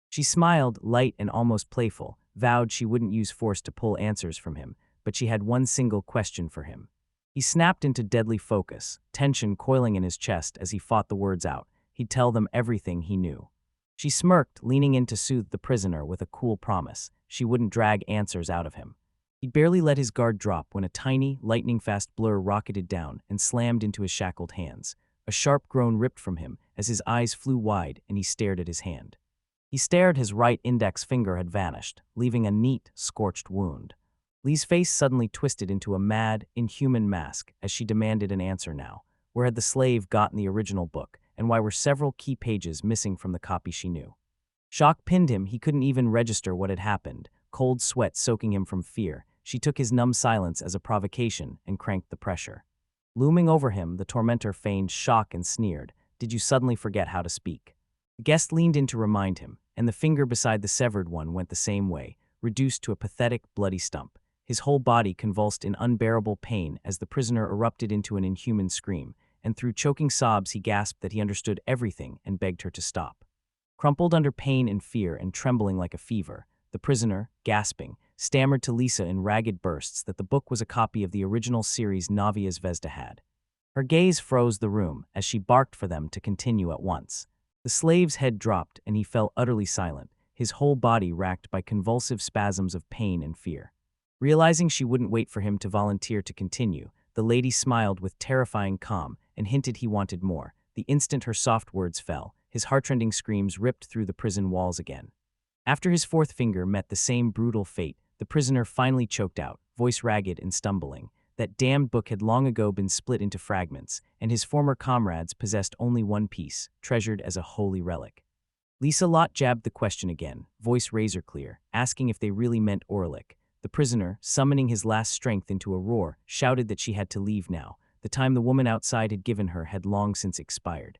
S1: She smiled, light and almost playful, vowed she wouldn't use force to pull answers from him, but she had one single question for him. He snapped into deadly focus, tension coiling in his chest as he fought the words out. He'd tell them everything he knew. She smirked, leaning in to soothe the prisoner with a cool promise. She wouldn't drag answers out of him. He barely let his guard drop when a tiny, lightning-fast blur rocketed down and slammed into his shackled hands. A sharp groan ripped from him as his eyes flew wide and he stared at his hand. He stared, his right index finger had vanished, leaving a neat, scorched wound. Lee's face suddenly twisted into a mad, inhuman mask as she demanded an answer now. Where had the slave gotten the original book, and why were several key pages missing from the copy she knew? Shock pinned him, he couldn't even register what had happened, cold sweat soaking him from fear. She took his numb silence as a provocation and cranked the pressure. Looming over him, the tormentor feigned shock and sneered, "Did you suddenly forget how to speak?" The guest leaned in to remind him, and the finger beside the severed one went the same way, reduced to a pathetic, bloody stump. His whole body convulsed in unbearable pain as the prisoner erupted into an inhuman scream, and through choking sobs he gasped that he understood everything and begged her to stop. Crumpled under pain and fear and trembling like a fever, the prisoner, gasping, stammered to Lisa in ragged bursts that the book was a copy of the original series Navia Zvezda had. Her gaze froze the room as she barked for them to continue at once. The slave's head dropped and he fell utterly silent, his whole body racked by convulsive spasms of pain and fear. Realizing she wouldn't wait for him to volunteer to continue, the lady smiled with terrifying calm and hinted he wanted more. The instant her soft words fell, his heartrending screams ripped through the prison walls again. After his fourth finger met the same brutal fate, the prisoner finally choked out, voice ragged and stumbling. That damned book had long ago been split into fragments, and his former comrades possessed only one piece, treasured as a holy relic. Lisa Lott jabbed the question again, voice razor clear, asking if they really meant relic. The prisoner, summoning his last strength into a roar, shouted that she had to leave now. The time the woman outside had given her had long since expired.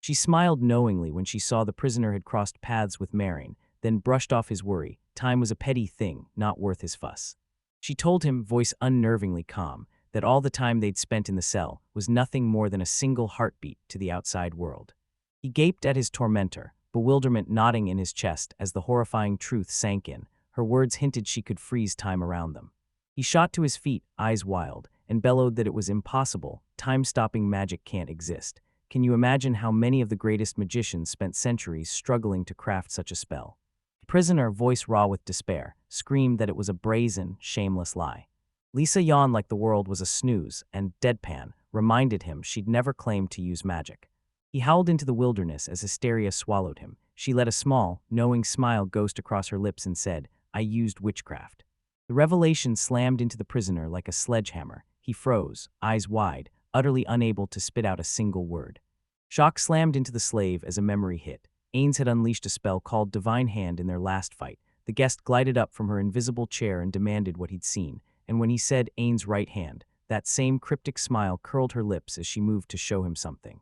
S1: She smiled knowingly when she saw the prisoner had crossed paths with Marion, then brushed off his worry. Time was a petty thing, not worth his fuss. She told him, voice unnervingly calm, that all the time they'd spent in the cell was nothing more than a single heartbeat to the outside world. He gaped at his tormentor, bewilderment knotting in his chest as the horrifying truth sank in. Her words hinted she could freeze time around them. He shot to his feet, eyes wild, and bellowed that it was impossible. Time-stopping magic can't exist. Can you imagine how many of the greatest magicians spent centuries struggling to craft such a spell? The prisoner, voice raw with despair, screamed that it was a brazen, shameless lie. Lisa yawned like the world was a snooze, and, deadpan, reminded him she'd never claimed to use magic. He howled into the wilderness as hysteria swallowed him. She let a small, knowing smile ghost across her lips and said, "I used witchcraft." The revelation slammed into the prisoner like a sledgehammer. He froze, eyes wide, utterly unable to spit out a single word. Shock slammed into the slave as a memory hit. Ains had unleashed a spell called Divine Hand in their last fight. The guest glided up from her invisible chair and demanded what he'd seen, and when he said Ains' right hand, that same cryptic smile curled her lips as she moved to show him something.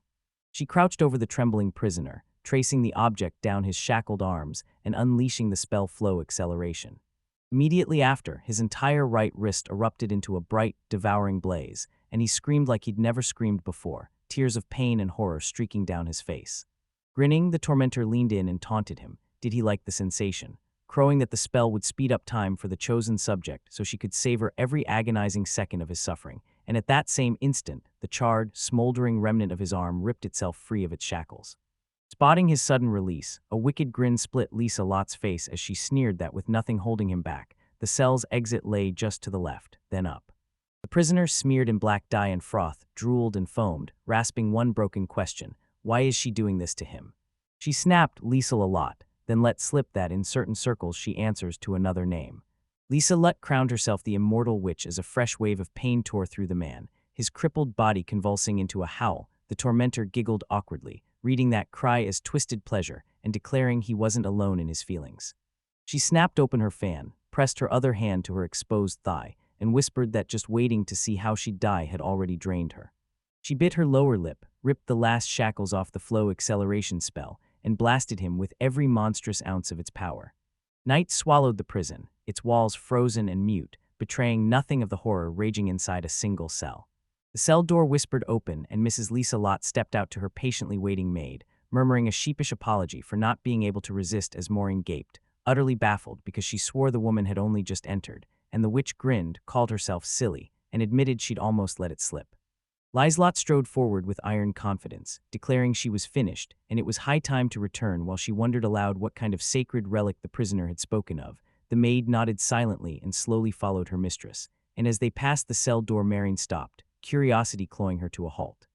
S1: She crouched over the trembling prisoner, tracing the object down his shackled arms and unleashing the spell flow acceleration. Immediately after, his entire right wrist erupted into a bright, devouring blaze, and he screamed like he'd never screamed before, tears of pain and horror streaking down his face. Grinning, the tormentor leaned in and taunted him. Did he like the sensation? Crowing that the spell would speed up time for the chosen subject so she could savor every agonizing second of his suffering, and at that same instant, the charred, smoldering remnant of his arm ripped itself free of its shackles. Spotting his sudden release, a wicked grin split Lisa Lott's face as she sneered that with nothing holding him back, the cell's exit lay just to the left, then up. The prisoner, smeared in black dye and froth, drooled and foamed, rasping one broken question: why is she doing this to him? She snapped Lisa Lot, then let slip that in certain circles she answers to another name. Lisa Lut crowned herself the immortal witch as a fresh wave of pain tore through the man, his crippled body convulsing into a howl. The tormentor giggled awkwardly, reading that cry as twisted pleasure and declaring he wasn't alone in his feelings. She snapped open her fan, pressed her other hand to her exposed thigh, and whispered that just waiting to see how she'd die had already drained her. She bit her lower lip, ripped the last shackles off the flow acceleration spell, and blasted him with every monstrous ounce of its power. Night swallowed the prison, its walls frozen and mute, betraying nothing of the horror raging inside a single cell. The cell door whispered open, and Mrs. Lisa Lot stepped out to her patiently waiting maid, murmuring a sheepish apology for not being able to resist as Maureen gaped, utterly baffled because she swore the woman had only just entered, and the witch grinned, called herself silly, and admitted she'd almost let it slip. Liselot strode forward with iron confidence, declaring she was finished, and it was high time to return. While she wondered aloud what kind of sacred relic the prisoner had spoken of, the maid nodded silently and slowly followed her mistress, and as they passed the cell door Maureen stopped, curiosity clawing her to a halt.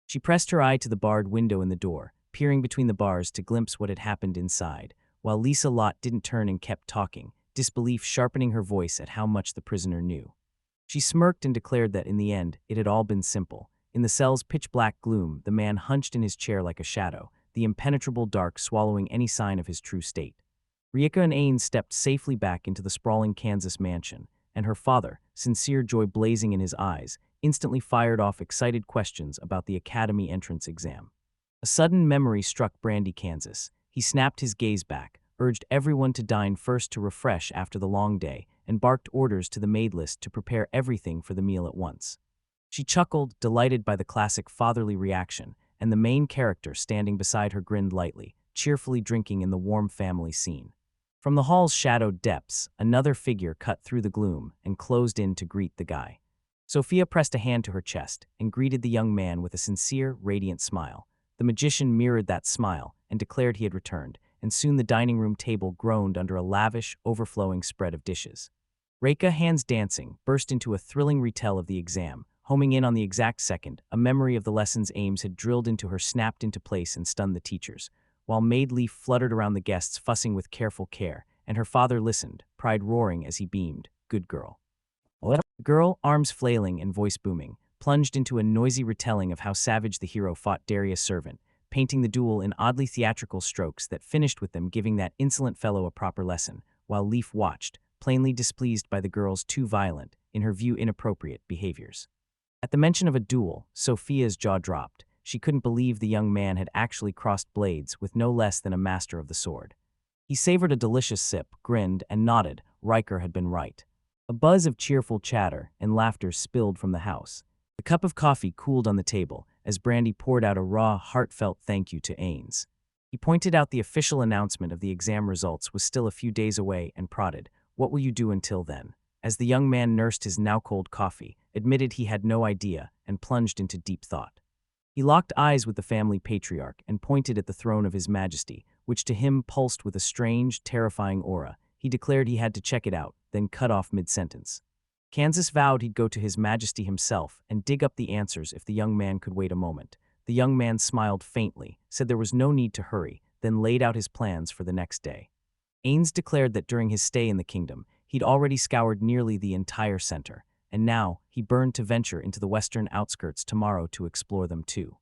S1: She pressed her eye to the barred window in the door, peering between the bars to glimpse what had happened inside, while Lisa Lot didn't turn and kept talking, disbelief sharpening her voice at how much the prisoner knew. She smirked and declared that in the end, it had all been simple. In the cell's pitch-black gloom, the man hunched in his chair like a shadow, the impenetrable dark swallowing any sign of his true state. Reika and Ains stepped safely back into the sprawling Kansas mansion, and her father, sincere joy blazing in his eyes, instantly fired off excited questions about the academy entrance exam. A sudden memory struck Brandy, Kansas. He snapped his gaze back, urged everyone to dine first to refresh after the long day, and barked orders to the maid list to prepare everything for the meal at once. She chuckled, delighted by the classic fatherly reaction, and the main character standing beside her grinned lightly, cheerfully drinking in the warm family scene. From the hall's shadowed depths, another figure cut through the gloom and closed in to greet the guy. Sophia pressed a hand to her chest and greeted the young man with a sincere, radiant smile. The magician mirrored that smile and declared he had returned, and soon the dining room table groaned under a lavish, overflowing spread of dishes. Reika, hands dancing, burst into a thrilling retell of the exam, homing in on the exact second a memory of the lesson's aims had drilled into her snapped into place and stunned the teachers, while Maid Leaf fluttered around the guests fussing with careful care, and her father listened, pride roaring as he beamed, "Good girl." The girl, arms flailing and voice booming, plunged into a noisy retelling of how savage the hero fought Darius' servant, painting the duel in oddly theatrical strokes that finished with them giving that insolent fellow a proper lesson, while Leaf watched, plainly displeased by the girl's too violent, in her view inappropriate, behaviors. At the mention of a duel, Sophia's jaw dropped. She couldn't believe the young man had actually crossed blades with no less than a master of the sword. He savored a delicious sip, grinned, and nodded. Riker had been right. A buzz of cheerful chatter and laughter spilled from the house. The cup of coffee cooled on the table as Brandy poured out a raw, heartfelt thank you to Ains. He pointed out the official announcement of the exam results was still a few days away and prodded, "What will you do until then?" As the young man nursed his now-cold coffee, admitted he had no idea, and plunged into deep thought. He locked eyes with the family patriarch and pointed at the throne of His Majesty, which to him pulsed with a strange, terrifying aura. He declared he had to check it out, then cut off mid-sentence. Kansas vowed he'd go to His Majesty himself and dig up the answers if the young man could wait a moment. The young man smiled faintly, said there was no need to hurry, then laid out his plans for the next day. Ains declared that during his stay in the kingdom, he'd already scoured nearly the entire center, and now he burned to venture into the western outskirts tomorrow to explore them too.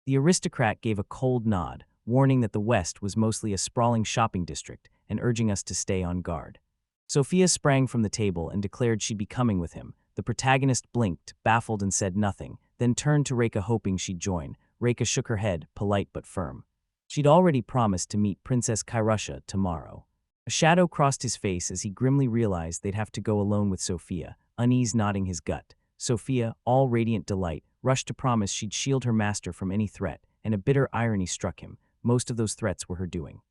S1: The aristocrat gave a cold nod, warning that the west was mostly a sprawling shopping district and urging us to stay on guard. Sophia sprang from the table and declared she'd be coming with him. The protagonist blinked, baffled, and said nothing, then turned to Reika hoping she'd join. Reika shook her head, polite but firm. She'd already promised to meet Princess Kairusha tomorrow. A shadow crossed his face as he grimly realized they'd have to go alone with Sophia, unease knotting his gut. Sophia, all radiant delight, rushed to promise she'd shield her master from any threat, and a bitter irony struck him. Most of those threats were her doing.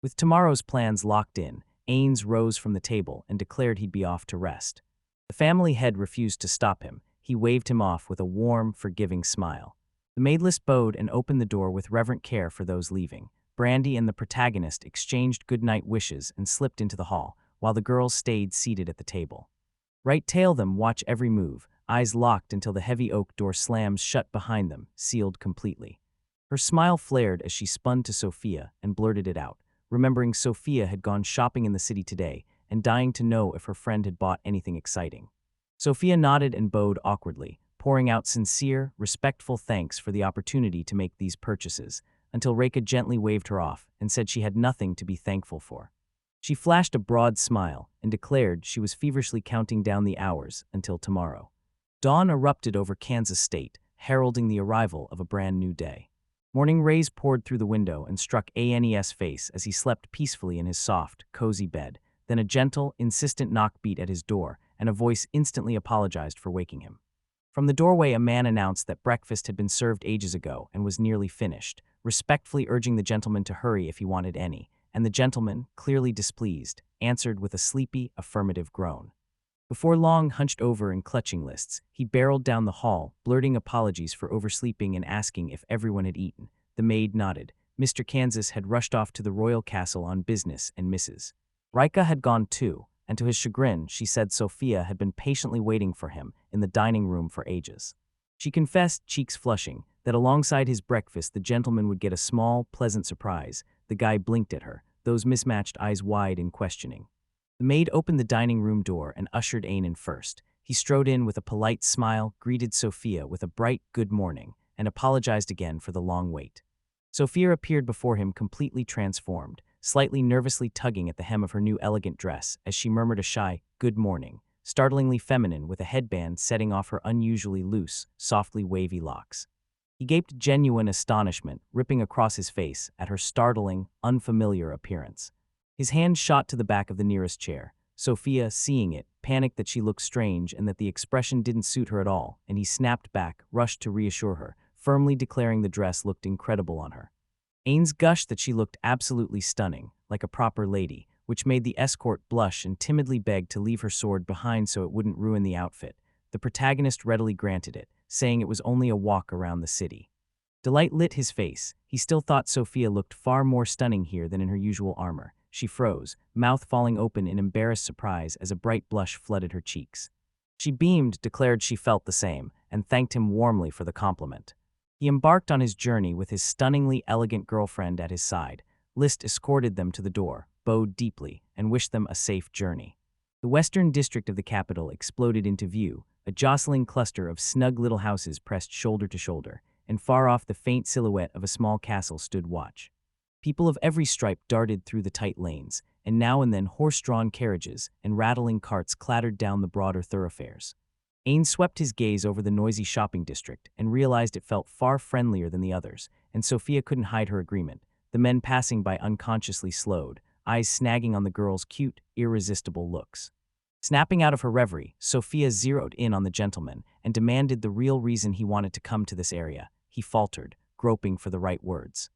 S1: With tomorrow's plans locked in, Ains rose from the table and declared he'd be off to rest. The family head refused to stop him. He waved him off with a warm, forgiving smile. The maidless bowed and opened the door with reverent care for those leaving. Brandy and the protagonist exchanged goodnight wishes and slipped into the hall, while the girls stayed seated at the table. Right tail them, watch every move. eyes locked until the heavy oak door slams shut behind them, sealed completely. Her smile flared as she spun to Sophia and blurted it out, remembering Sophia had gone shopping in the city today and dying to know if her friend had bought anything exciting. Sophia nodded and bowed awkwardly, pouring out sincere, respectful thanks for the opportunity to make these purchases, until Reika gently waved her off and said she had nothing to be thankful for. She flashed a broad smile and declared she was feverishly counting down the hours until tomorrow. Dawn erupted over Kansas state, heralding the arrival of a brand new day. Morning rays poured through the window and struck Ains' face as he slept peacefully in his soft, cozy bed, then a gentle, insistent knock beat at his door, and a voice instantly apologized for waking him. From the doorway, a man announced that breakfast had been served ages ago and was nearly finished, respectfully urging the gentleman to hurry if he wanted any, and the gentleman, clearly displeased, answered with a sleepy, affirmative groan. Before long, hunched over and clutching lists, he barreled down the hall, blurting apologies for oversleeping and asking if everyone had eaten. The maid nodded. Mr. Kansas had rushed off to the royal castle on business, and Mrs. Reika had gone too, and to his chagrin, she said Sophia had been patiently waiting for him in the dining room for ages. She confessed, cheeks flushing, that alongside his breakfast the gentleman would get a small, pleasant surprise. The guy blinked at her, those mismatched eyes wide in questioning. The maid opened the dining room door and ushered Ain in first. He strode in with a polite smile, greeted Sophia with a bright good morning, and apologized again for the long wait. Sophia appeared before him completely transformed, slightly nervously tugging at the hem of her new elegant dress as she murmured a shy, good morning, startlingly feminine with a headband setting off her unusually loose, softly wavy locks. He gaped genuine astonishment, ripping across his face at her startling, unfamiliar appearance. His hand shot to the back of the nearest chair. Sophia, seeing it, panicked that she looked strange and that the expression didn't suit her at all, and he snapped back, rushed to reassure her, firmly declaring the dress looked incredible on her. Ains gushed that she looked absolutely stunning, like a proper lady, which made the escort blush and timidly beg to leave her sword behind so it wouldn't ruin the outfit. The protagonist readily granted it, saying it was only a walk around the city. Delight lit his face. He still thought Sophia looked far more stunning here than in her usual armor. She froze, mouth falling open in embarrassed surprise as a bright blush flooded her cheeks. She beamed, declared she felt the same, and thanked him warmly for the compliment. He embarked on his journey with his stunningly elegant girlfriend at his side. List escorted them to the door, bowed deeply, and wished them a safe journey. The western district of the capital exploded into view, a jostling cluster of snug little houses pressed shoulder to shoulder, and far off the faint silhouette of a small castle stood watch. People of every stripe darted through the tight lanes, and now and then horse-drawn carriages and rattling carts clattered down the broader thoroughfares. Ains swept his gaze over the noisy shopping district and realized it felt far friendlier than the others, and Sophia couldn't hide her agreement. The men passing by unconsciously slowed, eyes snagging on the girl's cute, irresistible looks. Snapping out of her reverie, Sophia zeroed in on the gentleman and demanded the real reason he wanted to come to this area. He faltered, groping for the right words.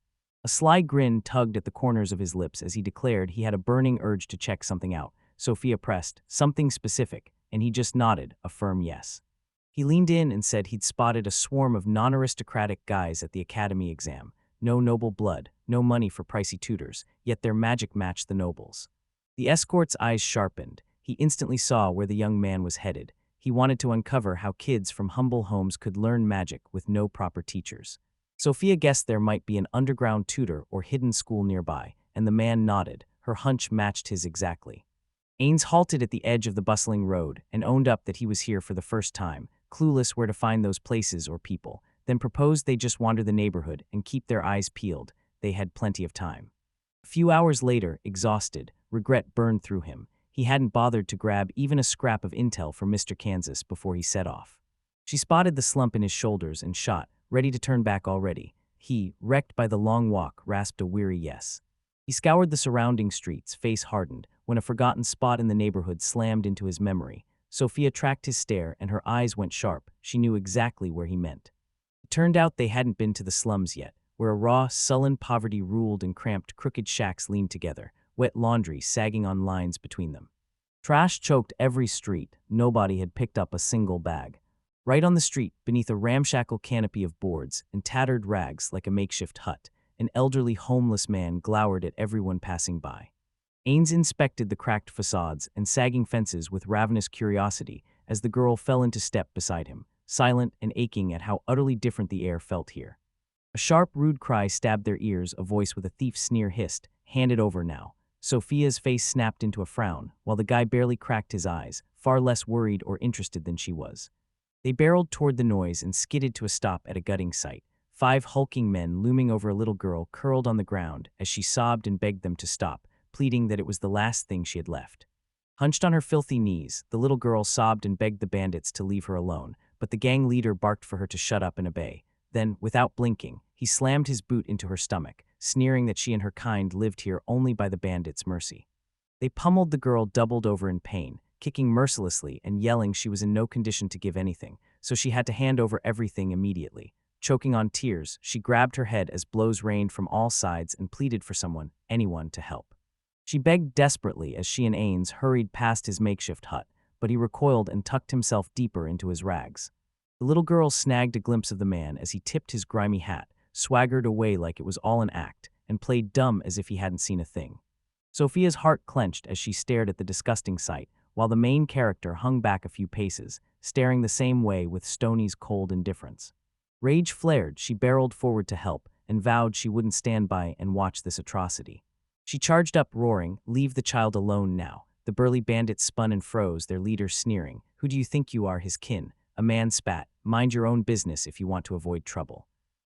S1: A sly grin tugged at the corners of his lips as he declared he had a burning urge to check something out. Sophia pressed, something specific, and he just nodded, a firm yes. He leaned in and said he'd spotted a swarm of non-aristocratic guys at the academy exam. No noble blood, no money for pricey tutors, yet their magic matched the nobles. The escort's eyes sharpened. He instantly saw where the young man was headed. He wanted to uncover how kids from humble homes could learn magic with no proper teachers. Sophia guessed there might be an underground tutor or hidden school nearby, and the man nodded. Her hunch matched his exactly. Ains halted at the edge of the bustling road and owned up that he was here for the first time, clueless where to find those places or people, then proposed they just wander the neighborhood and keep their eyes peeled. They had plenty of time. A few hours later, exhausted, regret burned through him. He hadn't bothered to grab even a scrap of intel from Mr. Kansas before he set off. She spotted the slump in his shoulders and shot, ready to turn back already. He, wrecked by the long walk, rasped a weary yes. He scoured the surrounding streets, face hardened, when a forgotten spot in the neighborhood slammed into his memory. Sophia tracked his stare and her eyes went sharp. She knew exactly where he meant. It turned out they hadn't been to the slums yet, where a raw, sullen poverty ruled and cramped crooked shacks leaned together, wet laundry sagging on lines between them. Trash choked every street. Nobody had picked up a single bag. Right on the street, beneath a ramshackle canopy of boards and tattered rags like a makeshift hut, an elderly homeless man glowered at everyone passing by. Ains inspected the cracked facades and sagging fences with ravenous curiosity as the girl fell into step beside him, silent and aching at how utterly different the air felt here. A sharp, rude cry stabbed their ears, a voice with a thief's sneer hissed, "Hand it over now." Sophia's face snapped into a frown, while the guy barely cracked his eyes, far less worried or interested than she was. They barreled toward the noise and skidded to a stop at a gutting sight. 5 hulking men looming over a little girl curled on the ground as she sobbed and begged them to stop, pleading that it was the last thing she had left. Hunched on her filthy knees, the little girl sobbed and begged the bandits to leave her alone, but the gang leader barked for her to shut up and obey. Then, without blinking, he slammed his boot into her stomach, sneering that she and her kind lived here only by the bandits' mercy. They pummeled the girl doubled over in pain, kicking mercilessly and yelling she was in no condition to give anything, so she had to hand over everything immediately. Choking on tears, she grabbed her head as blows rained from all sides and pleaded for someone, anyone, to help. She begged desperately as she and Ains hurried past his makeshift hut, but he recoiled and tucked himself deeper into his rags. The little girl snagged a glimpse of the man as he tipped his grimy hat, swaggered away like it was all an act, and played dumb as if he hadn't seen a thing. Sophia's heart clenched as she stared at the disgusting sight, while the main character hung back a few paces, staring the same way with Stoney's cold indifference. Rage flared, she barreled forward to help, and vowed she wouldn't stand by and watch this atrocity. She charged up, roaring, "Leave the child alone now." The burly bandits spun and froze, their leader sneering. "Who do you think you are, his kin?" A man spat, "Mind your own business if you want to avoid trouble."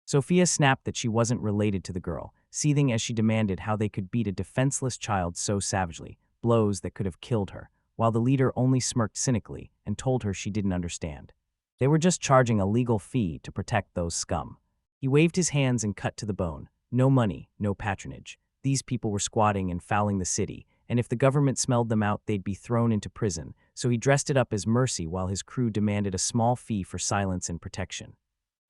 S1: Sophia snapped that she wasn't related to the girl, seething as she demanded how they could beat a defenseless child so savagely, blows that could have killed her, while the leader only smirked cynically and told her she didn't understand. They were just charging a legal fee to protect those scum. He waved his hands and cut to the bone. No money, no patronage. These people were squatting and fouling the city, and if the government smelled them out, they'd be thrown into prison, so he dressed it up as mercy while his crew demanded a small fee for silence and protection.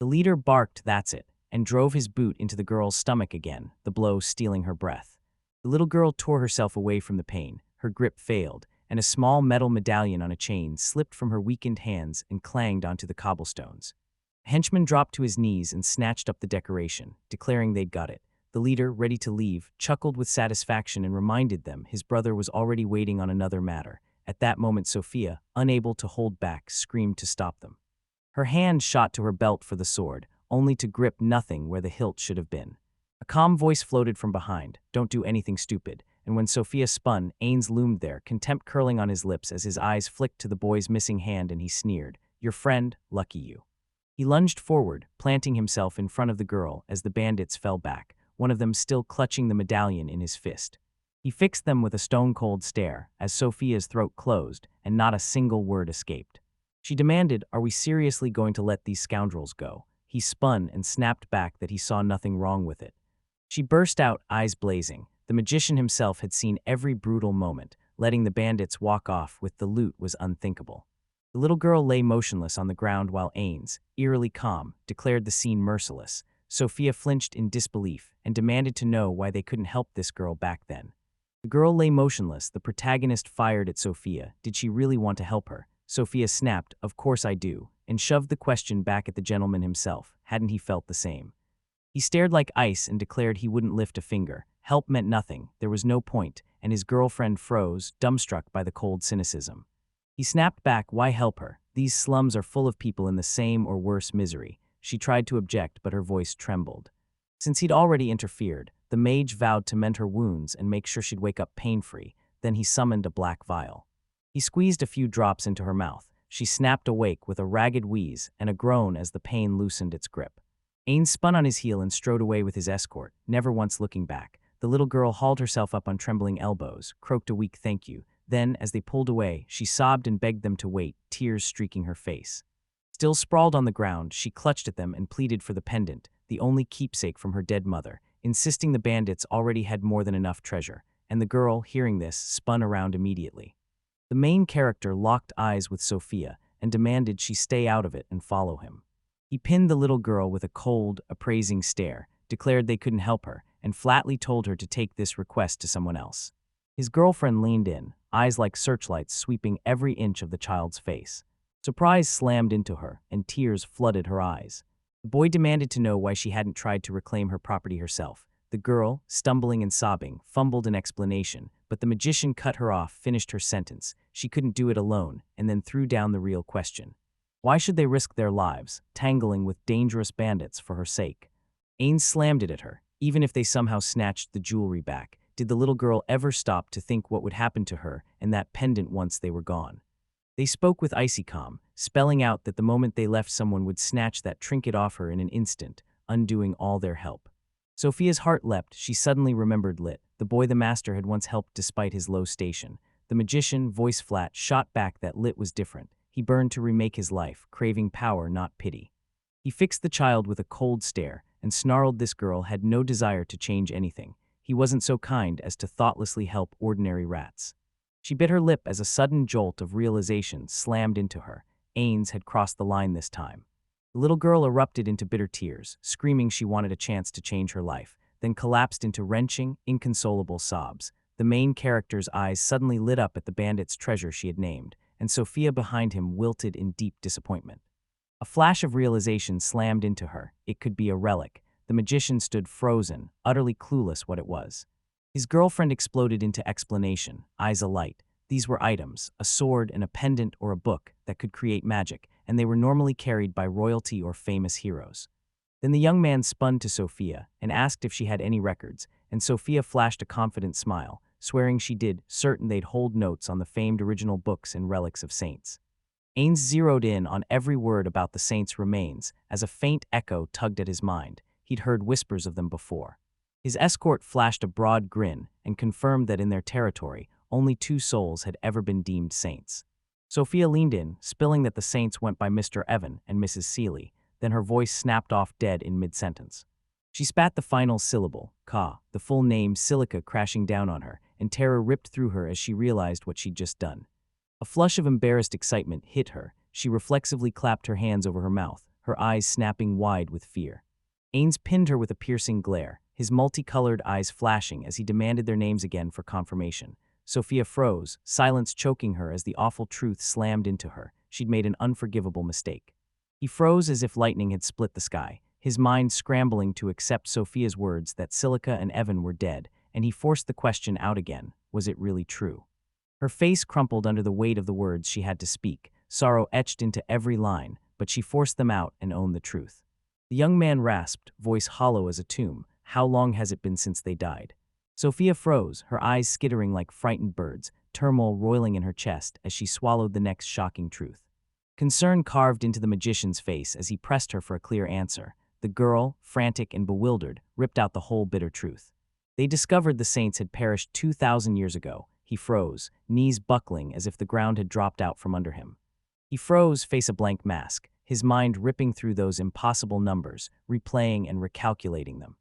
S1: The leader barked, "That's it," and drove his boot into the girl's stomach again, the blow stealing her breath. The little girl tore herself away from the pain, her grip failed, and a small metal medallion on a chain slipped from her weakened hands and clanged onto the cobblestones. A henchman dropped to his knees and snatched up the decoration, declaring they'd got it. The leader, ready to leave, chuckled with satisfaction and reminded them his brother was already waiting on another matter. At that moment, Sophia, unable to hold back, screamed to stop them. Her hand shot to her belt for the sword, only to grip nothing where the hilt should have been. A calm voice floated from behind, "Don't do anything stupid," and when Sophia spun, Ains loomed there, contempt curling on his lips as his eyes flicked to the boy's missing hand and he sneered, "Your friend, lucky you." He lunged forward, planting himself in front of the girl as the bandits fell back, one of them still clutching the medallion in his fist. He fixed them with a stone-cold stare as Sophia's throat closed and not a single word escaped. She demanded, "Are we seriously going to let these scoundrels go?" He spun and snapped back that he saw nothing wrong with it. She burst out, eyes blazing. The magician himself had seen every brutal moment. Letting the bandits walk off with the loot was unthinkable. The little girl lay motionless on the ground while Ains, eerily calm, declared the scene merciless. Sophia flinched in disbelief and demanded to know why they couldn't help this girl back then. The girl lay motionless. The protagonist fired at Sophia. Did she really want to help her? Sophia snapped, "Of course I do," and shoved the question back at the gentleman himself. Hadn't he felt the same? He stared like ice and declared he wouldn't lift a finger. Help meant nothing, there was no point, and his girlfriend froze, dumbstruck by the cold cynicism. He snapped back, "Why help her? These slums are full of people in the same or worse misery." She tried to object, but her voice trembled. Since he'd already interfered, the mage vowed to mend her wounds and make sure she'd wake up pain-free. Then he summoned a black vial. He squeezed a few drops into her mouth. She snapped awake with a ragged wheeze and a groan as the pain loosened its grip. Ains spun on his heel and strode away with his escort, never once looking back. The little girl hauled herself up on trembling elbows, croaked a weak thank you. Then, as they pulled away, she sobbed and begged them to wait, tears streaking her face. Still sprawled on the ground, she clutched at them and pleaded for the pendant, the only keepsake from her dead mother, insisting the bandits already had more than enough treasure, and the girl, hearing this, spun around immediately. The main character locked eyes with Sophia and demanded she stay out of it and follow him. He pinned the little girl with a cold, appraising stare, declared they couldn't help her, and flatly told her to take this request to someone else. His girlfriend leaned in, eyes like searchlights sweeping every inch of the child's face. Surprise slammed into her, and tears flooded her eyes. The boy demanded to know why she hadn't tried to reclaim her property herself. The girl, stumbling and sobbing, fumbled an explanation, but the magician cut her off, finished her sentence. she couldn't do it alone, and then threw down the real question. Why should they risk their lives, tangling with dangerous bandits for her sake? Ains slammed it at her. Even if they somehow snatched the jewelry back, did the little girl ever stop to think what would happen to her and that pendant once they were gone? They spoke with icy calm, spelling out that the moment they left someone would snatch that trinket off her in an instant, undoing all their help. Sophia's heart leapt. She suddenly remembered Lit, the boy the master had once helped despite his low station. The magician, voice flat, shot back that Lit was different. He burned to remake his life, craving power, not pity. He fixed the child with a cold stare and snarled this girl had no desire to change anything. He wasn't so kind as to thoughtlessly help ordinary rats. She bit her lip as a sudden jolt of realization slammed into her. Ains had crossed the line this time. The little girl erupted into bitter tears, screaming she wanted a chance to change her life, then collapsed into wrenching, inconsolable sobs. The main character's eyes suddenly lit up at the bandit's treasure she had named, and Sophia behind him wilted in deep disappointment. A flash of realization slammed into her. It could be a relic. The magician stood frozen, utterly clueless what it was. His girlfriend exploded into explanation, eyes alight. These were items, a sword and a pendant or a book, that could create magic, and they were normally carried by royalty or famous heroes. Then the young man spun to Sophia and asked if she had any records, and Sophia flashed a confident smile, swearing she did, certain they'd hold notes on the famed original books and relics of saints. Ains zeroed in on every word about the saints' remains as a faint echo tugged at his mind. He'd heard whispers of them before. His escort flashed a broad grin and confirmed that in their territory, only 2 souls had ever been deemed saints. Sophia leaned in, spilling that the saints went by Mr. Evan and Mrs. Seeley, then her voice snapped off dead in mid-sentence. She spat the final syllable, ka, the full name silica crashing down on her, and terror ripped through her as she realized what she'd just done. A flush of embarrassed excitement hit her. She reflexively clapped her hands over her mouth, her eyes snapping wide with fear. Ains pinned her with a piercing glare, his multicolored eyes flashing as he demanded their names again for confirmation. Sophia froze, silence choking her as the awful truth slammed into her. She'd made an unforgivable mistake. He froze as if lightning had split the sky, his mind scrambling to accept Sophia's words that Silica and Evan were dead, and he forced the question out again, was it really true? Her face crumpled under the weight of the words she had to speak, sorrow etched into every line, but she forced them out and owned the truth. The young man rasped, voice hollow as a tomb, how long has it been since they died? Sophia froze, her eyes skittering like frightened birds, turmoil roiling in her chest as she swallowed the next shocking truth. Concern carved into the magician's face as he pressed her for a clear answer. The girl, frantic and bewildered, ripped out the whole bitter truth. They discovered the saints had perished 2,000 years ago. He froze, knees buckling as if the ground had dropped out from under him. He froze, face a blank mask, his mind ripping through those impossible numbers, replaying and recalculating them.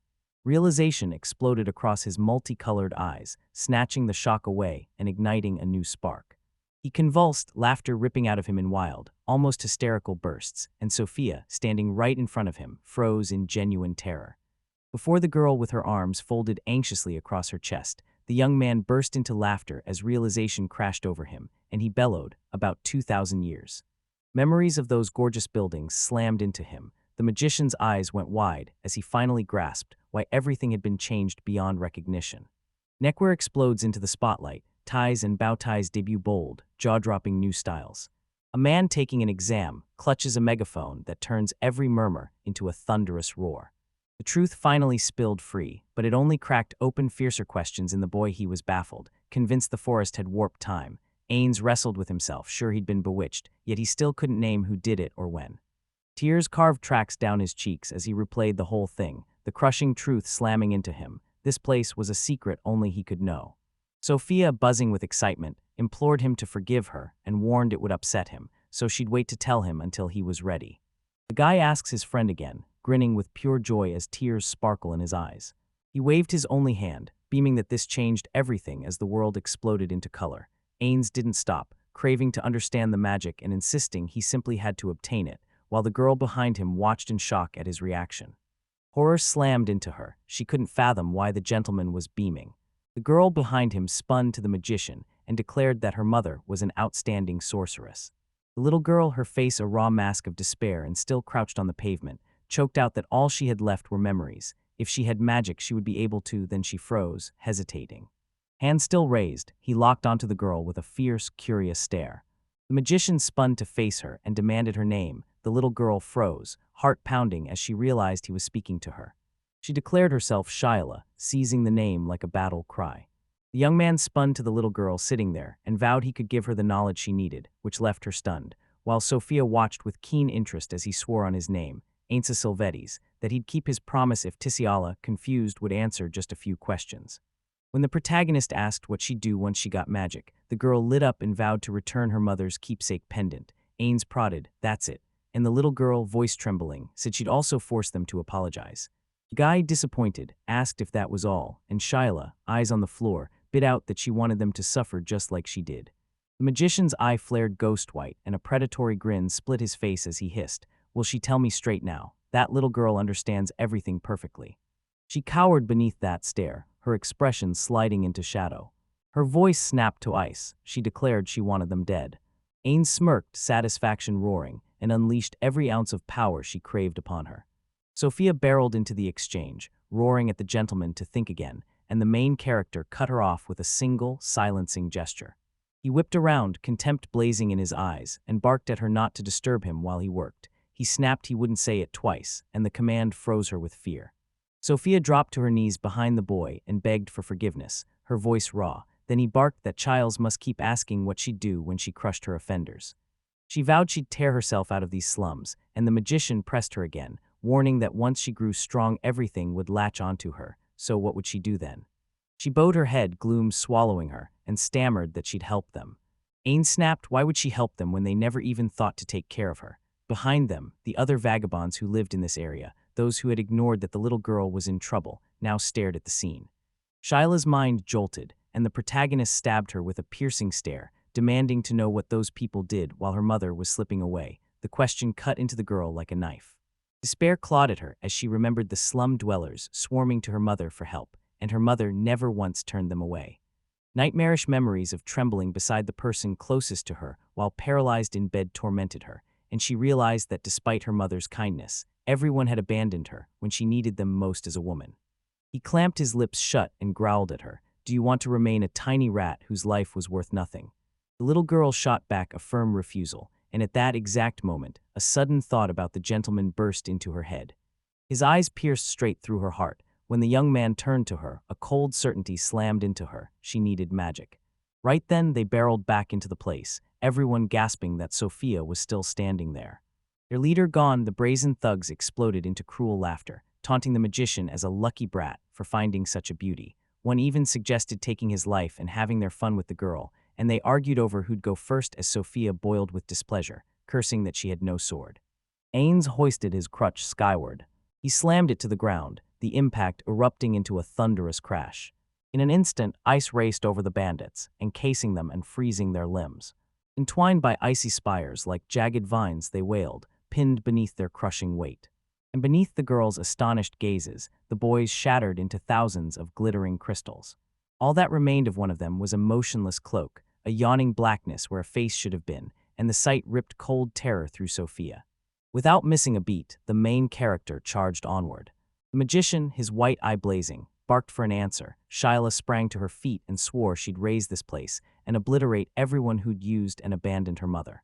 S1: Realization exploded across his multicolored eyes, snatching the shock away and igniting a new spark. He convulsed, laughter ripping out of him in wild, almost hysterical bursts, and Sophia, standing right in front of him, froze in genuine terror. Before the girl with her arms folded anxiously across her chest, the young man burst into laughter as realization crashed over him, and he bellowed, about 2,000 years. Memories of those gorgeous buildings slammed into him. The magician's eyes went wide as he finally grasped why everything had been changed beyond recognition. Neckwear explodes into the spotlight, ties and bow ties debut bold, jaw-dropping new styles. A man taking an exam clutches a megaphone that turns every murmur into a thunderous roar. The truth finally spilled free, but it only cracked open fiercer questions in the boy. He was baffled, convinced the forest had warped time. Ains wrestled with himself, sure he'd been bewitched, yet he still couldn't name who did it or when. Tears carved tracks down his cheeks as he replayed the whole thing, the crushing truth slamming into him. This place was a secret only he could know. Sophia, buzzing with excitement, implored him to forgive her and warned it would upset him, so she'd wait to tell him until he was ready. The guy asks his friend again, grinning with pure joy as tears sparkle in his eyes. He waved his only hand, beaming that this changed everything as the world exploded into color. Ains didn't stop, craving to understand the magic and insisting he simply had to obtain it, while the girl behind him watched in shock at his reaction. Horror slammed into her. She couldn't fathom why the gentleman was beaming. The girl behind him spun to the magician and declared that her mother was an outstanding sorceress. The little girl, her face a raw mask of despair and still crouched on the pavement, choked out that all she had left were memories. If she had magic she would be able to, then she froze, hesitating. Hand still raised, he locked onto the girl with a fierce, curious stare. The magician spun to face her and demanded her name. The little girl froze, heart pounding as she realized he was speaking to her. She declared herself Chila, seizing the name like a battle cry. The young man spun to the little girl sitting there and vowed he could give her the knowledge she needed, which left her stunned, while Sophia watched with keen interest as he swore on his name, Ains Silvetes, that he'd keep his promise if Tiziala, confused, would answer just a few questions. When the protagonist asked what she'd do once she got magic, the girl lit up and vowed to return her mother's keepsake pendant. Ains prodded, "That's it," and the little girl, voice trembling, said she'd also force them to apologize. The guy, disappointed, asked if that was all, and Chila, eyes on the floor, bit out that she wanted them to suffer just like she did. The magician's eye flared ghost white, and a predatory grin split his face as he hissed, "Will she tell me straight now? That little girl understands everything perfectly." She cowered beneath that stare, her expression sliding into shadow. Her voice snapped to ice. She declared she wanted them dead. Ains smirked, satisfaction roaring, and unleashed every ounce of power she craved upon her. Sophia barreled into the exchange, roaring at the gentleman to think again, and the main character cut her off with a single, silencing gesture. He whipped around, contempt blazing in his eyes, and barked at her not to disturb him while he worked. He snapped he wouldn't say it twice, and the command froze her with fear. Sophia dropped to her knees behind the boy and begged for forgiveness, her voice raw. Then he barked that Childs must keep asking what she'd do when she crushed her offenders. She vowed she'd tear herself out of these slums, and the magician pressed her again, warning that once she grew strong everything would latch onto her, so what would she do then? She bowed her head, gloom swallowing her, and stammered that she'd help them. Ains snapped, why would she help them when they never even thought to take care of her? Behind them, the other vagabonds who lived in this area, those who had ignored that the little girl was in trouble, now stared at the scene. Shila's mind jolted, and the protagonist stabbed her with a piercing stare, demanding to know what those people did while her mother was slipping away. The question cut into the girl like a knife. Despair clawed at her as she remembered the slum dwellers swarming to her mother for help, and her mother never once turned them away. Nightmarish memories of trembling beside the person closest to her while paralyzed in bed tormented her, and she realized that despite her mother's kindness, everyone had abandoned her when she needed them most as a woman. He clamped his lips shut and growled at her, "Do you want to remain a tiny rat whose life was worth nothing?" The little girl shot back a firm refusal, and at that exact moment, a sudden thought about the gentleman burst into her head. His eyes pierced straight through her heart. When the young man turned to her, a cold certainty slammed into her. She needed magic. Right then, they barreled back into the place, everyone gasping that Sophia was still standing there. Their leader gone, the brazen thugs exploded into cruel laughter, taunting the magician as a lucky brat for finding such a beauty. One even suggested taking his life and having their fun with the girl, and they argued over who'd go first as Sophia boiled with displeasure, cursing that she had no sword. Ains hoisted his crutch skyward. He slammed it to the ground, the impact erupting into a thunderous crash. In an instant, ice raced over the bandits, encasing them and freezing their limbs. Entwined by icy spires like jagged vines, they wailed, pinned beneath their crushing weight. And beneath the girls' astonished gazes, the boys shattered into thousands of glittering crystals. All that remained of one of them was a motionless cloak, a yawning blackness where a face should have been, and the sight ripped cold terror through Sophia. Without missing a beat, the main character charged onward. The magician, his white eye blazing, barked for an answer. Chila sprang to her feet and swore she'd raise this place and obliterate everyone who'd used and abandoned her mother.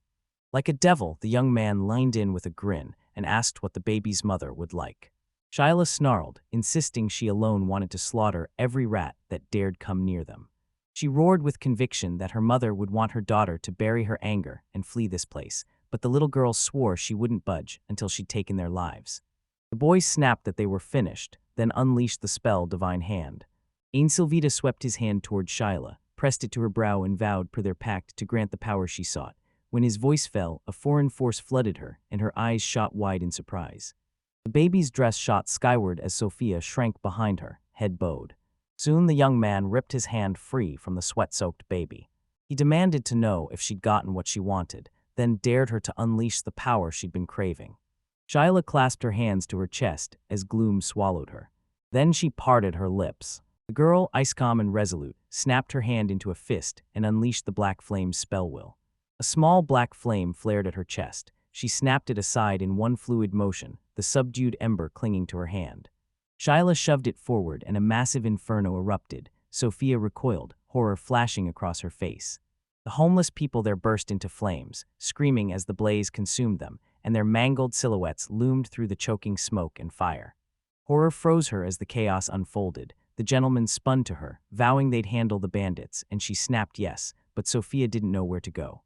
S1: Like a devil, the young man leaned in with a grin and asked what the baby's mother would like. Chila snarled, insisting she alone wanted to slaughter every rat that dared come near them. She roared with conviction that her mother would want her daughter to bury her anger and flee this place, but the little girl swore she wouldn't budge until she'd taken their lives. The boys snapped that they were finished, then unleashed the spell Divine Hand. Ainsilvita swept his hand toward Chila, pressed it to her brow and vowed per their pact to grant the power she sought. When his voice fell, a foreign force flooded her, and her eyes shot wide in surprise. The baby's dress shot skyward as Sophia shrank behind her, head bowed. Soon the young man ripped his hand free from the sweat-soaked baby. He demanded to know if she'd gotten what she wanted, then dared her to unleash the power she'd been craving. Chila clasped her hands to her chest as gloom swallowed her. Then she parted her lips. The girl, ice-calm and resolute, snapped her hand into a fist and unleashed the black flame's spell will. A small black flame flared at her chest. She snapped it aside in one fluid motion, the subdued ember clinging to her hand. Chila shoved it forward and a massive inferno erupted. Sophia recoiled, horror flashing across her face. The homeless people there burst into flames, screaming as the blaze consumed them, and their mangled silhouettes loomed through the choking smoke and fire. Horror froze her as the chaos unfolded. The gentleman spun to her, vowing they'd handle the bandits, and she snapped yes, but Sophia didn't know where to go.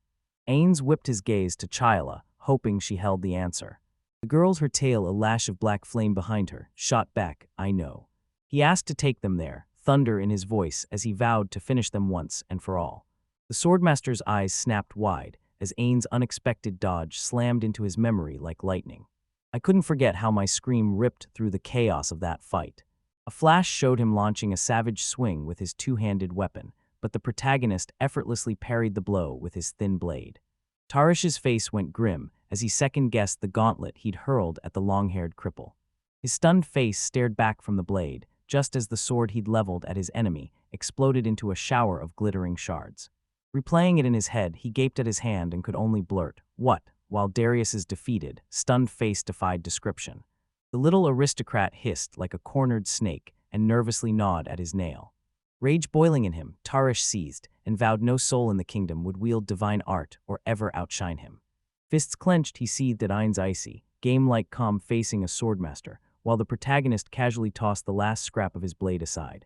S1: Ains whipped his gaze to Chila, hoping she held the answer. The girl's her tail a lash of black flame behind her, shot back, "I know." He asked to take them there, thunder in his voice as he vowed to finish them once and for all. The swordmaster's eyes snapped wide as Ains' unexpected dodge slammed into his memory like lightning. I couldn't forget how my scream ripped through the chaos of that fight. A flash showed him launching a savage swing with his two-handed weapon, but the protagonist effortlessly parried the blow with his thin blade. Tarish's face went grim as he second-guessed the gauntlet he'd hurled at the long-haired cripple. His stunned face stared back from the blade, just as the sword he'd leveled at his enemy exploded into a shower of glittering shards. Replaying it in his head, he gaped at his hand and could only blurt, "What?" while Darius's defeated, stunned face defied description. The little aristocrat hissed like a cornered snake and nervously gnawed at his nail. Rage boiling in him, Tarish seized and vowed no soul in the kingdom would wield divine art or ever outshine him. Fists clenched, he seethed at Ain's icy, game-like calm facing a swordmaster, while the protagonist casually tossed the last scrap of his blade aside.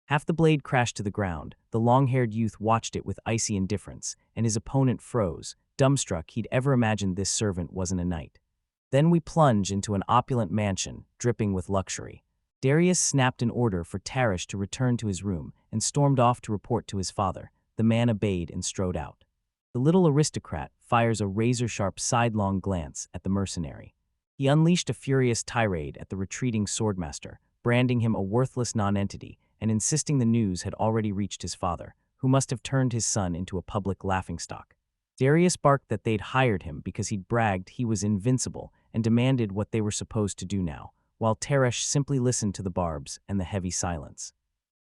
S1: Half the blade crashed to the ground. The long-haired youth watched it with icy indifference, and his opponent froze, dumbstruck he'd ever imagined this servant wasn't a knight. Then we plunge into an opulent mansion, dripping with luxury. Darius snapped an order for Tarish to return to his room and stormed off to report to his father. The man obeyed and strode out. The little aristocrat fires a razor-sharp sidelong glance at the mercenary. He unleashed a furious tirade at the retreating swordmaster, branding him a worthless nonentity and insisting the news had already reached his father, who must have turned his son into a public laughingstock. Darius barked that they'd hired him because he'd bragged he was invincible and demanded what they were supposed to do now, while Tarish simply listened to the barbs and the heavy silence.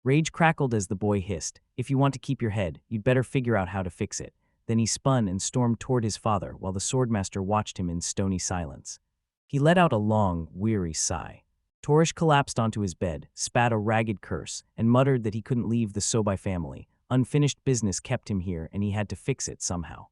S1: Rage crackled as the boy hissed, "If you want to keep your head, you'd better figure out how to fix it." Then he spun and stormed toward his father while the swordmaster watched him in stony silence. He let out a long, weary sigh. Tarish collapsed onto his bed, spat a ragged curse, and muttered that he couldn't leave the Sobai family. Unfinished business kept him here and he had to fix it somehow.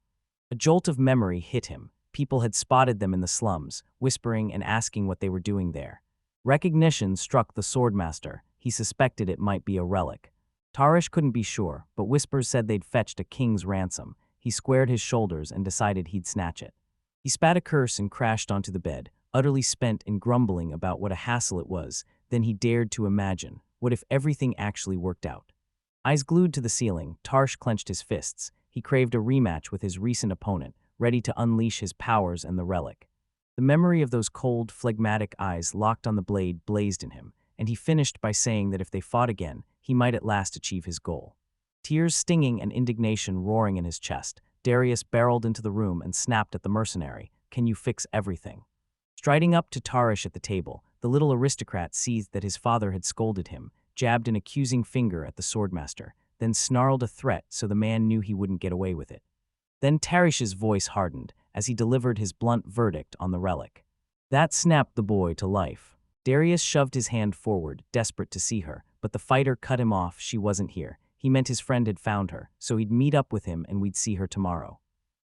S1: A jolt of memory hit him. People had spotted them in the slums, whispering and asking what they were doing there. Recognition struck the swordmaster. He suspected it might be a relic. Tarish couldn't be sure, but whispers said they'd fetched a king's ransom. He squared his shoulders and decided he'd snatch it. He spat a curse and crashed onto the bed, utterly spent and grumbling about what a hassle it was. Then he dared to imagine, what if everything actually worked out? Eyes glued to the ceiling, Tarish clenched his fists. He craved a rematch with his recent opponent, ready to unleash his powers and the relic. The memory of those cold, phlegmatic eyes locked on the blade blazed in him, and he finished by saying that if they fought again, he might at last achieve his goal. Tears stinging and indignation roaring in his chest, Darius barreled into the room and snapped at the mercenary, "Can you fix everything?" Striding up to Tarish at the table, the little aristocrat seethed that his father had scolded him, jabbed an accusing finger at the swordmaster, then snarled a threat so the man knew he wouldn't get away with it. Then Tarish's voice hardened as he delivered his blunt verdict on the relic. That snapped the boy to life. Darius shoved his hand forward, desperate to see her, but the fighter cut him off. She wasn't here. He meant his friend had found her, so he'd meet up with him and we'd see her tomorrow.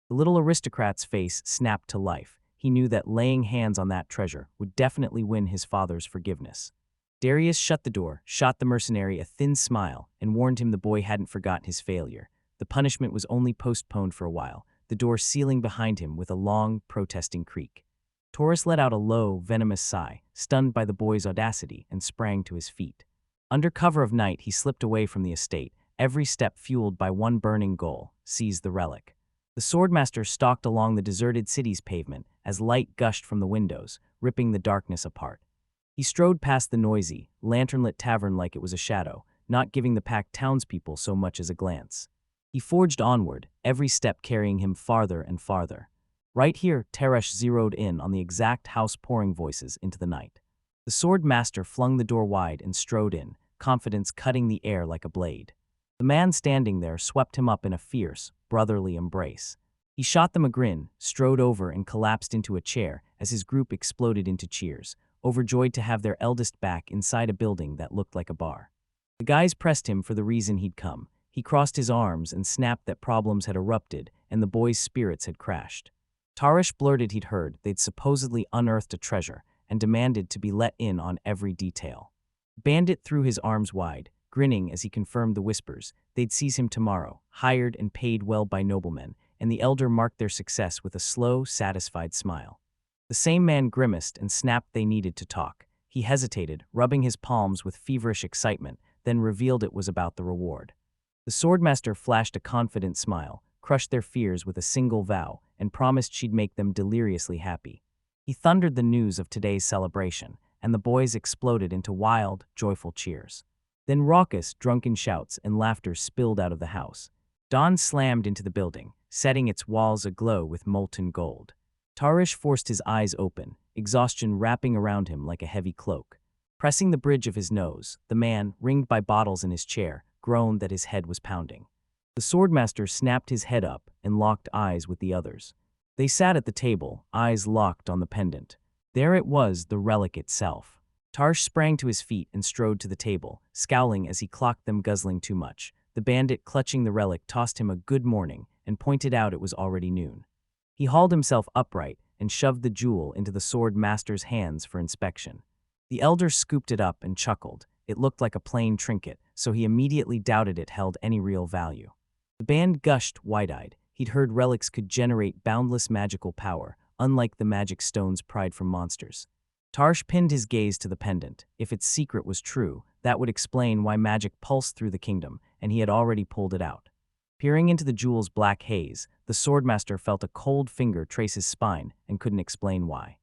S1: The little aristocrat's face snapped to life. He knew that laying hands on that treasure would definitely win his father's forgiveness. Darius shut the door, shot the mercenary a thin smile, and warned him the boy hadn't forgotten his failure. The punishment was only postponed for a while, the door sealing behind him with a long, protesting creak. Taurus let out a low, venomous sigh, stunned by the boy's audacity, and sprang to his feet. Under cover of night, he slipped away from the estate, every step fueled by one burning goal: seize the relic. The swordmaster stalked along the deserted city's pavement as light gushed from the windows, ripping the darkness apart. He strode past the noisy, lantern-lit tavern like it was a shadow, not giving the packed townspeople so much as a glance. He forged onward, every step carrying him farther and farther. Right here, Tarish zeroed in on the exact house-pouring voices into the night. The sword master flung the door wide and strode in, confidence cutting the air like a blade. The man standing there swept him up in a fierce, brotherly embrace. He shot them a grin, strode over and collapsed into a chair as his group exploded into cheers, overjoyed to have their eldest back inside a building that looked like a bar. The guys pressed him for the reason he'd come. He crossed his arms and snapped that problems had erupted and the boys' spirits had crashed. Tarish blurted he'd heard they'd supposedly unearthed a treasure and demanded to be let in on every detail. Bandit threw his arms wide, grinning as he confirmed the whispers. They'd seize him tomorrow, hired and paid well by noblemen, and the elder marked their success with a slow, satisfied smile. The same man grimaced and snapped they needed to talk. He hesitated, rubbing his palms with feverish excitement, then revealed it was about the reward. The swordmaster flashed a confident smile, crushed their fears with a single vow, and promised she'd make them deliriously happy. He thundered the news of today's celebration, and the boys exploded into wild, joyful cheers. Then raucous, drunken shouts and laughter spilled out of the house. Dawn slammed into the building, setting its walls aglow with molten gold. Tarish forced his eyes open, exhaustion wrapping around him like a heavy cloak. Pressing the bridge of his nose, the man, ringed by bottles in his chair, groaned that his head was pounding. The swordmaster snapped his head up and locked eyes with the others. They sat at the table, eyes locked on the pendant. There it was, the relic itself. Tarish sprang to his feet and strode to the table, scowling as he clocked them guzzling too much. The bandit, clutching the relic, tossed him a good morning and pointed out it was already noon. He hauled himself upright and shoved the jewel into the sword master's hands for inspection. The elder scooped it up and chuckled. It looked like a plain trinket, so he immediately doubted it held any real value. The band gushed wide-eyed. He'd heard relics could generate boundless magical power, unlike the magic stones pried from monsters. Tarish pinned his gaze to the pendant. If its secret was true, that would explain why magic pulsed through the kingdom, and he had already pulled it out. Peering into the jewel's black haze, the swordmaster felt a cold finger trace his spine and couldn't explain why.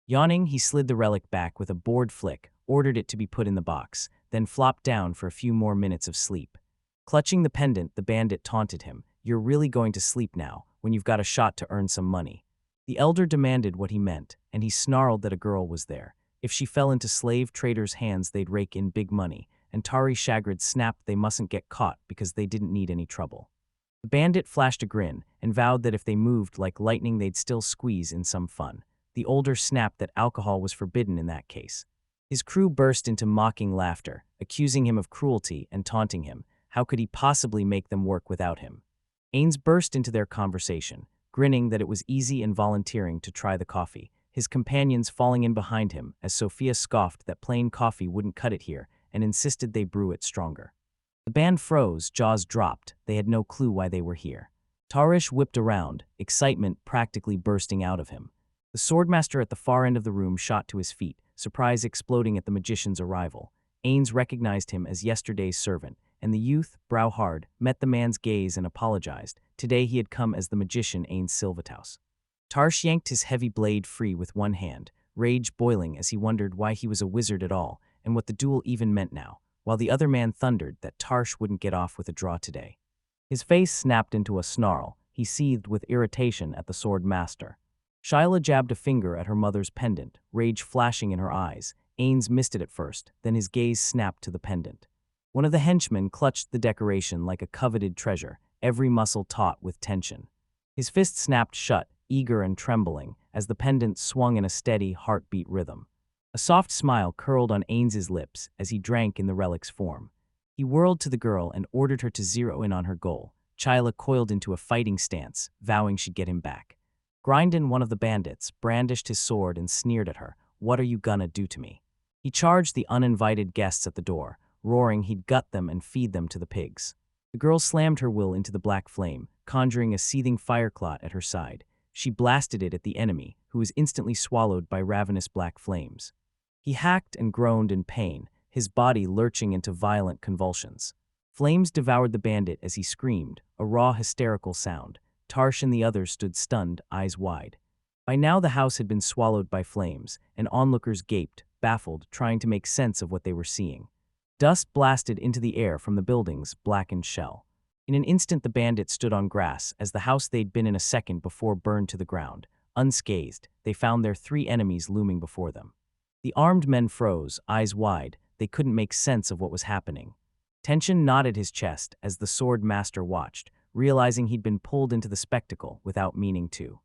S1: Yawning, he slid the relic back with a bored flick, ordered it to be put in the box, then flopped down for a few more minutes of sleep. Clutching the pendant, the bandit taunted him. "You're really going to sleep now, when you've got a shot to earn some money." The elder demanded what he meant, and he snarled that a girl was there. If she fell into slave traders' hands, they'd rake in big money, and Tarish Shagrid snapped they mustn't get caught because they didn't need any trouble. The bandit flashed a grin and vowed that if they moved like lightning, they'd still squeeze in some fun. The older snapped that alcohol was forbidden in that case. His crew burst into mocking laughter, accusing him of cruelty and taunting him. How could he possibly make them work without him? Ains burst into their conversation, grinning that it was easy and volunteering to try the coffee, his companions falling in behind him as Sophia scoffed that plain coffee wouldn't cut it here and insisted they brew it stronger. The band froze, jaws dropped. They had no clue why they were here. Tarish whipped around, excitement practically bursting out of him. The swordmaster at the far end of the room shot to his feet, surprise exploding at the magician's arrival. Ains recognized him as yesterday's servant, and the youth, brow hard, met the man's gaze and apologized. Today he had come as the magician Ains Silvertaus. Tarish yanked his heavy blade free with one hand, rage boiling as he wondered why he was a wizard at all and what the duel even meant now, while the other man thundered that Tarish wouldn't get off with a draw today. His face snapped into a snarl. He seethed with irritation at the sword master. Chila jabbed a finger at her mother's pendant, rage flashing in her eyes. Ains missed it at first, then his gaze snapped to the pendant. One of the henchmen clutched the decoration like a coveted treasure, every muscle taut with tension. His fist snapped shut, eager and trembling, as the pendant swung in a steady, heartbeat rhythm. A soft smile curled on Ains's lips as he drank in the relic's form. He whirled to the girl and ordered her to zero in on her goal. Chila coiled into a fighting stance, vowing she'd get him back. Grindin, one of the bandits, brandished his sword and sneered at her. "What are you gonna do to me?" He charged the uninvited guests at the door, roaring he'd gut them and feed them to the pigs. The girl slammed her will into the black flame, conjuring a seething fire clot at her side. She blasted it at the enemy, who was instantly swallowed by ravenous black flames. He hacked and groaned in pain, his body lurching into violent convulsions. Flames devoured the bandit as he screamed, a raw, hysterical sound. Tarish and the others stood stunned, eyes wide. By now the house had been swallowed by flames, and onlookers gaped, baffled, trying to make sense of what they were seeing. Dust blasted into the air from the building's blackened shell. In an instant the bandit stood on grass as the house they'd been in a second before burned to the ground. Unscathed, they found their three enemies looming before them. The armed men froze, eyes wide. They couldn't make sense of what was happening. Tension knotted his chest as the sword master watched, realizing he'd been pulled into the spectacle without meaning to.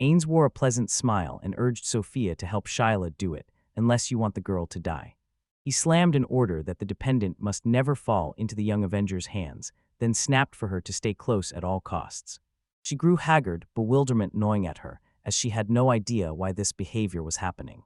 S1: Ains wore a pleasant smile and urged Sophia to help Chila do it, unless you want the girl to die. He slammed an order that the dependent must never fall into the young Avenger's hands, then snapped for her to stay close at all costs. She grew haggard, bewilderment gnawing at her, as she had no idea why this behavior was happening.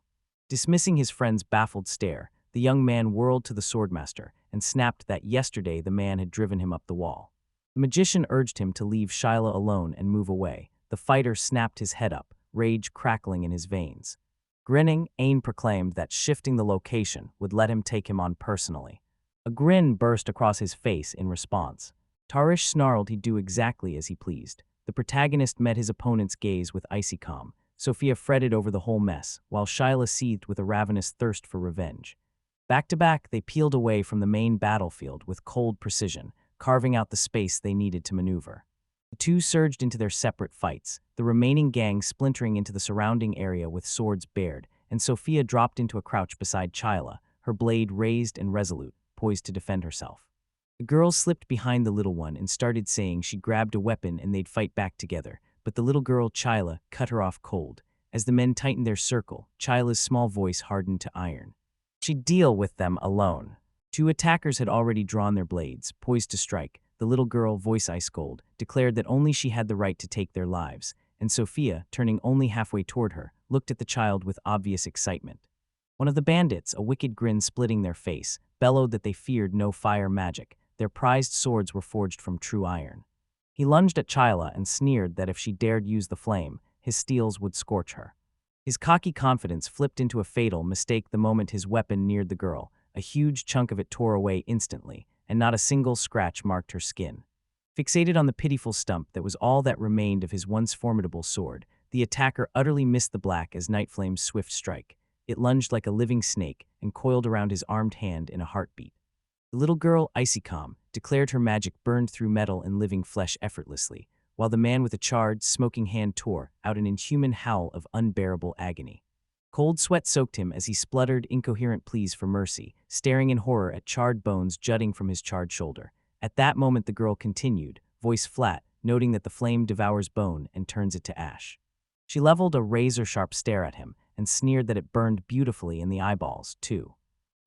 S1: Dismissing his friend's baffled stare, the young man whirled to the swordmaster and snapped that yesterday the man had driven him up the wall. The magician urged him to leave Chila alone and move away. The fighter snapped his head up, rage crackling in his veins. Grinning, Ain proclaimed that shifting the location would let him take him on personally. A grin burst across his face in response. Tarish snarled he'd do exactly as he pleased. The protagonist met his opponent's gaze with icy calm. Sophia fretted over the whole mess, while Chila seethed with a ravenous thirst for revenge. Back to back, they peeled away from the main battlefield with cold precision, carving out the space they needed to maneuver. The two surged into their separate fights, the remaining gang splintering into the surrounding area with swords bared, and Sophia dropped into a crouch beside Chila, her blade raised and resolute, poised to defend herself. The girl slipped behind the little one and started saying she grabbed a weapon and they'd fight back together, but the little girl, Chila, cut her off cold. As the men tightened their circle, Chila's small voice hardened to iron. She'd deal with them alone. Two attackers had already drawn their blades, poised to strike. The little girl, voice ice cold, declared that only she had the right to take their lives, and Sophia, turning only halfway toward her, looked at the child with obvious excitement. One of the bandits, a wicked grin splitting their face, bellowed that they feared no fire magic. Their prized swords were forged from true iron. He lunged at Chila and sneered that if she dared use the flame, his steels would scorch her. His cocky confidence flipped into a fatal mistake the moment his weapon neared the girl. A huge chunk of it tore away instantly, and not a single scratch marked her skin. Fixated on the pitiful stump that was all that remained of his once formidable sword, the attacker utterly missed the black as Nightflame's swift strike. It lunged like a living snake and coiled around his armed hand in a heartbeat. The little girl, icy calm, declared her magic burned through metal and living flesh effortlessly, while the man with a charred, smoking hand tore out an inhuman howl of unbearable agony. Cold sweat soaked him as he spluttered incoherent pleas for mercy, staring in horror at charred bones jutting from his charred shoulder. At that moment the girl continued, voice flat, noting that the flame devours bone and turns it to ash. She leveled a razor-sharp stare at him and sneered that it burned beautifully in the eyeballs, too.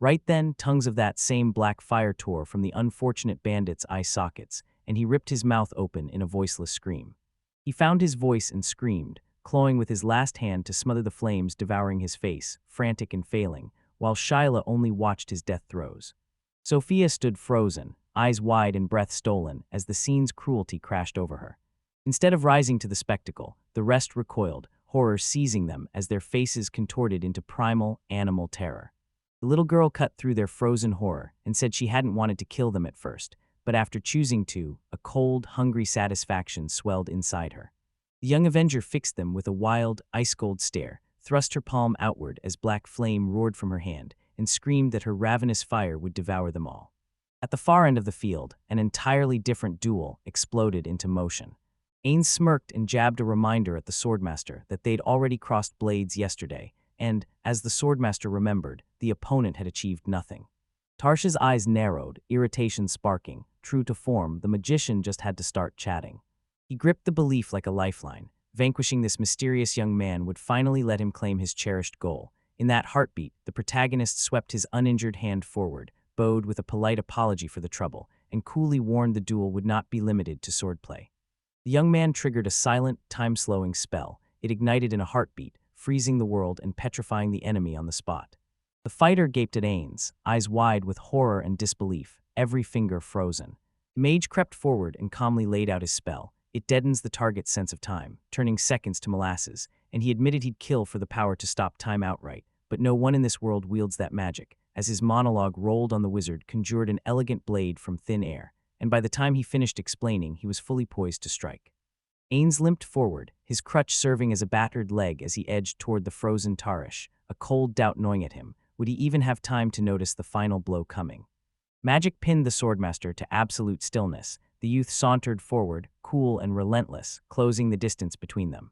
S1: Right then, tongues of that same black fire tore from the unfortunate bandit's eye sockets, and he ripped his mouth open in a voiceless scream. He found his voice and screamed, clawing with his last hand to smother the flames devouring his face, frantic and failing, while Chila only watched his death throes. Sophia stood frozen, eyes wide and breath stolen, as the scene's cruelty crashed over her. Instead of rising to the spectacle, the rest recoiled, horror seizing them as their faces contorted into primal, animal terror. The little girl cut through their frozen horror and said she hadn't wanted to kill them at first, but after choosing to, a cold, hungry satisfaction swelled inside her. The young avenger fixed them with a wild, ice-cold stare, thrust her palm outward as black flame roared from her hand, and screamed that her ravenous fire would devour them all. At the far end of the field, an entirely different duel exploded into motion. Ains smirked and jabbed a reminder at the swordmaster that they'd already crossed blades yesterday, and, as the swordmaster remembered, the opponent had achieved nothing. Tarsh's eyes narrowed, irritation sparking. True to form, the magician just had to start chatting. He gripped the belief like a lifeline. Vanquishing this mysterious young man would finally let him claim his cherished goal. In that heartbeat, the protagonist swept his uninjured hand forward, bowed with a polite apology for the trouble, and coolly warned the duel would not be limited to swordplay. The young man triggered a silent, time-slowing spell. It ignited in a heartbeat, freezing the world and petrifying the enemy on the spot. The fighter gaped at Ains, eyes wide with horror and disbelief, every finger frozen. Mage crept forward and calmly laid out his spell. It deadens the target's sense of time, turning seconds to molasses, and he admitted he'd kill for the power to stop time outright, but no one in this world wields that magic. As his monologue rolled on, the wizard conjured an elegant blade from thin air, and by the time he finished explaining, he was fully poised to strike. Ains limped forward, his crutch serving as a battered leg as he edged toward the frozen Tarish, a cold doubt gnawing at him. Would he even have time to notice the final blow coming? Magic pinned the swordmaster to absolute stillness. The youth sauntered forward, cool and relentless, closing the distance between them.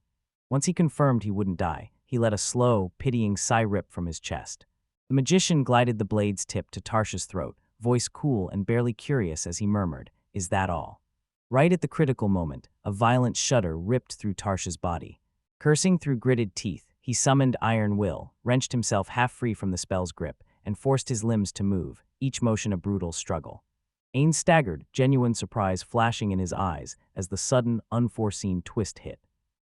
S1: Once he confirmed he wouldn't die, he let a slow, pitying sigh rip from his chest. The magician glided the blade's tip to Tarsh's throat, voice cool and barely curious as he murmured, "Is that all?" Right at the critical moment, a violent shudder ripped through Tarsh's body. Cursing through gritted teeth, he summoned iron will, wrenched himself half free from the spell's grip, and forced his limbs to move, each motion a brutal struggle. Ains staggered, genuine surprise flashing in his eyes as the sudden, unforeseen twist hit.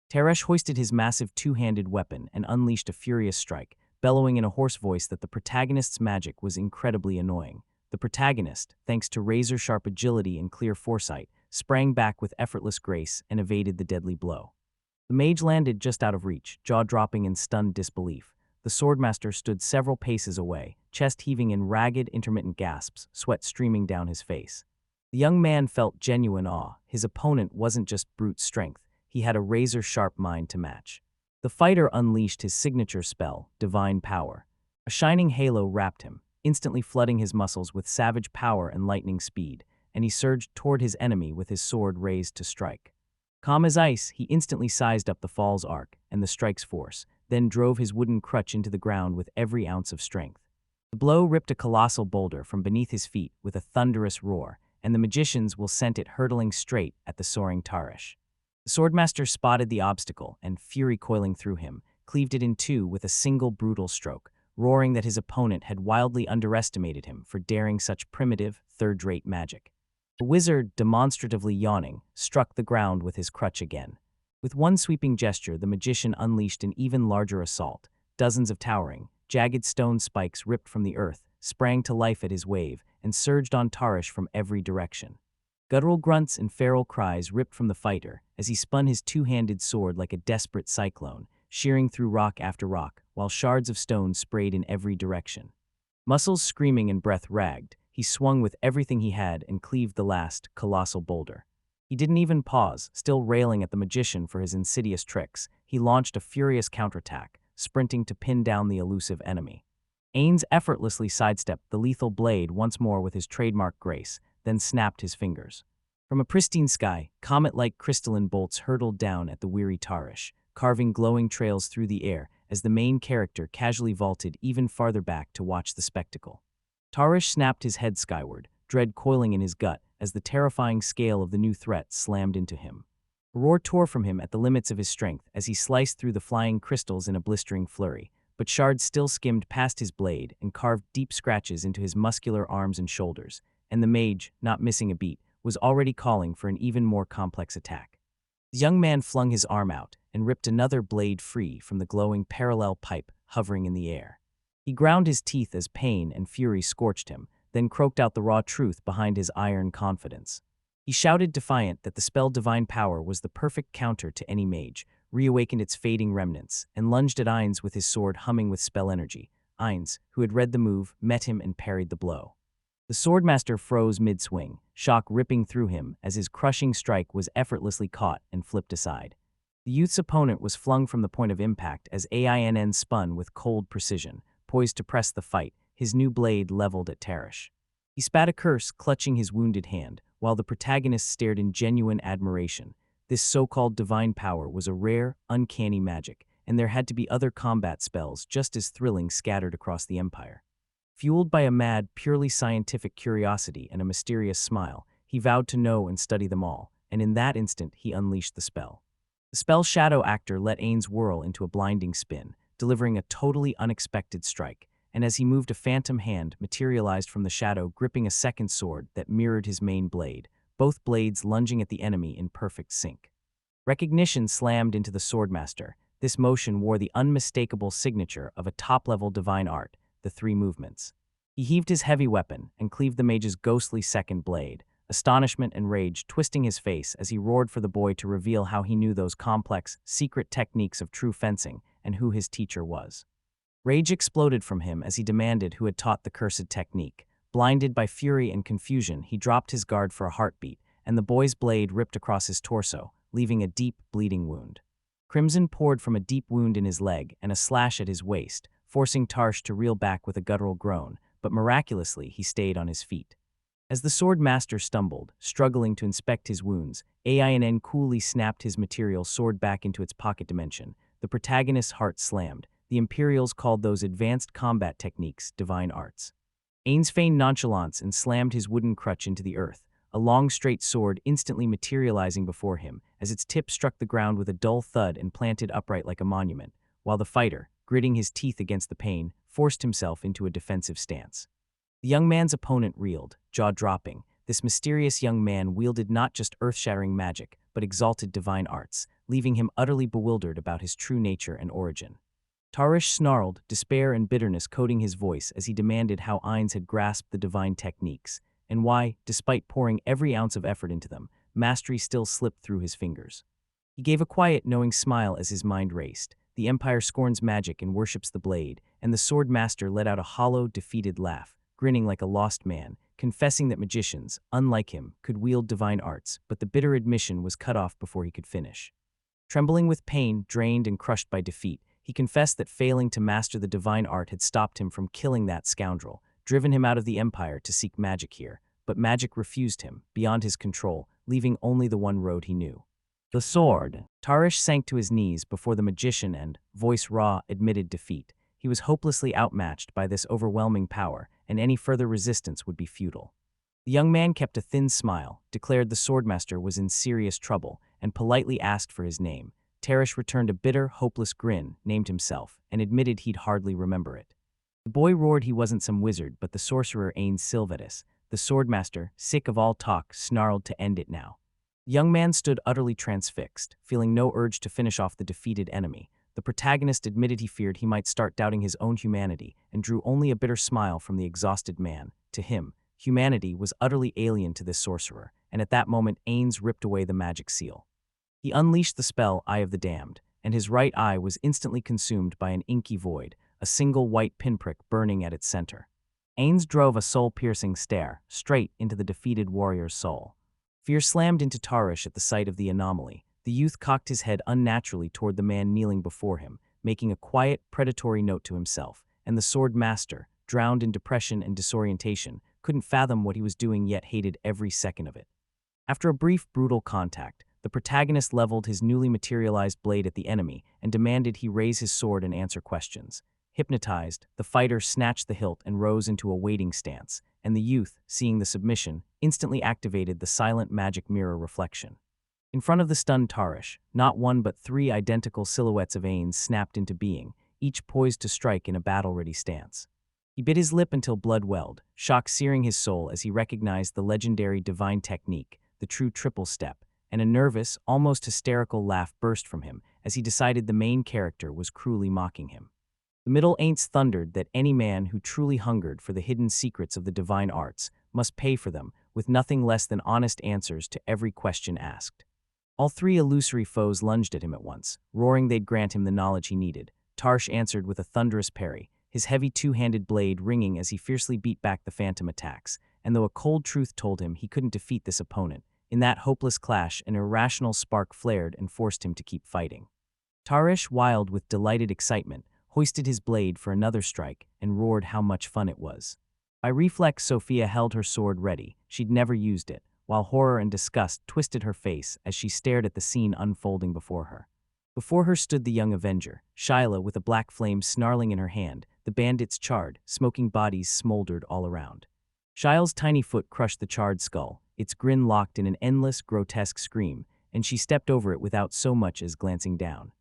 S1: Tarish hoisted his massive two-handed weapon and unleashed a furious strike, bellowing in a hoarse voice that the protagonist's magic was incredibly annoying. The protagonist, thanks to razor-sharp agility and clear foresight, sprang back with effortless grace and evaded the deadly blow. The mage landed just out of reach, jaw dropping in stunned disbelief. The swordmaster stood several paces away, chest heaving in ragged, intermittent gasps, sweat streaming down his face. The young man felt genuine awe. His opponent wasn't just brute strength, he had a razor-sharp mind to match. The fighter unleashed his signature spell, Divine Power. A shining halo wrapped him, instantly flooding his muscles with savage power and lightning speed, and he surged toward his enemy with his sword raised to strike. Calm as ice, he instantly sized up the fall's arc and the strike's force, then drove his wooden crutch into the ground with every ounce of strength. The blow ripped a colossal boulder from beneath his feet with a thunderous roar, and the magicians sent it hurtling straight at the soaring Tarish. The swordmaster spotted the obstacle and, fury coiling through him, cleaved it in two with a single brutal stroke, roaring that his opponent had wildly underestimated him for daring such primitive, third-rate magic. The wizard, demonstratively yawning, struck the ground with his crutch again. With one sweeping gesture, the magician unleashed an even larger assault. Dozens of towering, jagged stone spikes ripped from the earth, sprang to life at his wave, and surged on Tarish from every direction. Guttural grunts and feral cries ripped from the fighter as he spun his two-handed sword like a desperate cyclone, shearing through rock after rock, while shards of stone sprayed in every direction. Muscles screaming and breath ragged, he swung with everything he had and cleaved the last, colossal boulder. He didn't even pause, still railing at the magician for his insidious tricks. He launched a furious counterattack, sprinting to pin down the elusive enemy. Ains effortlessly sidestepped the lethal blade once more with his trademark grace, then snapped his fingers. From a pristine sky, comet-like crystalline bolts hurtled down at the weary Tarish, carving glowing trails through the air as the main character casually vaulted even farther back to watch the spectacle. Tarish snapped his head skyward, dread coiling in his gut as the terrifying scale of the new threat slammed into him. A roar tore from him at the limits of his strength as he sliced through the flying crystals in a blistering flurry, but shards still skimmed past his blade and carved deep scratches into his muscular arms and shoulders, and the mage, not missing a beat, was already calling for an even more complex attack. The young man flung his arm out and ripped another blade free from the glowing parallel pipe hovering in the air. He ground his teeth as pain and fury scorched him, then croaked out the raw truth behind his iron confidence. He shouted defiant that the spell Divine Power was the perfect counter to any mage, reawakened its fading remnants, and lunged at Ains with his sword humming with spell energy. Ains, who had read the move, met him and parried the blow. The swordmaster froze mid-swing, shock ripping through him as his crushing strike was effortlessly caught and flipped aside. The youth's opponent was flung from the point of impact as Ains spun with cold precision, poised to press the fight, his new blade leveled at Tarish. He spat a curse, clutching his wounded hand, while the protagonist stared in genuine admiration. This so-called divine power was a rare, uncanny magic, and there had to be other combat spells just as thrilling scattered across the empire. Fueled by a mad, purely scientific curiosity and a mysterious smile, he vowed to know and study them all, and in that instant he unleashed the spell. The spell's shadow actor let Ains whirl into a blinding spin, delivering a totally unexpected strike, and as he moved, a phantom hand materialized from the shadow, gripping a second sword that mirrored his main blade, both blades lunging at the enemy in perfect sync. Recognition slammed into the swordmaster. This motion wore the unmistakable signature of a top-level divine art, the three movements. He heaved his heavy weapon and cleaved the mage's ghostly second blade, astonishment and rage twisting his face as he roared for the boy to reveal how he knew those complex, secret techniques of true fencing and who his teacher was. Rage exploded from him as he demanded who had taught the cursed technique. Blinded by fury and confusion, he dropped his guard for a heartbeat, and the boy's blade ripped across his torso, leaving a deep, bleeding wound. Crimson poured from a deep wound in his leg and a slash at his waist, forcing Tarish to reel back with a guttural groan, but miraculously he stayed on his feet. As the sword master stumbled, struggling to inspect his wounds, Ains coolly snapped his material sword back into its pocket dimension. The protagonist's heart slammed. The Imperials called those advanced combat techniques divine arts. Ains feigned nonchalance and slammed his wooden crutch into the earth, a long straight sword instantly materializing before him as its tip struck the ground with a dull thud and planted upright like a monument, while the fighter, gritting his teeth against the pain, forced himself into a defensive stance. The young man's opponent reeled, jaw dropping, this mysterious young man wielded not just earth-shattering magic, but exalted divine arts, leaving him utterly bewildered about his true nature and origin. Tarish snarled, despair and bitterness coating his voice as he demanded how Ains had grasped the divine techniques, and why, despite pouring every ounce of effort into them, mastery still slipped through his fingers. He gave a quiet, knowing smile as his mind raced. The Empire scorns magic and worships the blade, and the sword master let out a hollow, defeated laugh, grinning like a lost man, confessing that magicians, unlike him, could wield divine arts, but the bitter admission was cut off before he could finish. Trembling with pain, drained and crushed by defeat, he confessed that failing to master the divine art had stopped him from killing that scoundrel, driven him out of the Empire to seek magic here, but magic refused him, beyond his control, leaving only the one road he knew. The sword. Tarish sank to his knees before the magician and, voice raw, admitted defeat. He was hopelessly outmatched by this overwhelming power, and any further resistance would be futile. The young man kept a thin smile, declared the swordmaster was in serious trouble, and politely asked for his name. Tarish returned a bitter, hopeless grin, named himself, and admitted he'd hardly remember it. The boy roared he wasn't some wizard, but the sorcerer Ains Silvetus. The swordmaster, sick of all talk, snarled to end it now. The young man stood utterly transfixed, feeling no urge to finish off the defeated enemy. The protagonist admitted he feared he might start doubting his own humanity, and drew only a bitter smile from the exhausted man. To him, humanity was utterly alien to this sorcerer, and at that moment Ains ripped away the magic seal. He unleashed the spell Eye of the Damned, and his right eye was instantly consumed by an inky void, a single white pinprick burning at its center. Ains drove a soul-piercing stare straight into the defeated warrior's soul. Fear slammed into Tarish at the sight of the anomaly. The youth cocked his head unnaturally toward the man kneeling before him, making a quiet, predatory note to himself, and the sword master, drowned in depression and disorientation, couldn't fathom what he was doing yet hated every second of it. After a brief, brutal contact, the protagonist leveled his newly materialized blade at the enemy and demanded he raise his sword and answer questions. Hypnotized, the fighter snatched the hilt and rose into a waiting stance, and the youth, seeing the submission, instantly activated the silent magic mirror reflection. In front of the stunned Tarish, not one but three identical silhouettes of Ains snapped into being, each poised to strike in a battle-ready stance. He bit his lip until blood welled, shock searing his soul as he recognized the legendary divine technique, the true triple step, and a nervous, almost hysterical laugh burst from him as he decided the main character was cruelly mocking him. The middle Ains thundered that any man who truly hungered for the hidden secrets of the divine arts must pay for them, with nothing less than honest answers to every question asked. All three illusory foes lunged at him at once, roaring they'd grant him the knowledge he needed. Tarish answered with a thunderous parry, his heavy two-handed blade ringing as he fiercely beat back the phantom attacks, and though a cold truth told him he couldn't defeat this opponent, in that hopeless clash an irrational spark flared and forced him to keep fighting. Tarish, wild with delighted excitement, hoisted his blade for another strike and roared how much fun it was. By reflex, Sophia held her sword ready. She'd never used it, while horror and disgust twisted her face as she stared at the scene unfolding before her. Before her stood the young avenger, Chila with a black flame snarling in her hand. The bandits charred, smoking bodies smoldered all around. Chila's tiny foot crushed the charred skull, its grin locked in an endless, grotesque scream, and she stepped over it without so much as glancing down.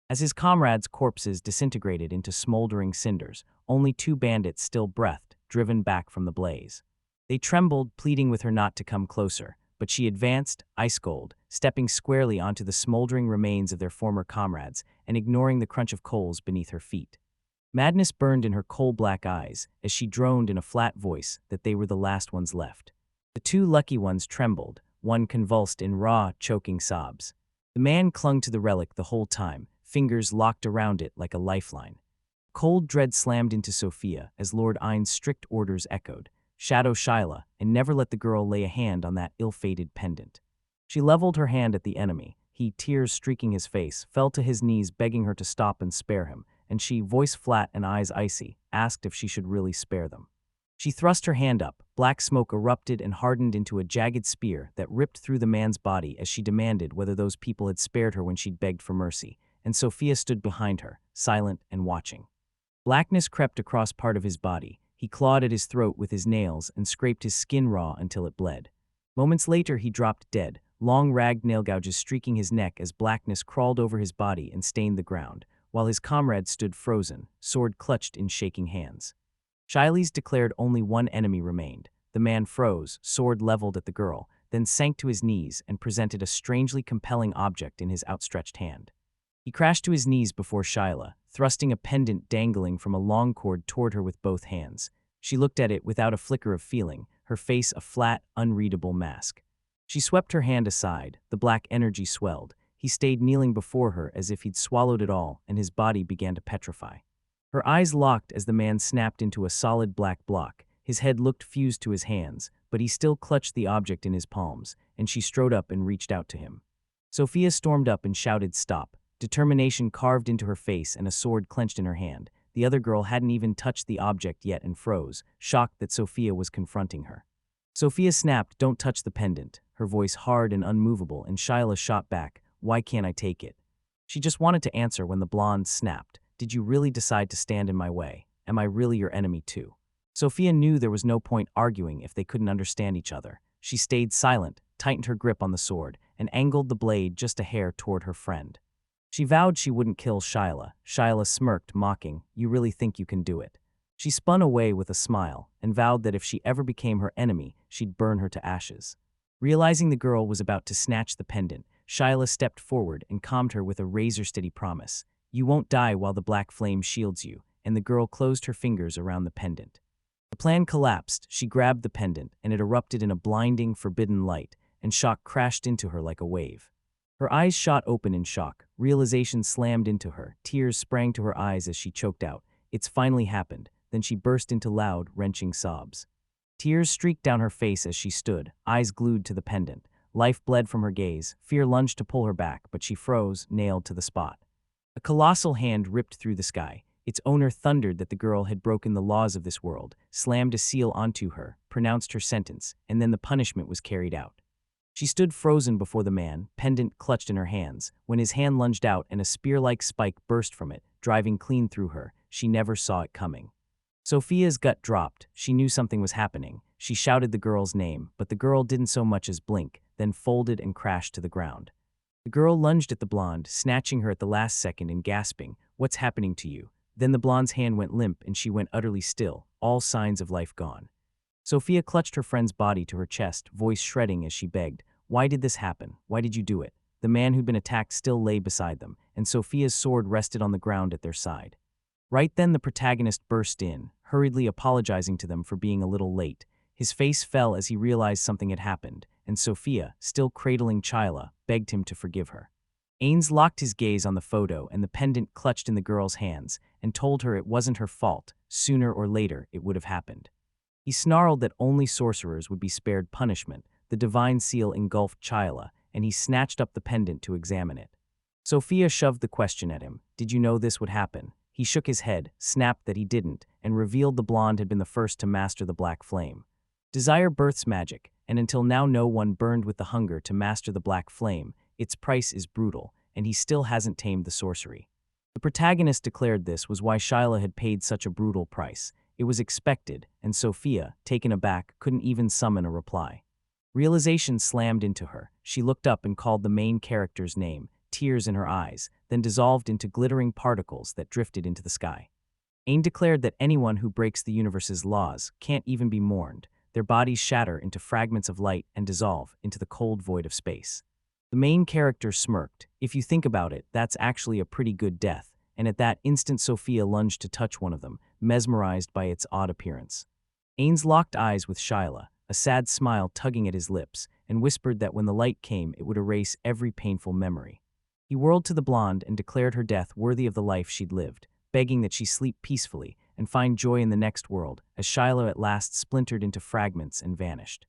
S1: As his comrades' corpses disintegrated into smoldering cinders, only two bandits still breathed, driven back from the blaze. They trembled, pleading with her not to come closer, but she advanced, ice-cold, stepping squarely onto the smoldering remains of their former comrades and ignoring the crunch of coals beneath her feet. Madness burned in her coal-black eyes as she droned in a flat voice that they were the last ones left. The two lucky ones trembled, one convulsed in raw, choking sobs. The man clung to the relic the whole time, fingers locked around it like a lifeline. Cold dread slammed into Sophia as Lord Ain's strict orders echoed, "Shadow Chila, and never let the girl lay a hand on that ill-fated pendant." She leveled her hand at the enemy. He, tears streaking his face, fell to his knees begging her to stop and spare him, and she, voice flat and eyes icy, asked if she should really spare them. She thrust her hand up, black smoke erupted and hardened into a jagged spear that ripped through the man's body as she demanded whether those people had spared her when she'd begged for mercy, and Sophia stood behind her, silent and watching. Blackness crept across part of his body. He clawed at his throat with his nails and scraped his skin raw until it bled. Moments later he dropped dead, long ragged nail gouges streaking his neck as blackness crawled over his body and stained the ground, while his comrades stood frozen, sword clutched in shaking hands. Chiles declared only one enemy remained, The man froze, sword leveled at the girl, then sank to his knees and presented a strangely compelling object in his outstretched hand. He crashed to his knees before Chila, thrusting a pendant dangling from a long cord toward her with both hands. She looked at it without a flicker of feeling, her face a flat, unreadable mask. She swept her hand aside, the black energy swelled. He stayed kneeling before her as if he'd swallowed it all, and his body began to petrify. Her eyes locked as the man snapped into a solid black block. His head looked fused to his hands, but he still clutched the object in his palms, and she strode up and reached out to him. Sophia stormed up and shouted, "Stop." Determination carved into her face and a sword clenched in her hand. The other girl hadn't even touched the object yet and froze, shocked that Sophia was confronting her. Sophia snapped, "Don't touch the pendant," her voice hard and unmovable, and Chila shot back, "Why can't I take it?" She just wanted to answer when the blonde snapped, "Did you really decide to stand in my way? Am I really your enemy too?" Sophia knew there was no point arguing if they couldn't understand each other. She stayed silent, tightened her grip on the sword, and angled the blade just a hair toward her friend. She vowed she wouldn't kill Chila. Chila smirked, mocking, "You really think you can do it?" She spun away with a smile and vowed that if she ever became her enemy, she'd burn her to ashes. Realizing the girl was about to snatch the pendant, Chila stepped forward and calmed her with a razor-steady promise. "You won't die while the black flame shields you," and the girl closed her fingers around the pendant. The plan collapsed. She grabbed the pendant, and it erupted in a blinding, forbidden light, and shock crashed into her like a wave. Her eyes shot open in shock. Realization slammed into her. Tears sprang to her eyes as she choked out, "It's finally happened." Then she burst into loud, wrenching sobs. Tears streaked down her face as she stood, eyes glued to the pendant. Life bled from her gaze. Fear lunged to pull her back, but she froze, nailed to the spot. A colossal hand ripped through the sky. Its owner thundered that the girl had broken the laws of this world, slammed a seal onto her, pronounced her sentence, and then the punishment was carried out. She stood frozen before the man, pendant clutched in her hands, when his hand lunged out and a spear-like spike burst from it, driving clean through her. She never saw it coming. Sophia's gut dropped. She knew something was happening. She shouted the girl's name, but the girl didn't so much as blink, then folded and crashed to the ground. The girl lunged at the blonde, snatching her at the last second and gasping, "What's happening to you?" Then the blonde's hand went limp and she went utterly still, all signs of life gone. Sophia clutched her friend's body to her chest, voice shredding as she begged, "Why did this happen? Why did you do it?" The man who'd been attacked still lay beside them, and Sophia's sword rested on the ground at their side. Right then the protagonist burst in, hurriedly apologizing to them for being a little late. His face fell as he realized something had happened, and Sophia, still cradling Chila, begged him to forgive her. Ains locked his gaze on the photo and the pendant clutched in the girl's hands, and told her it wasn't her fault. Sooner or later, it would have happened. He snarled that only sorcerers would be spared punishment. The divine seal engulfed Chila, and he snatched up the pendant to examine it. Sophia shoved the question at him, "Did you know this would happen?" He shook his head, snapped that he didn't, and revealed the blonde had been the first to master the black flame. Desire births magic, and until now no one burned with the hunger to master the black flame. Its price is brutal, and he still hasn't tamed the sorcery. The protagonist declared this was why Chila had paid such a brutal price. It was expected, and Sophia, taken aback, couldn't even summon a reply. Realization slammed into her. She looked up and called the main character's name, tears in her eyes, then dissolved into glittering particles that drifted into the sky. Ain declared that anyone who breaks the universe's laws can't even be mourned. Their bodies shatter into fragments of light and dissolve into the cold void of space. The main character smirked. "If you think about it, that's actually a pretty good death," and at that instant Sophia lunged to touch one of them, mesmerized by its odd appearance. Ains locked eyes with Chila, a sad smile tugging at his lips, and whispered that when the light came it would erase every painful memory. He whirled to the blonde and declared her death worthy of the life she'd lived, begging that she sleep peacefully and find joy in the next world, as Chila at last splintered into fragments and vanished.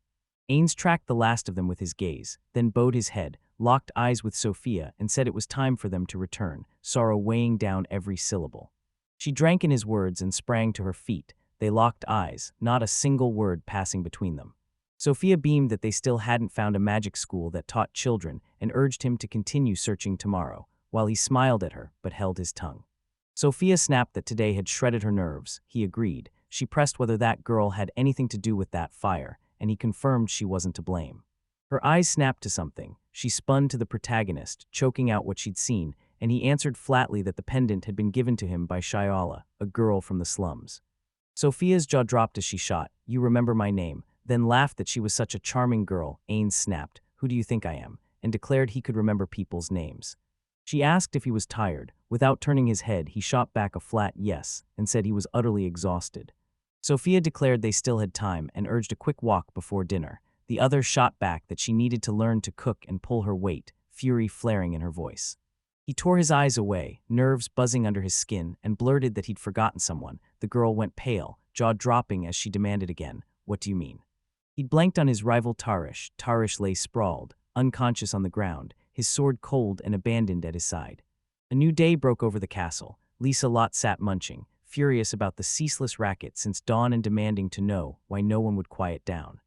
S1: Ains tracked the last of them with his gaze, then bowed his head, locked eyes with Sophia, and said it was time for them to return, sorrow weighing down every syllable. She drank in his words and sprang to her feet. They locked eyes, not a single word passing between them. Sophia beamed that they still hadn't found a magic school that taught children and urged him to continue searching tomorrow, while he smiled at her but held his tongue. Sophia snapped that today had shredded her nerves. He agreed. She pressed whether that girl had anything to do with that fire, and he confirmed she wasn't to blame. Her eyes snapped to something. She spun to the protagonist, choking out what she'd seen, and he answered flatly that the pendant had been given to him by Chila, a girl from the slums. Sophia's jaw dropped as she shot. "You remember my name. then laughed that she was such a charming girl. Ains snapped, "Who do you think I am?" and declared he could remember people's names. She asked if he was tired. Without turning his head, he shot back a flat yes and said he was utterly exhausted. Sophia declared they still had time and urged a quick walk before dinner. The other shot back that she needed to learn to cook and pull her weight, fury flaring in her voice. He tore his eyes away, nerves buzzing under his skin, and blurted that he'd forgotten someone. The girl went pale, jaw dropping as she demanded again, "What do you mean?" He'd blanked on his rival Tarish. Tarish lay sprawled, unconscious on the ground, his sword cold and abandoned at his side. A new day broke over the castle. Lisa Lot sat munching, furious about the ceaseless racket since dawn and demanding to know why no one would quiet down.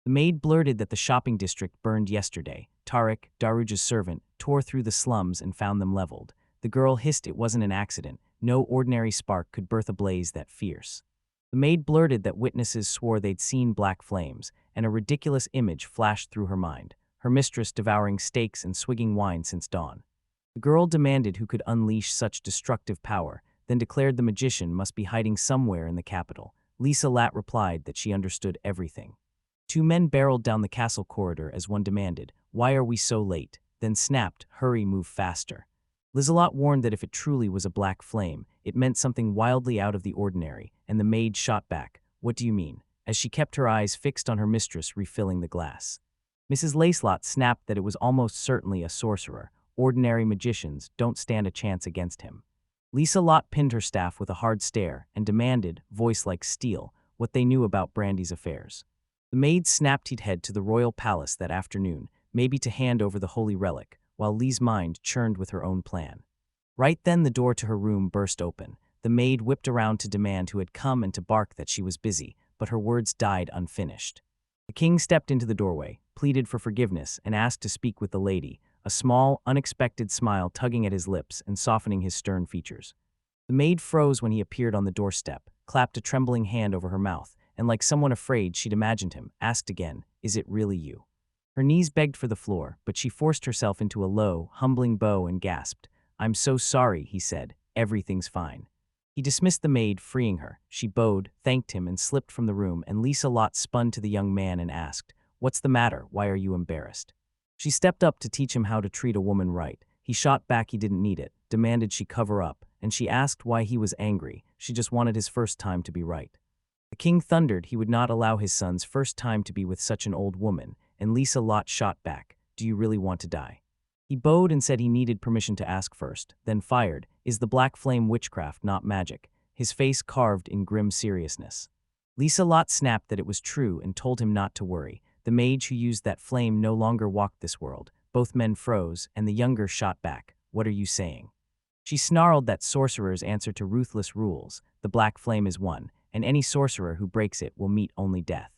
S1: The maid blurted that the shopping district burned yesterday. Tariq, Daruja's servant, tore through the slums and found them leveled. The girl hissed it wasn't an accident. No ordinary spark could birth a blaze that fierce. The maid blurted that witnesses swore they'd seen black flames, and a ridiculous image flashed through her mind, her mistress devouring steaks and swigging wine since dawn. The girl demanded who could unleash such destructive power, then declared the magician must be hiding somewhere in the capital. Lisa Lat replied that she understood everything. Two men barreled down the castle corridor as one demanded, "Why are we so late?" then snapped, "Hurry, move faster." Lizelot warned that if it truly was a black flame, it meant something wildly out of the ordinary, and the maid shot back, "What do you mean?" as she kept her eyes fixed on her mistress refilling the glass. Mrs. Lacelot snapped that it was almost certainly a sorcerer. Ordinary magicians don't stand a chance against him. Lisa Lot pinned her staff with a hard stare and demanded, voice like steel, what they knew about Brandy's affairs. The maid snapped he'd head to the royal palace that afternoon, maybe to hand over the holy relic, while Lee's mind churned with her own plan. Right then the door to her room burst open. The maid whipped around to demand who had come and to bark that she was busy, but her words died unfinished. The king stepped into the doorway, pleaded for forgiveness, and asked to speak with the lady, a small, unexpected smile tugging at his lips and softening his stern features. The maid froze when he appeared on the doorstep, clapped a trembling hand over her mouth, and like someone afraid she'd imagined him, asked again, "Is it really you?" Her knees begged for the floor, but she forced herself into a low, humbling bow and gasped. "I'm so sorry," he said. "Everything's fine." He dismissed the maid, freeing her. She bowed, thanked him, and slipped from the room, and Lisa Lot spun to the young man and asked, "What's the matter? Why are you embarrassed?" She stepped up to teach him how to treat a woman right. He shot back he didn't need it, demanded she cover up, and she asked why he was angry. She just wanted his first time to be right. The king thundered he would not allow his son's first time to be with such an old woman, and Lisa Lot shot back, "Do you really want to die?" He bowed and said he needed permission to ask first, then fired, "Is the black flame witchcraft, not magic?" his face carved in grim seriousness. Lisa Lot snapped that it was true and told him not to worry. The mage who used that flame no longer walked this world. Both men froze, and the younger shot back, "What are you saying?" She snarled that sorcerers answer to ruthless rules. The black flame is one, and any sorcerer who breaks it will meet only death.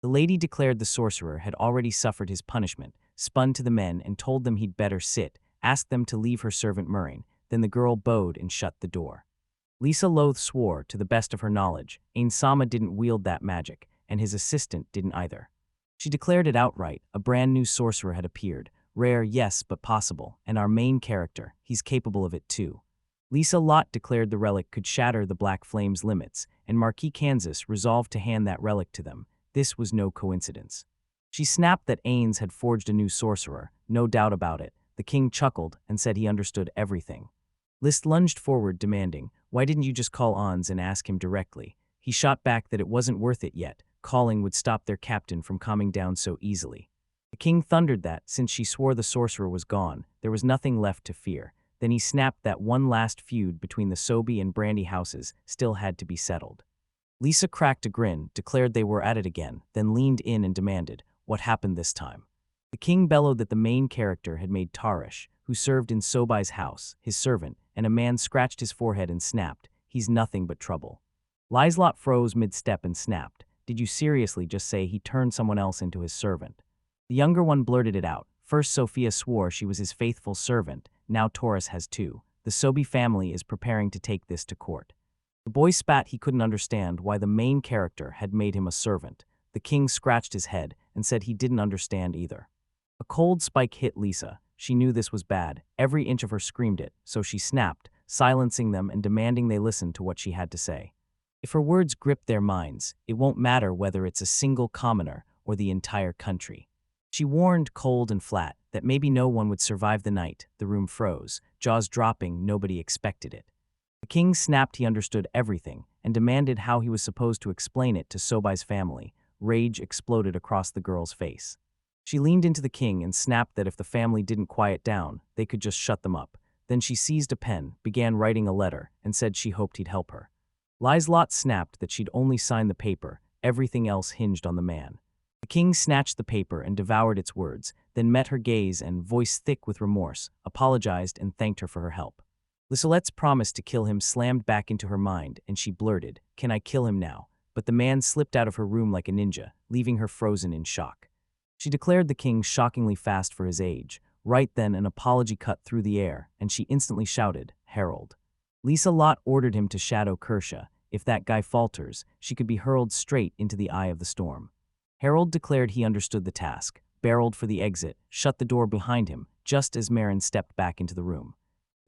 S1: The lady declared the sorcerer had already suffered his punishment, spun to the men and told them he'd better sit, asked them to leave her servant Murrain. Then the girl bowed and shut the door. Lisa Loth swore, to the best of her knowledge, Ainsama didn't wield that magic, and his assistant didn't either. She declared it outright. A brand new sorcerer had appeared. Rare, yes, but possible, and our main character, he's capable of it too. Lisa Lot declared the relic could shatter the Black Flame's limits, and Marquis Kansas resolved to hand that relic to them. This was no coincidence. She snapped that Ains had forged a new sorcerer, no doubt about it. The king chuckled and said he understood everything. List lunged forward, demanding, "Why didn't you just call Ains and ask him directly?" He shot back that it wasn't worth it yet. Calling would stop their captain from calming down so easily. The king thundered that, since she swore the sorcerer was gone, there was nothing left to fear. Then he snapped that one last feud between the Sobe and Brandy houses still had to be settled. Lisa cracked a grin, declared they were at it again, then leaned in and demanded, "What happened this time?" The king bellowed that the main character had made Tarish, who served in Sobai's house, his servant, and a man scratched his forehead and snapped, "He's nothing but trouble." Liselot froze mid-step and snapped, "Did you seriously just say he turned someone else into his servant?" The younger one blurted it out. First Sophia swore she was his faithful servant, now Taurus has too. The Sobe family is preparing to take this to court. The boy spat he couldn't understand why the main character had made him a servant. The king scratched his head and said he didn't understand either. A cold spike hit Lisa. She knew this was bad. Every inch of her screamed it, so she snapped, silencing them and demanding they listen to what she had to say. If her words grip their minds, it won't matter whether it's a single commoner or the entire country. She warned, cold and flat, that maybe no one would survive the night. The room froze, jaws dropping. Nobody expected it. The king snapped he understood everything and demanded how he was supposed to explain it to Sobai's family. Rage exploded across the girl's face. She leaned into the king and snapped that if the family didn't quiet down, they could just shut them up. Then she seized a pen, began writing a letter, and said she hoped he'd help her. Liselot snapped that she'd only sign the paper. Everything else hinged on the man. The king snatched the paper and devoured its words, then met her gaze and, voice thick with remorse, apologized and thanked her for her help. Liselette's promise to kill him slammed back into her mind, and she blurted, "Can I kill him now?" But the man slipped out of her room like a ninja, leaving her frozen in shock. She declared the king shockingly fast for his age. Right then, an apology cut through the air, and she instantly shouted, "Herald." Liselott ordered him to shadow Kersha. If that guy falters, she could be hurled straight into the eye of the storm. Harold declared he understood the task, barreled for the exit, shut the door behind him, just as Marin stepped back into the room.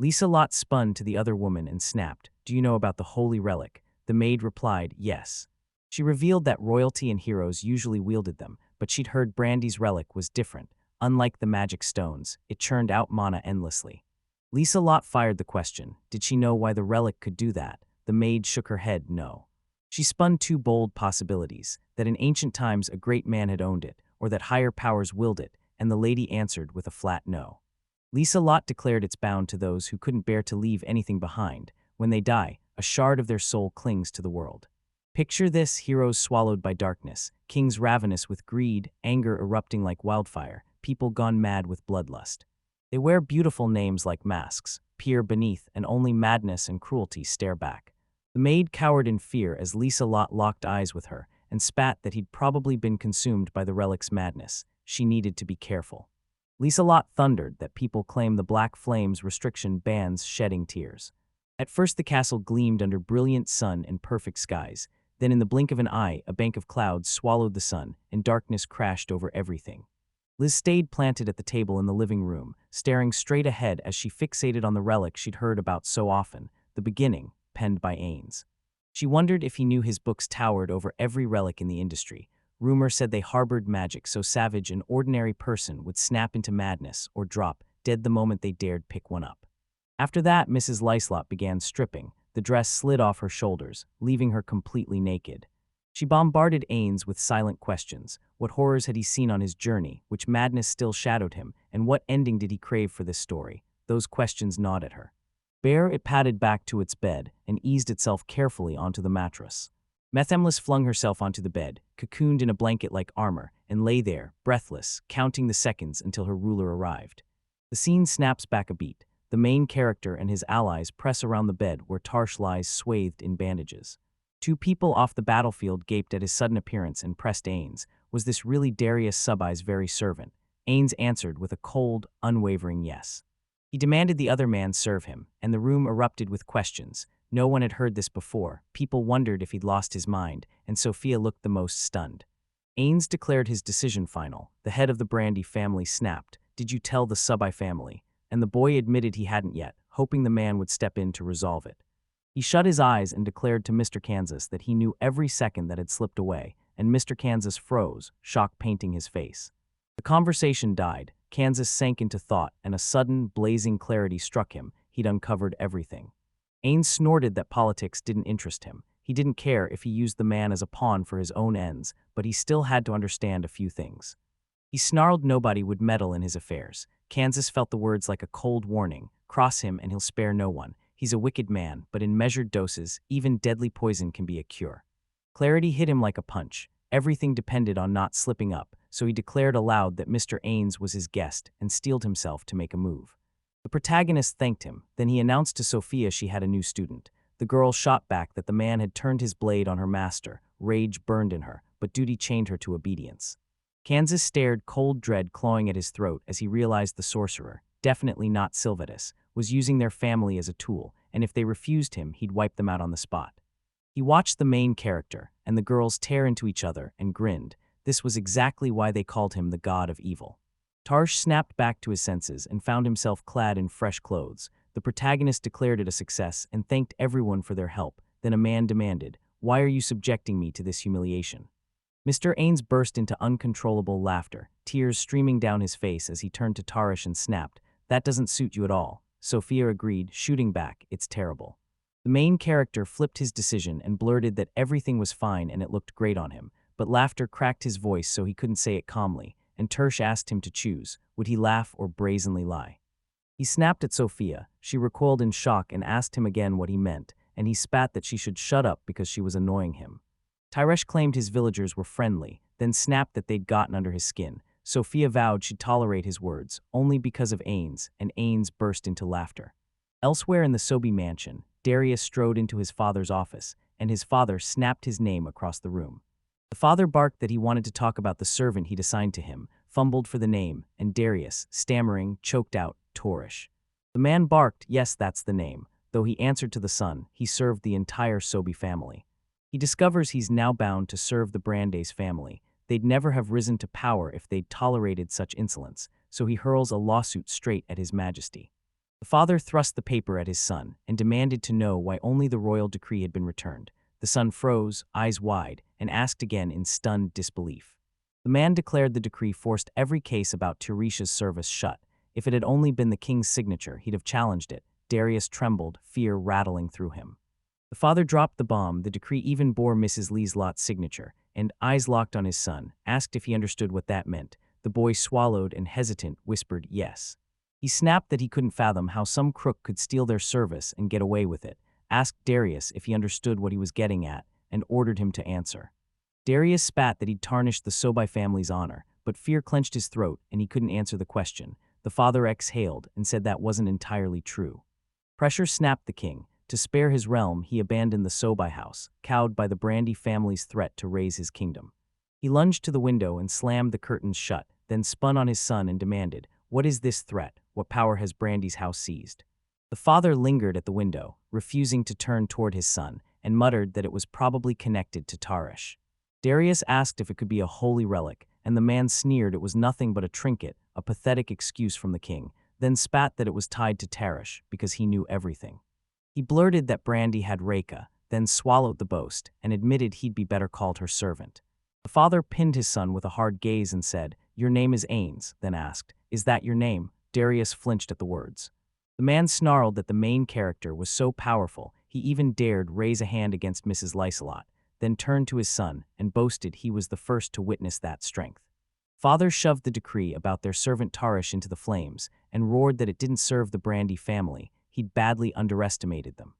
S1: Liselott spun to the other woman and snapped, "Do you know about the holy relic?" The maid replied, "Yes." She revealed that royalty and heroes usually wielded them, but she'd heard Brandy's relic was different. Unlike the magic stones, it churned out mana endlessly. Liselott fired the question. Did she know why the relic could do that? The maid shook her head, no. She spun two bold possibilities, that in ancient times a great man had owned it, or that higher powers willed it, and the lady answered with a flat no. Liselott declared it's bound to those who couldn't bear to leave anything behind. When they die, a shard of their soul clings to the world. Picture this: heroes swallowed by darkness, kings ravenous with greed, anger erupting like wildfire, people gone mad with bloodlust. They wear beautiful names like masks, peer beneath, and only madness and cruelty stare back. The maid cowered in fear as Liselott locked eyes with her and spat that he'd probably been consumed by the relic's madness. She needed to be careful. Liselott thundered that people claim the black flames restriction bans shedding tears. At first the castle gleamed under brilliant sun and perfect skies. Then in the blink of an eye, a bank of clouds swallowed the sun, and darkness crashed over everything. Liz stayed planted at the table in the living room, staring straight ahead as she fixated on the relic she'd heard about so often, The Beginning, penned by Ains. She wondered if he knew his books towered over every relic in the industry. Rumor said they harbored magic so savage an ordinary person would snap into madness or drop dead the moment they dared pick one up. After that, Mrs. Liselott began stripping. The dress slid off her shoulders, leaving her completely naked. She bombarded Ains with silent questions. What horrors had he seen on his journey? Which madness still shadowed him? And what ending did he crave for this story? Those questions gnawed at her. Bare, it padded back to its bed and eased itself carefully onto the mattress. Methemlis flung herself onto the bed, cocooned in a blanket like armor, and lay there, breathless, counting the seconds until her ruler arrived. The scene snaps back a beat. The main character and his allies press around the bed where Tarish lies swathed in bandages. Two people off the battlefield gaped at his sudden appearance and pressed Ains. Was this really Darius Subai's very servant? Ains answered with a cold, unwavering yes. He demanded the other man serve him, and the room erupted with questions. No one had heard this before. People wondered if he'd lost his mind, and Sophia looked the most stunned. Ains declared his decision final. The head of the Brandy family snapped. "Did you tell the Subai family?" And the boy admitted he hadn't yet, hoping the man would step in to resolve it. He shut his eyes and declared to Mr. Kansas that he knew every second that had slipped away, and Mr. Kansas froze, shock painting his face. The conversation died. Kansas sank into thought, and a sudden, blazing clarity struck him. He'd uncovered everything. Ains snorted that politics didn't interest him. He didn't care if he used the man as a pawn for his own ends, but he still had to understand a few things. He snarled nobody would meddle in his affairs. Kansas felt the words like a cold warning. Cross him and he'll spare no one. He's a wicked man, but in measured doses, even deadly poison can be a cure. Clarity hit him like a punch. Everything depended on not slipping up, so he declared aloud that Mr. Ains was his guest and steeled himself to make a move. The protagonist thanked him. Then he announced to Sophia she had a new student. The girl shot back that the man had turned his blade on her master. Rage burned in her, but duty chained her to obedience. Kansas stared, cold dread clawing at his throat as he realized the sorcerer, definitely not Sylvatus, was using their family as a tool, and if they refused him, he'd wipe them out on the spot. He watched the main character and the girls tear into each other and grinned. This was exactly why they called him the god of evil. Tarish snapped back to his senses and found himself clad in fresh clothes. The protagonist declared it a success and thanked everyone for their help. Then a man demanded, Why are you subjecting me to this humiliation? Mr. Ains burst into uncontrollable laughter, tears streaming down his face as he turned to Tarish and snapped, "That doesn't suit you at all." Sophia agreed, shooting back, "It's terrible." The main character flipped his decision and blurted that everything was fine and it looked great on him, but laughter cracked his voice so he couldn't say it calmly, and Tarish asked him to choose, would he laugh or brazenly lie? He snapped at Sophia, she recoiled in shock and asked him again what he meant, and he spat that she should shut up because she was annoying him. Tarish claimed his villagers were friendly, then snapped that they'd gotten under his skin. Sophia vowed she'd tolerate his words, only because of Ains, and Ains burst into laughter. Elsewhere in the Sobi mansion, Darius strode into his father's office, and his father snapped his name across the room. The father barked that he wanted to talk about the servant he'd assigned to him, fumbled for the name, and Darius, stammering, choked out, Tarish. The man barked, yes, that's the name. Though he answered to the son, he served the entire Sobi family. He discovers he's now bound to serve the Brandy's family. They'd never have risen to power if they'd tolerated such insolence, so he hurls a lawsuit straight at His Majesty. The father thrust the paper at his son and demanded to know why only the royal decree had been returned. The son froze, eyes wide, and asked again in stunned disbelief. The man declared the decree forced every case about Tarish's service shut. If it had only been the king's signature, he'd have challenged it. Darius trembled, fear rattling through him. The father dropped the bomb. The decree even bore Mrs. Lieslot's signature, and, eyes locked on his son, asked if he understood what that meant. The boy swallowed and, hesitant, whispered yes. He snapped that he couldn't fathom how some crook could steal their service and get away with it, asked Darius if he understood what he was getting at, and ordered him to answer. Darius spat that he'd tarnished the Sobi family's honor, but fear clenched his throat and he couldn't answer the question. The father exhaled and said that wasn't entirely true. Pressure snapped the king. To spare his realm, he abandoned the Sobi house, cowed by the Brandy family's threat to raise his kingdom. He lunged to the window and slammed the curtains shut, then spun on his son and demanded, "What is this threat? What power has Brandy's house seized?" The father lingered at the window, refusing to turn toward his son, and muttered that it was probably connected to Tarish. Darius asked if it could be a holy relic, and the man sneered it was nothing but a trinket, a pathetic excuse from the king, then spat that it was tied to Tarish because he knew everything. He blurted that Brandy had Reika, then swallowed the boast, and admitted he'd be better called her servant. The father pinned his son with a hard gaze and said, "Your name is Ains," then asked, "Is that your name?" Darius flinched at the words. The man snarled that the main character was so powerful he even dared raise a hand against Mrs. Lieslot, then turned to his son and boasted he was the first to witness that strength. Father shoved the decree about their servant Tarish into the flames and roared that it didn't serve the Brandy family. He'd badly underestimated them.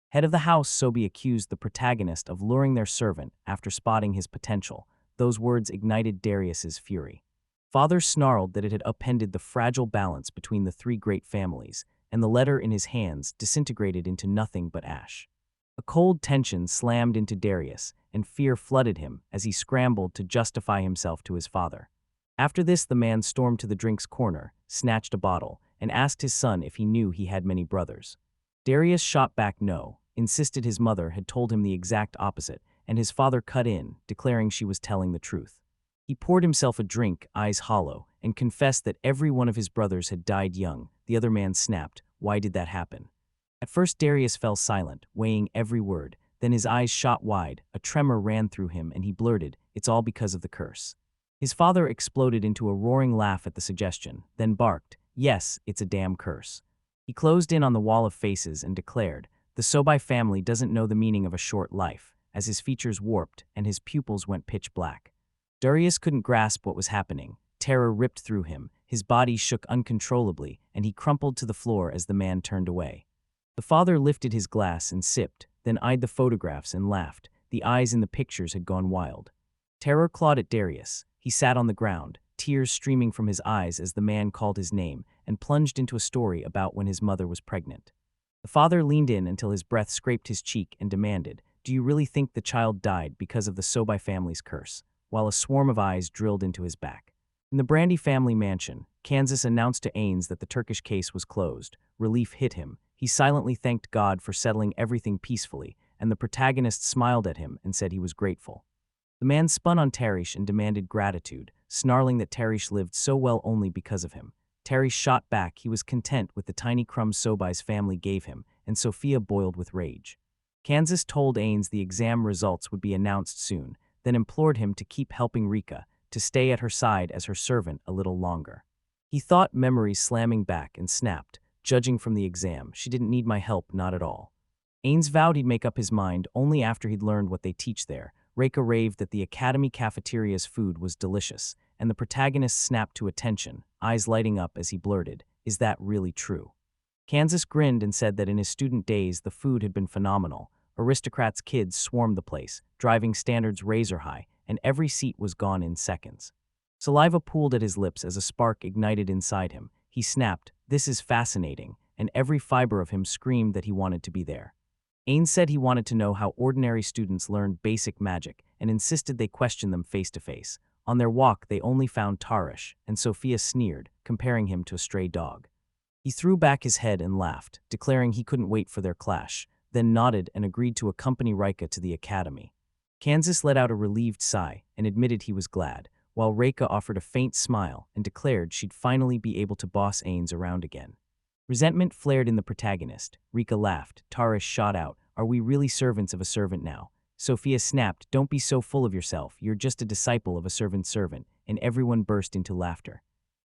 S1: Head of the house, Sobi accused the protagonist of luring their servant after spotting his potential. Those words ignited Darius's fury. Father snarled that it had upended the fragile balance between the three great families, and the letter in his hands disintegrated into nothing but ash. A cold tension slammed into Darius, and fear flooded him as he scrambled to justify himself to his father. After this, the man stormed to the drink's corner, snatched a bottle, and asked his son if he knew he had many brothers. Darius shot back no, insisted his mother had told him the exact opposite, and his father cut in, declaring she was telling the truth. He poured himself a drink, eyes hollow, and confessed that every one of his brothers had died young. The other man snapped, "Why did that happen?" At first Darius fell silent, weighing every word. Then his eyes shot wide, a tremor ran through him, and he blurted, "It's all because of the curse." His father exploded into a roaring laugh at the suggestion, then barked, "Yes, it's a damn curse." He closed in on the wall of faces and declared, "The Sobi family doesn't know the meaning of a short life," as his features warped and his pupils went pitch black. Darius couldn't grasp what was happening. Terror ripped through him, his body shook uncontrollably, and he crumpled to the floor as the man turned away. The father lifted his glass and sipped, then eyed the photographs and laughed. The eyes in the pictures had gone wild. Terror clawed at Darius. He sat on the ground, tears streaming from his eyes as the man called his name, and plunged into a story about when his mother was pregnant. The father leaned in until his breath scraped his cheek and demanded, "Do you really think the child died because of the Sobi family's curse?" while a swarm of eyes drilled into his back. In the Brandy family mansion, Kansas announced to Ains that the Turkish case was closed. Relief hit him. He silently thanked God for settling everything peacefully, and the protagonist smiled at him and said he was grateful. The man spun on Tarish and demanded gratitude, snarling that Tarish lived so well only because of him. Tarish shot back he was content with the tiny crumbs Sobi's family gave him, and Sophia boiled with rage. Kansas told Ains the exam results would be announced soon, then implored him to keep helping Reika, to stay at her side as her servant a little longer. He thought, memories slamming back, and snapped, judging from the exam, she didn't need my help, not at all. Ains vowed he'd make up his mind only after he'd learned what they teach there. Reika raved that the academy cafeteria's food was delicious, and the protagonist snapped to attention, eyes lighting up as he blurted, "Is that really true?" Kansas grinned and said that in his student days the food had been phenomenal. Aristocrats' kids swarmed the place, driving standards razor high, and every seat was gone in seconds. Saliva pooled at his lips as a spark ignited inside him. He snapped, "This is fascinating," and every fiber of him screamed that he wanted to be there. Ains said he wanted to know how ordinary students learned basic magic and insisted they question them face to face. On their walk, they only found Tarish, and Sophia sneered, comparing him to a stray dog. He threw back his head and laughed, declaring he couldn't wait for their clash, then nodded and agreed to accompany Reika to the academy. Kansas let out a relieved sigh and admitted he was glad, while Reika offered a faint smile and declared she'd finally be able to boss Ains around again. Resentment flared in the protagonist. Reika laughed. Tarish shot out, "Are we really servants of a servant now?" Sophia snapped, "Don't be so full of yourself, you're just a disciple of a servant's servant," and everyone burst into laughter.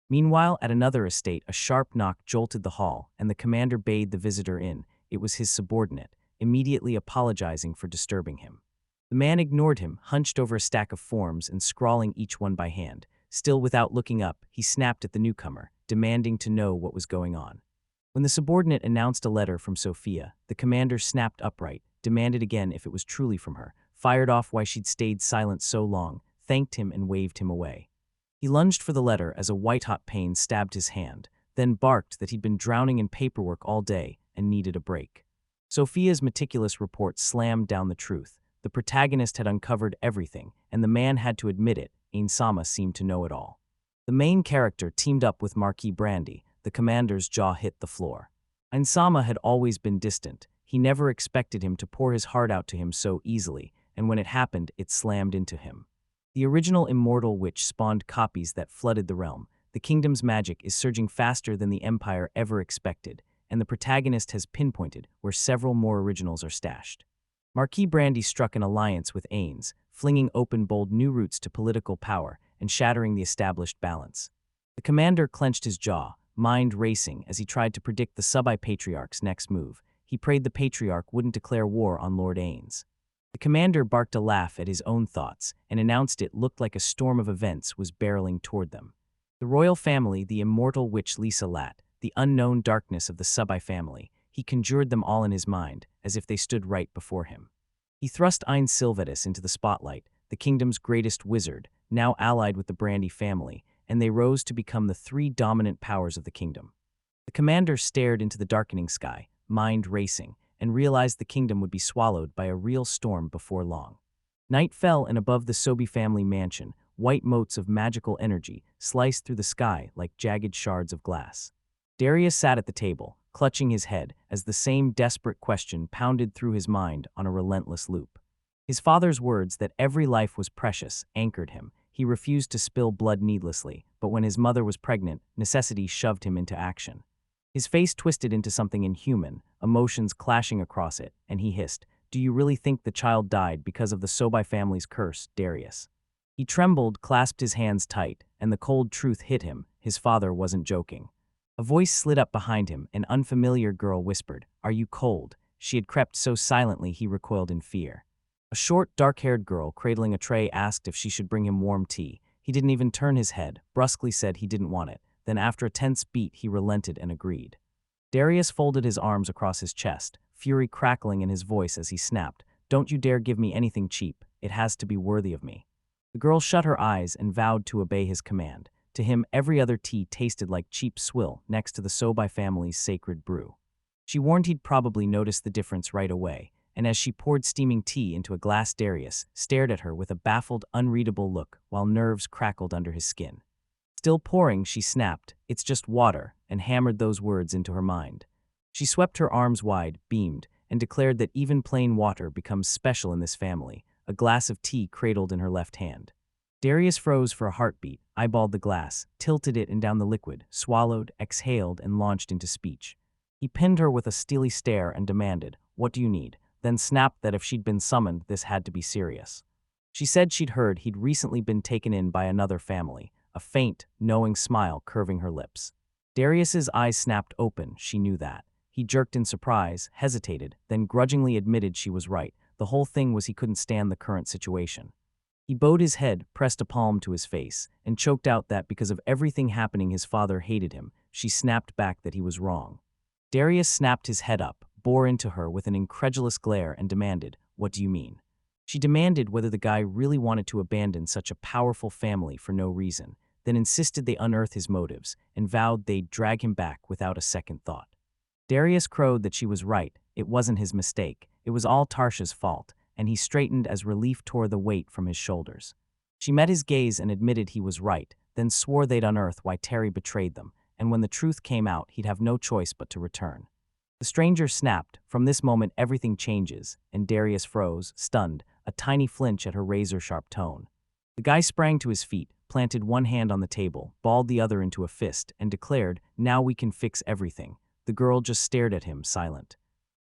S1: Meanwhile, at another estate, a sharp knock jolted the hall, and the commander bade the visitor in. It was his subordinate, immediately apologizing for disturbing him. The man ignored him, hunched over a stack of forms and scrawling each one by hand. Still without looking up, he snapped at the newcomer, demanding to know what was going on. When the subordinate announced a letter from Sophia, the commander snapped upright, demanded again if it was truly from her, fired off why she'd stayed silent so long, thanked him and waved him away. He lunged for the letter as a white-hot pain stabbed his hand, then barked that he'd been drowning in paperwork all day and needed a break. Sophia's meticulous report slammed down the truth. The protagonist had uncovered everything, and the man had to admit it. Ainsama seemed to know it all. The main character teamed up with Marquis Brandy. The commander's jaw hit the floor. Ainsama had always been distant. He never expected him to pour his heart out to him so easily, and when it happened, it slammed into him. The original immortal witch spawned copies that flooded the realm. The kingdom's magic is surging faster than the empire ever expected, and the protagonist has pinpointed where several more originals are stashed. Marquis Brandy struck an alliance with Ains, flinging open bold new routes to political power and shattering the established balance. The commander clenched his jaw, mind racing as he tried to predict the sub-patriarch's next move. He prayed the patriarch wouldn't declare war on Lord Ains. The commander barked a laugh at his own thoughts and announced it looked like a storm of events was barreling toward them. The royal family, the immortal witch Lisa Lat, the unknown darkness of the Subai family, he conjured them all in his mind, as if they stood right before him. He thrust Ains Silvetus into the spotlight, the kingdom's greatest wizard, now allied with the Brandy family, and they rose to become the three dominant powers of the kingdom. The commander stared into the darkening sky, mind racing, and realized the kingdom would be swallowed by a real storm before long. Night fell, and above the Sobi family mansion, white motes of magical energy sliced through the sky like jagged shards of glass. Darius sat at the table, clutching his head, as the same desperate question pounded through his mind on a relentless loop. His father's words that every life was precious anchored him. He refused to spill blood needlessly, but when his mother was pregnant, necessity shoved him into action. His face twisted into something inhuman, emotions clashing across it, and he hissed, "Do you really think the child died because of the Sobai family's curse, Darius?" He trembled, clasped his hands tight, and the cold truth hit him. His father wasn't joking. A voice slid up behind him. An unfamiliar girl whispered, "Are you cold?" She had crept so silently he recoiled in fear. A short, dark-haired girl cradling a tray asked if she should bring him warm tea. He didn't even turn his head, brusquely said he didn't want it. Then after a tense beat, he relented and agreed. Darius folded his arms across his chest, fury crackling in his voice as he snapped, "Don't you dare give me anything cheap. It has to be worthy of me." The girl shut her eyes and vowed to obey his command. To him, every other tea tasted like cheap swill next to the Sobai family's sacred brew. She warned he'd probably notice the difference right away, and as she poured steaming tea into a glass, Darius stared at her with a baffled, unreadable look while nerves crackled under his skin. Still pouring, she snapped, "It's just water," and hammered those words into her mind. She swept her arms wide, beamed, and declared that even plain water becomes special in this family, a glass of tea cradled in her left hand. Darius froze for a heartbeat, eyeballed the glass, tilted it and down the liquid, swallowed, exhaled, and launched into speech. He pinned her with a steely stare and demanded, "What do you need?" then snapped that if she'd been summoned, this had to be serious. She said she'd heard he'd recently been taken in by another family, a faint, knowing smile curving her lips. Darius's eyes snapped open, she knew that. He jerked in surprise, hesitated, then grudgingly admitted she was right. The whole thing was he couldn't stand the current situation. He bowed his head, pressed a palm to his face, and choked out that because of everything happening his father hated him. She snapped back that he was wrong. Darius snapped his head up, bore into her with an incredulous glare and demanded, "What do you mean?" She demanded whether the guy really wanted to abandon such a powerful family for no reason, then insisted they unearth his motives, and vowed they'd drag him back without a second thought. Darius crowed that she was right, it wasn't his mistake, it was all Tarsha's fault, and he straightened as relief tore the weight from his shoulders. She met his gaze and admitted he was right, then swore they'd unearth why Terry betrayed them, and when the truth came out he'd have no choice but to return. The stranger snapped, "From this moment everything changes," and Darius froze, stunned, a tiny flinch at her razor-sharp tone. The guy sprang to his feet, planted one hand on the table, balled the other into a fist, and declared, "Now we can fix everything." The girl just stared at him, silent.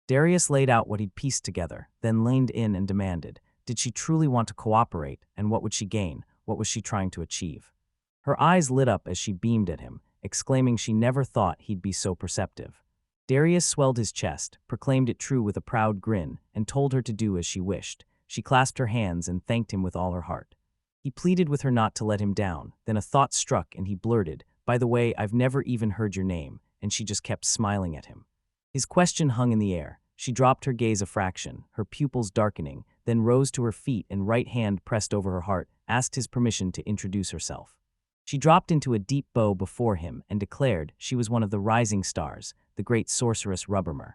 S1: Darius laid out what he'd pieced together, then leaned in and demanded, did she truly want to cooperate, and what would she gain? What was she trying to achieve? Her eyes lit up as she beamed at him, exclaiming she never thought he'd be so perceptive. Darius swelled his chest, proclaimed it true with a proud grin, and told her to do as she wished. She clasped her hands and thanked him with all her heart. He pleaded with her not to let him down, then a thought struck and he blurted, "By the way, I've never even heard your name," and she just kept smiling at him. His question hung in the air. She dropped her gaze a fraction, her pupils darkening, then rose to her feet and right hand pressed over her heart, asked his permission to introduce herself. She dropped into a deep bow before him and declared she was one of the rising stars, the great sorceress Rubbermer.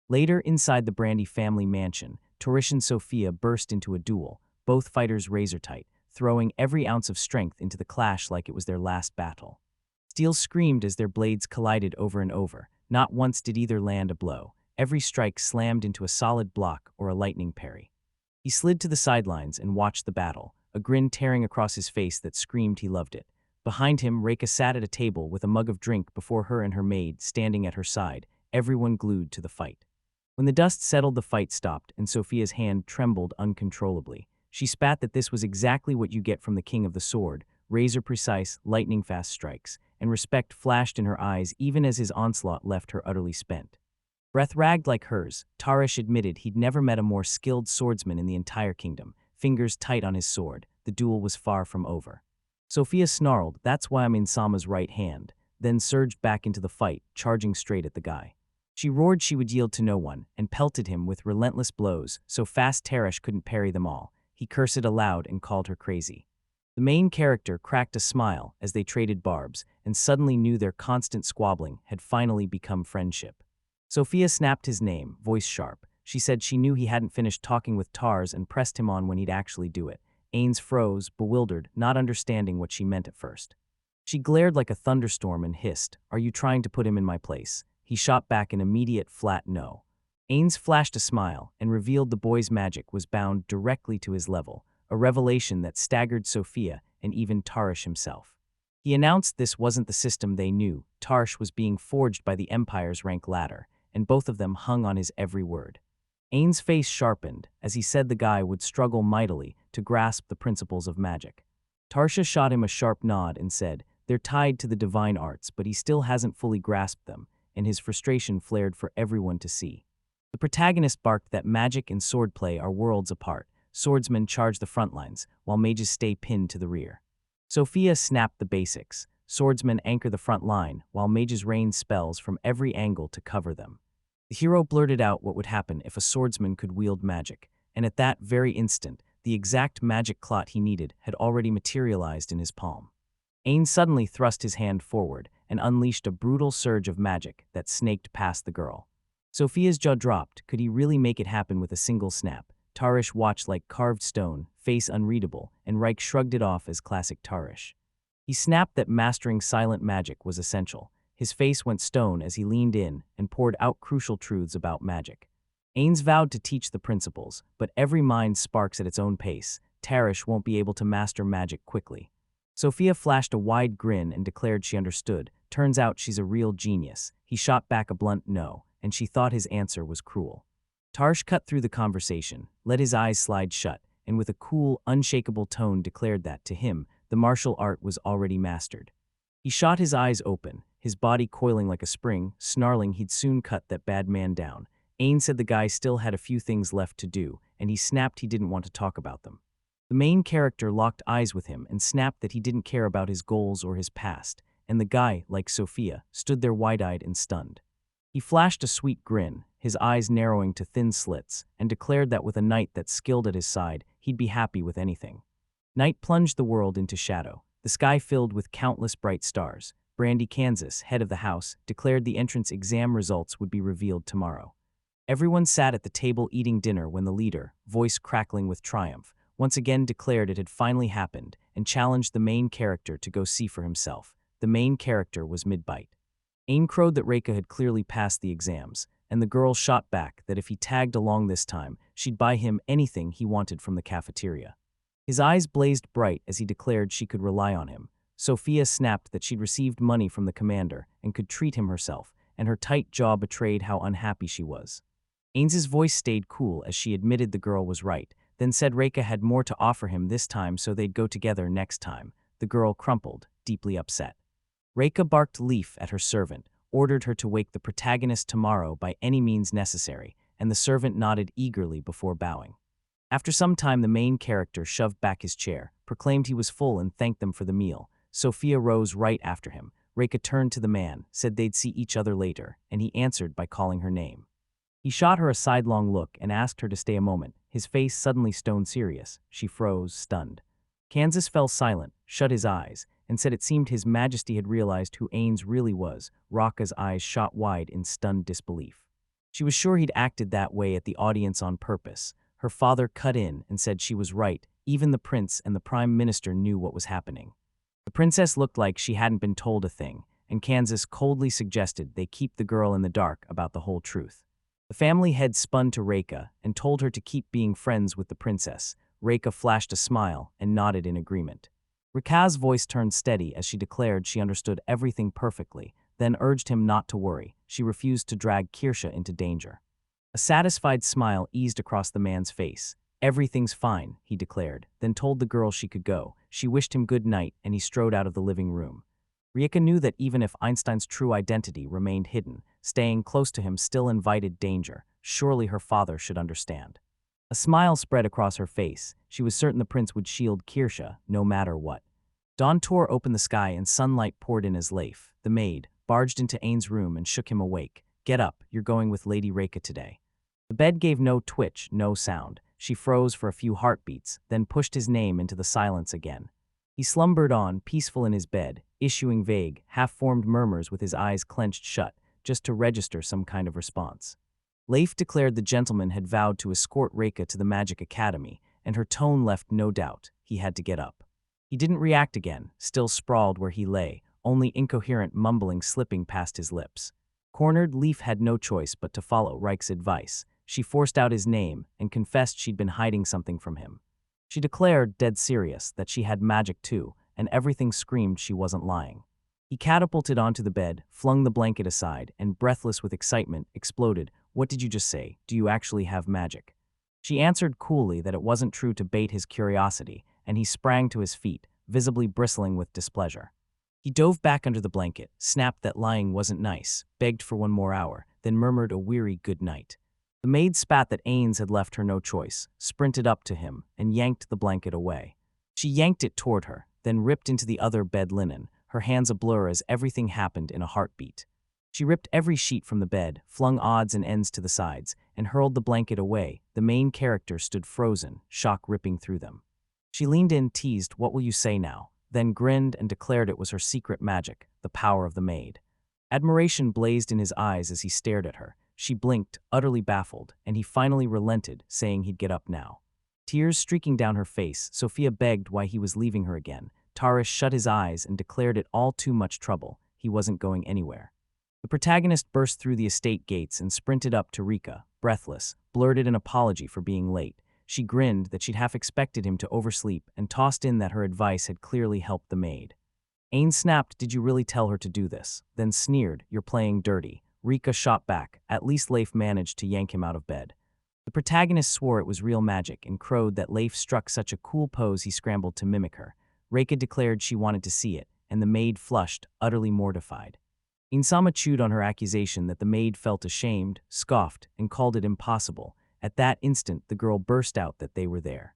S1: Later, inside the Brandy family mansion, Tarish and Sophia burst into a duel, both fighters razor-tight, throwing every ounce of strength into the clash like it was their last battle. Steel screamed as their blades collided over and over. Not once did either land a blow. Every strike slammed into a solid block or a lightning parry. He slid to the sidelines and watched the battle, a grin tearing across his face that screamed he loved it. Behind him, Reika sat at a table with a mug of drink before her and her maid standing at her side, everyone glued to the fight. When the dust settled, the fight stopped, and Sophia's hand trembled uncontrollably. She spat that this was exactly what you get from the king of the sword, razor-precise, lightning-fast strikes, and respect flashed in her eyes even as his onslaught left her utterly spent. Breath ragged like hers, Tarish admitted he'd never met a more skilled swordsman in the entire kingdom, fingers tight on his sword. The duel was far from over. Sophia snarled, "That's why I'm in Sama's right hand," then surged back into the fight, charging straight at the guy. She roared she would yield to no one, and pelted him with relentless blows so fast Tarish couldn't parry them all. He cursed aloud and called her crazy. The main character cracked a smile as they traded barbs, and suddenly knew their constant squabbling had finally become friendship. Sophia snapped his name, voice sharp. She said she knew he hadn't finished talking with Tars and pressed him on when he'd actually do it. Ains froze, bewildered, not understanding what she meant at first. She glared like a thunderstorm and hissed, "Are you trying to put him in my place?" He shot back an immediate flat no. Ains flashed a smile and revealed the boy's magic was bound directly to his level, a revelation that staggered Sophia and even Tarish himself. He announced this wasn't the system they knew. Tarish was being forged by the Empire's rank ladder, and both of them hung on his every word. Ains' face sharpened as he said the guy would struggle mightily to grasp the principles of magic. Tarsha shot him a sharp nod and said, "They're tied to the divine arts, but he still hasn't fully grasped them," and his frustration flared for everyone to see. The protagonist barked that magic and swordplay are worlds apart. Swordsmen charge the front lines, while mages stay pinned to the rear. Sophia snapped the basics. Swordsmen anchor the front line, while mages rain spells from every angle to cover them. The hero blurted out what would happen if a swordsman could wield magic, and at that very instant, the exact magic clot he needed had already materialized in his palm. Ains suddenly thrust his hand forward and unleashed a brutal surge of magic that snaked past the girl. Sophia's jaw dropped. Could he really make it happen with a single snap? Tarish watched like carved stone, face unreadable, and Reich shrugged it off as classic Tarish. He snapped that mastering silent magic was essential. His face went stone as he leaned in and poured out crucial truths about magic. Ains vowed to teach the principles, but every mind sparks at its own pace. Tarish won't be able to master magic quickly. Sophia flashed a wide grin and declared she understood. Turns out she's a real genius. He shot back a blunt no, and she thought his answer was cruel. Tarish cut through the conversation, let his eyes slide shut, and with a cool, unshakable tone declared that, to him, the martial art was already mastered. He shot his eyes open, his body coiling like a spring, snarling he'd soon cut that bad man down. Ains said the guy still had a few things left to do, and he snapped he didn't want to talk about them. The main character locked eyes with him and snapped that he didn't care about his goals or his past, and the guy, like Sophia, stood there wide-eyed and stunned. He flashed a sweet grin, his eyes narrowing to thin slits, and declared that with a knight that skilled at his side, he'd be happy with anything. Night plunged the world into shadow, the sky filled with countless bright stars. Brandy, Kansas, head of the house, declared the entrance exam results would be revealed tomorrow. Everyone sat at the table eating dinner when the leader, voice crackling with triumph, once again declared it had finally happened and challenged the main character to go see for himself. The main character was mid-bite. Ain crowed that Reika had clearly passed the exams, and the girl shot back that if he tagged along this time, she'd buy him anything he wanted from the cafeteria. His eyes blazed bright as he declared she could rely on him. Sophia snapped that she'd received money from the commander and could treat him herself, and her tight jaw betrayed how unhappy she was. Ains's voice stayed cool as she admitted the girl was right, then said Reika had more to offer him this time so they'd go together next time. The girl crumpled, deeply upset. Reika barked Leaf at her servant, ordered her to wake the protagonist tomorrow by any means necessary, and the servant nodded eagerly before bowing. After some time, the main character shoved back his chair, proclaimed he was full and thanked them for the meal. Sophia rose right after him. Reika turned to the man, said they'd see each other later, and he answered by calling her name. He shot her a sidelong look and asked her to stay a moment, his face suddenly stone serious. She froze, stunned. Kansas fell silent, shut his eyes, and said it seemed His Majesty had realized who Ains really was. Raka's eyes shot wide in stunned disbelief. She was sure he'd acted that way at the audience on purpose. Her father cut in and said she was right. Even the prince and the prime minister knew what was happening. The princess looked like she hadn't been told a thing, and Kansas coldly suggested they keep the girl in the dark about the whole truth. The family head spun to Reika and told her to keep being friends with the princess. Reika flashed a smile and nodded in agreement. Reika's voice turned steady as she declared she understood everything perfectly, then urged him not to worry. She refused to drag Kirsha into danger. A satisfied smile eased across the man's face. Everything's fine, he declared, then told the girl she could go. She wished him good night and he strode out of the living room. Reika knew that even if Einstein's true identity remained hidden, staying close to him still invited danger. Surely her father should understand. A smile spread across her face. She was certain the prince would shield Kirsha, no matter what. Dawn tore open the sky and sunlight poured in as Leif, the maid, barged into Ain's room and shook him awake. Get up, you're going with Lady Reika today. The bed gave no twitch, no sound. She froze for a few heartbeats, then pushed his name into the silence again. He slumbered on, peaceful in his bed, issuing vague, half-formed murmurs with his eyes clenched shut, just to register some kind of response. Leif declared the gentleman had vowed to escort Reika to the Magic Academy, and her tone left no doubt he had to get up. He didn't react again, still sprawled where he lay, only incoherent mumbling slipping past his lips. Cornered, Leif had no choice but to follow Reika's advice. She forced out his name and confessed she'd been hiding something from him. She declared, dead serious, that she had magic too, and everything screamed she wasn't lying. He catapulted onto the bed, flung the blanket aside, and breathless with excitement, exploded, "What did you just say? Do you actually have magic?" She answered coolly that it wasn't true to bait his curiosity, and he sprang to his feet, visibly bristling with displeasure. He dove back under the blanket, snapped that lying wasn't nice, begged for one more hour, then murmured a weary good night. The maid spat that Ains had left her no choice, sprinted up to him, and yanked the blanket away. She yanked it toward her, then ripped into the other bed linen, her hands a blur as everything happened in a heartbeat. She ripped every sheet from the bed, flung odds and ends to the sides, and hurled the blanket away. The main character stood frozen, shock ripping through them. She leaned in, teased, "What will you say now?" then grinned and declared it was her secret magic, the power of the maid. Admiration blazed in his eyes as he stared at her. She blinked, utterly baffled, and he finally relented, saying he'd get up now. Tears streaking down her face, Sophia begged why he was leaving her again. Tarish shut his eyes and declared it all too much trouble. He wasn't going anywhere. The protagonist burst through the estate gates and sprinted up to Reika, breathless, blurted an apology for being late. She grinned that she'd half expected him to oversleep and tossed in that her advice had clearly helped the maid. Ains snapped, "Did you really tell her to do this?" then sneered, "You're playing dirty." Reika shot back. At least Leif managed to yank him out of bed. The protagonist swore it was real magic and crowed that Leif struck such a cool pose he scrambled to mimic her. Reika declared she wanted to see it, and the maid flushed, utterly mortified. Insama chewed on her accusation that the maid felt ashamed, scoffed, and called it impossible. At that instant, the girl burst out that they were there.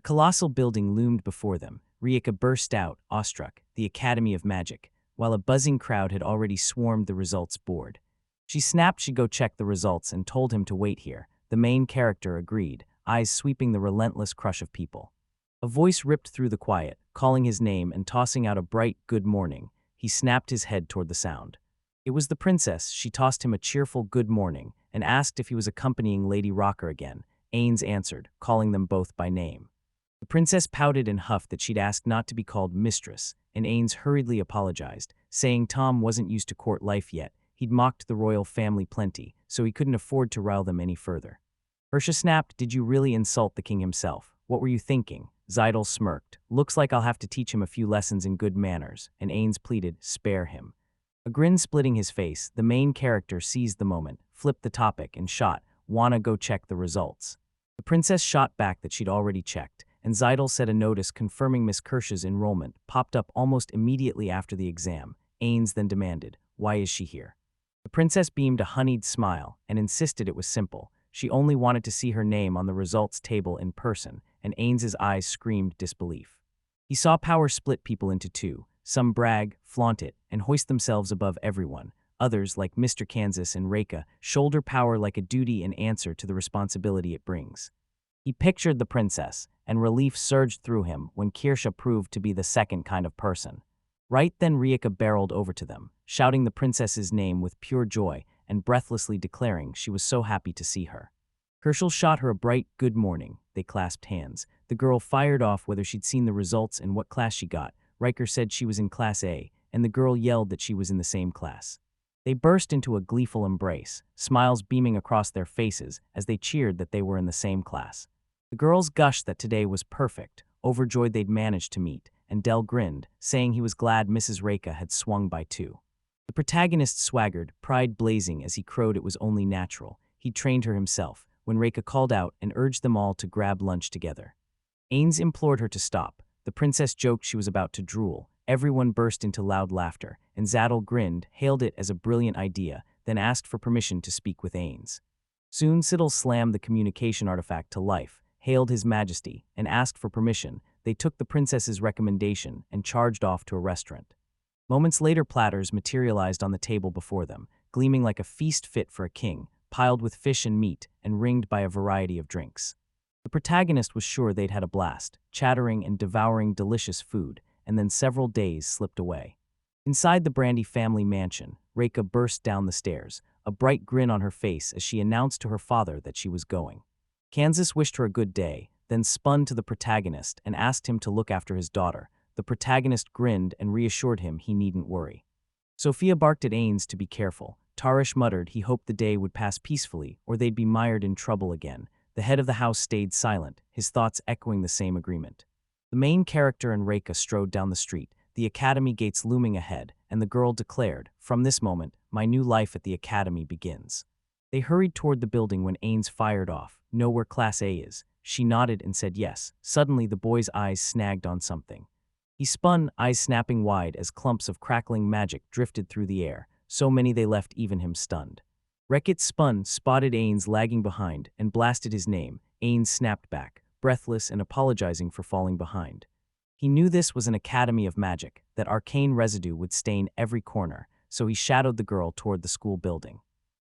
S1: A colossal building loomed before them. Reika burst out, awestruck, the Academy of Magic, while a buzzing crowd had already swarmed the results board. She snapped she'd go check the results and told him to wait here. The main character agreed, eyes sweeping the relentless crush of people. A voice ripped through the quiet, calling his name and tossing out a bright good morning. He snapped his head toward the sound. It was the princess. She tossed him a cheerful good morning and asked if he was accompanying Lady Rocker again. Ains answered, calling them both by name. The princess pouted and huffed that she'd asked not to be called mistress, and Ains hurriedly apologized, saying Tom wasn't used to court life yet. He'd mocked the royal family plenty, so he couldn't afford to rile them any further. Hersha snapped, "Did you really insult the king himself? What were you thinking?" Zidal smirked. "Looks like I'll have to teach him a few lessons in good manners," and Ains pleaded, "Spare him." A grin splitting his face, the main character seized the moment, flipped the topic, and shot, "Wanna go check the results?" The princess shot back that she'd already checked, and Zidal said a notice confirming Miss Kirsch's enrollment popped up almost immediately after the exam. Ains then demanded, "Why is she here?" The princess beamed a honeyed smile and insisted it was simple. She only wanted to see her name on the results table in person, and Ains's eyes screamed disbelief. He saw power split people into two. Some brag, flaunt it, and hoist themselves above everyone. Others, like Mr. Kansas and Reika, shoulder power like a duty and answer to the responsibility it brings. He pictured the princess, and relief surged through him when Kirsha proved to be the second kind of person. Right then Reika barreled over to them, shouting the princess's name with pure joy and breathlessly declaring she was so happy to see her. Herschel shot her a bright good morning. They clasped hands. The girl fired off whether she'd seen the results and what class she got. Riker said she was in Class A, and the girl yelled that she was in the same class. They burst into a gleeful embrace, smiles beaming across their faces as they cheered that they were in the same class. The girls gushed that today was perfect, overjoyed they'd managed to meet, and Dell grinned, saying he was glad Mrs. Reika had swung by 2. The protagonist swaggered, pride blazing as he crowed it was only natural. He'd trained her himself, when Reika called out and urged them all to grab lunch together. Ains implored her to stop. The princess joked she was about to drool. Everyone burst into loud laughter, and Zadal grinned, hailed it as a brilliant idea, then asked for permission to speak with Ains. Soon Siddle slammed the communication artifact to life, hailed His Majesty, and asked for permission. They took the princess's recommendation and charged off to a restaurant. Moments later, platters materialized on the table before them, gleaming like a feast fit for a king, piled with fish and meat and ringed by a variety of drinks. The protagonist was sure they'd had a blast, chattering and devouring delicious food, and then several days slipped away. Inside the Brandy family mansion, Reika burst down the stairs, a bright grin on her face as she announced to her father that she was going. Kansas wished her a good day, then spun to the protagonist and asked him to look after his daughter. The protagonist grinned and reassured him he needn't worry. Sophia barked at Ains to be careful. Tarish muttered he hoped the day would pass peacefully or they'd be mired in trouble again. The head of the house stayed silent, his thoughts echoing the same agreement. The main character and Reika strode down the street, the academy gates looming ahead, and the girl declared, "From this moment, my new life at the academy begins." They hurried toward the building when Ains fired off. "Know where Class A is?" She nodded and said yes. Suddenly the boy's eyes snagged on something. He spun, eyes snapping wide as clumps of crackling magic drifted through the air, so many they left even him stunned. Reckitt spun, spotted Ains lagging behind, and blasted his name. Ains snapped back, breathless and apologizing for falling behind. He knew this was an academy of magic, that arcane residue would stain every corner, so he shadowed the girl toward the school building.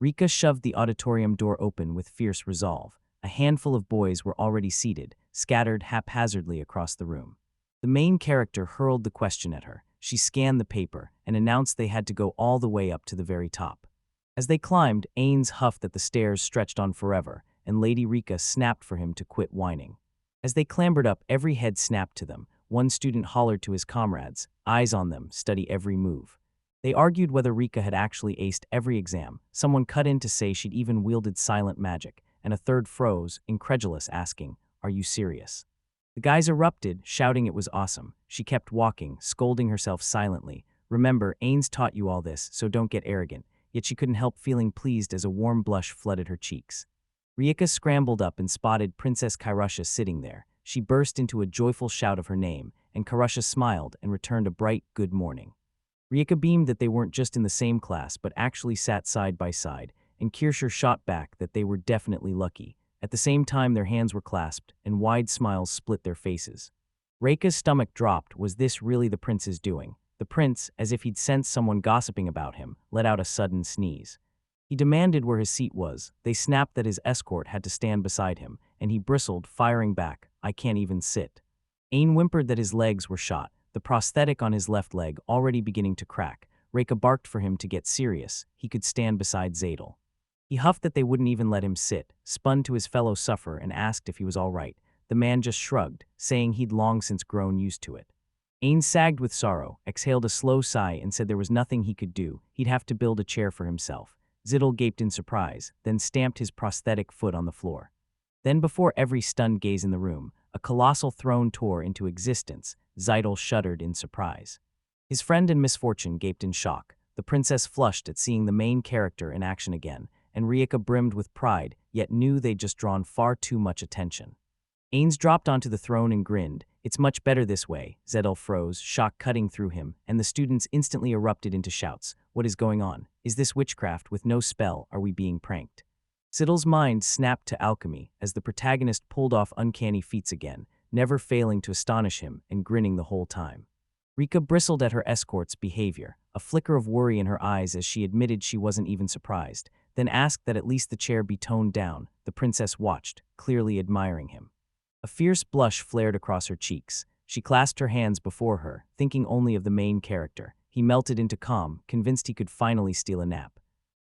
S1: Reika shoved the auditorium door open with fierce resolve. A handful of boys were already seated, scattered haphazardly across the room. The main character hurled the question at her. She scanned the paper and announced they had to go all the way up to the very top. As they climbed, Ains huffed that the stairs stretched on forever, and Lady Reika snapped for him to quit whining. As they clambered up, every head snapped to them. One student hollered to his comrades, "Eyes on them, study every move." They argued whether Reika had actually aced every exam. Someone cut in to say she'd even wielded silent magic, and a third froze, incredulous, asking, "Are you serious?" The guys erupted, shouting it was awesome. She kept walking, scolding herself silently. "Remember, Ains taught you all this, so don't get arrogant." Yet she couldn't help feeling pleased as a warm blush flooded her cheeks. Reika scrambled up and spotted Princess Kairusha sitting there. She burst into a joyful shout of her name, and Kairusha smiled and returned a bright good morning. Reika beamed that they weren't just in the same class but actually sat side by side, and Kirshur shot back that they were definitely lucky. At the same time their hands were clasped, and wide smiles split their faces. Reika's stomach dropped. Was this really the prince's doing? The prince, as if he'd sensed someone gossiping about him, let out a sudden sneeze. He demanded where his seat was. They snapped that his escort had to stand beside him, and he bristled, firing back, "I can't even sit." Ain whimpered that his legs were shot, the prosthetic on his left leg already beginning to crack. Reika barked for him to get serious. He could stand beside Zadel. He huffed that they wouldn't even let him sit, spun to his fellow sufferer and asked if he was all right. The man just shrugged, saying he'd long since grown used to it. Ain sagged with sorrow, exhaled a slow sigh and said there was nothing he could do. He'd have to build a chair for himself. Zadel gaped in surprise, then stamped his prosthetic foot on the floor. Then before every stunned gaze in the room, a colossal throne tore into existence. Zadel shuddered in surprise. His friend and misfortune gaped in shock. The princess flushed at seeing the main character in action again, and Reika brimmed with pride, yet knew they'd just drawn far too much attention. Ains dropped onto the throne and grinned. "It's much better this way." Zadel froze, shock cutting through him, and the students instantly erupted into shouts. "What is going on? Is this witchcraft with no spell? Are we being pranked?" Zadel's mind snapped to alchemy as the protagonist pulled off uncanny feats again, never failing to astonish him and grinning the whole time. Reika bristled at her escort's behavior, a flicker of worry in her eyes as she admitted she wasn't even surprised, then asked that at least the chair be toned down. The princess watched, clearly admiring him. A fierce blush flared across her cheeks. She clasped her hands before her, thinking only of the main character. He melted into calm, convinced he could finally steal a nap.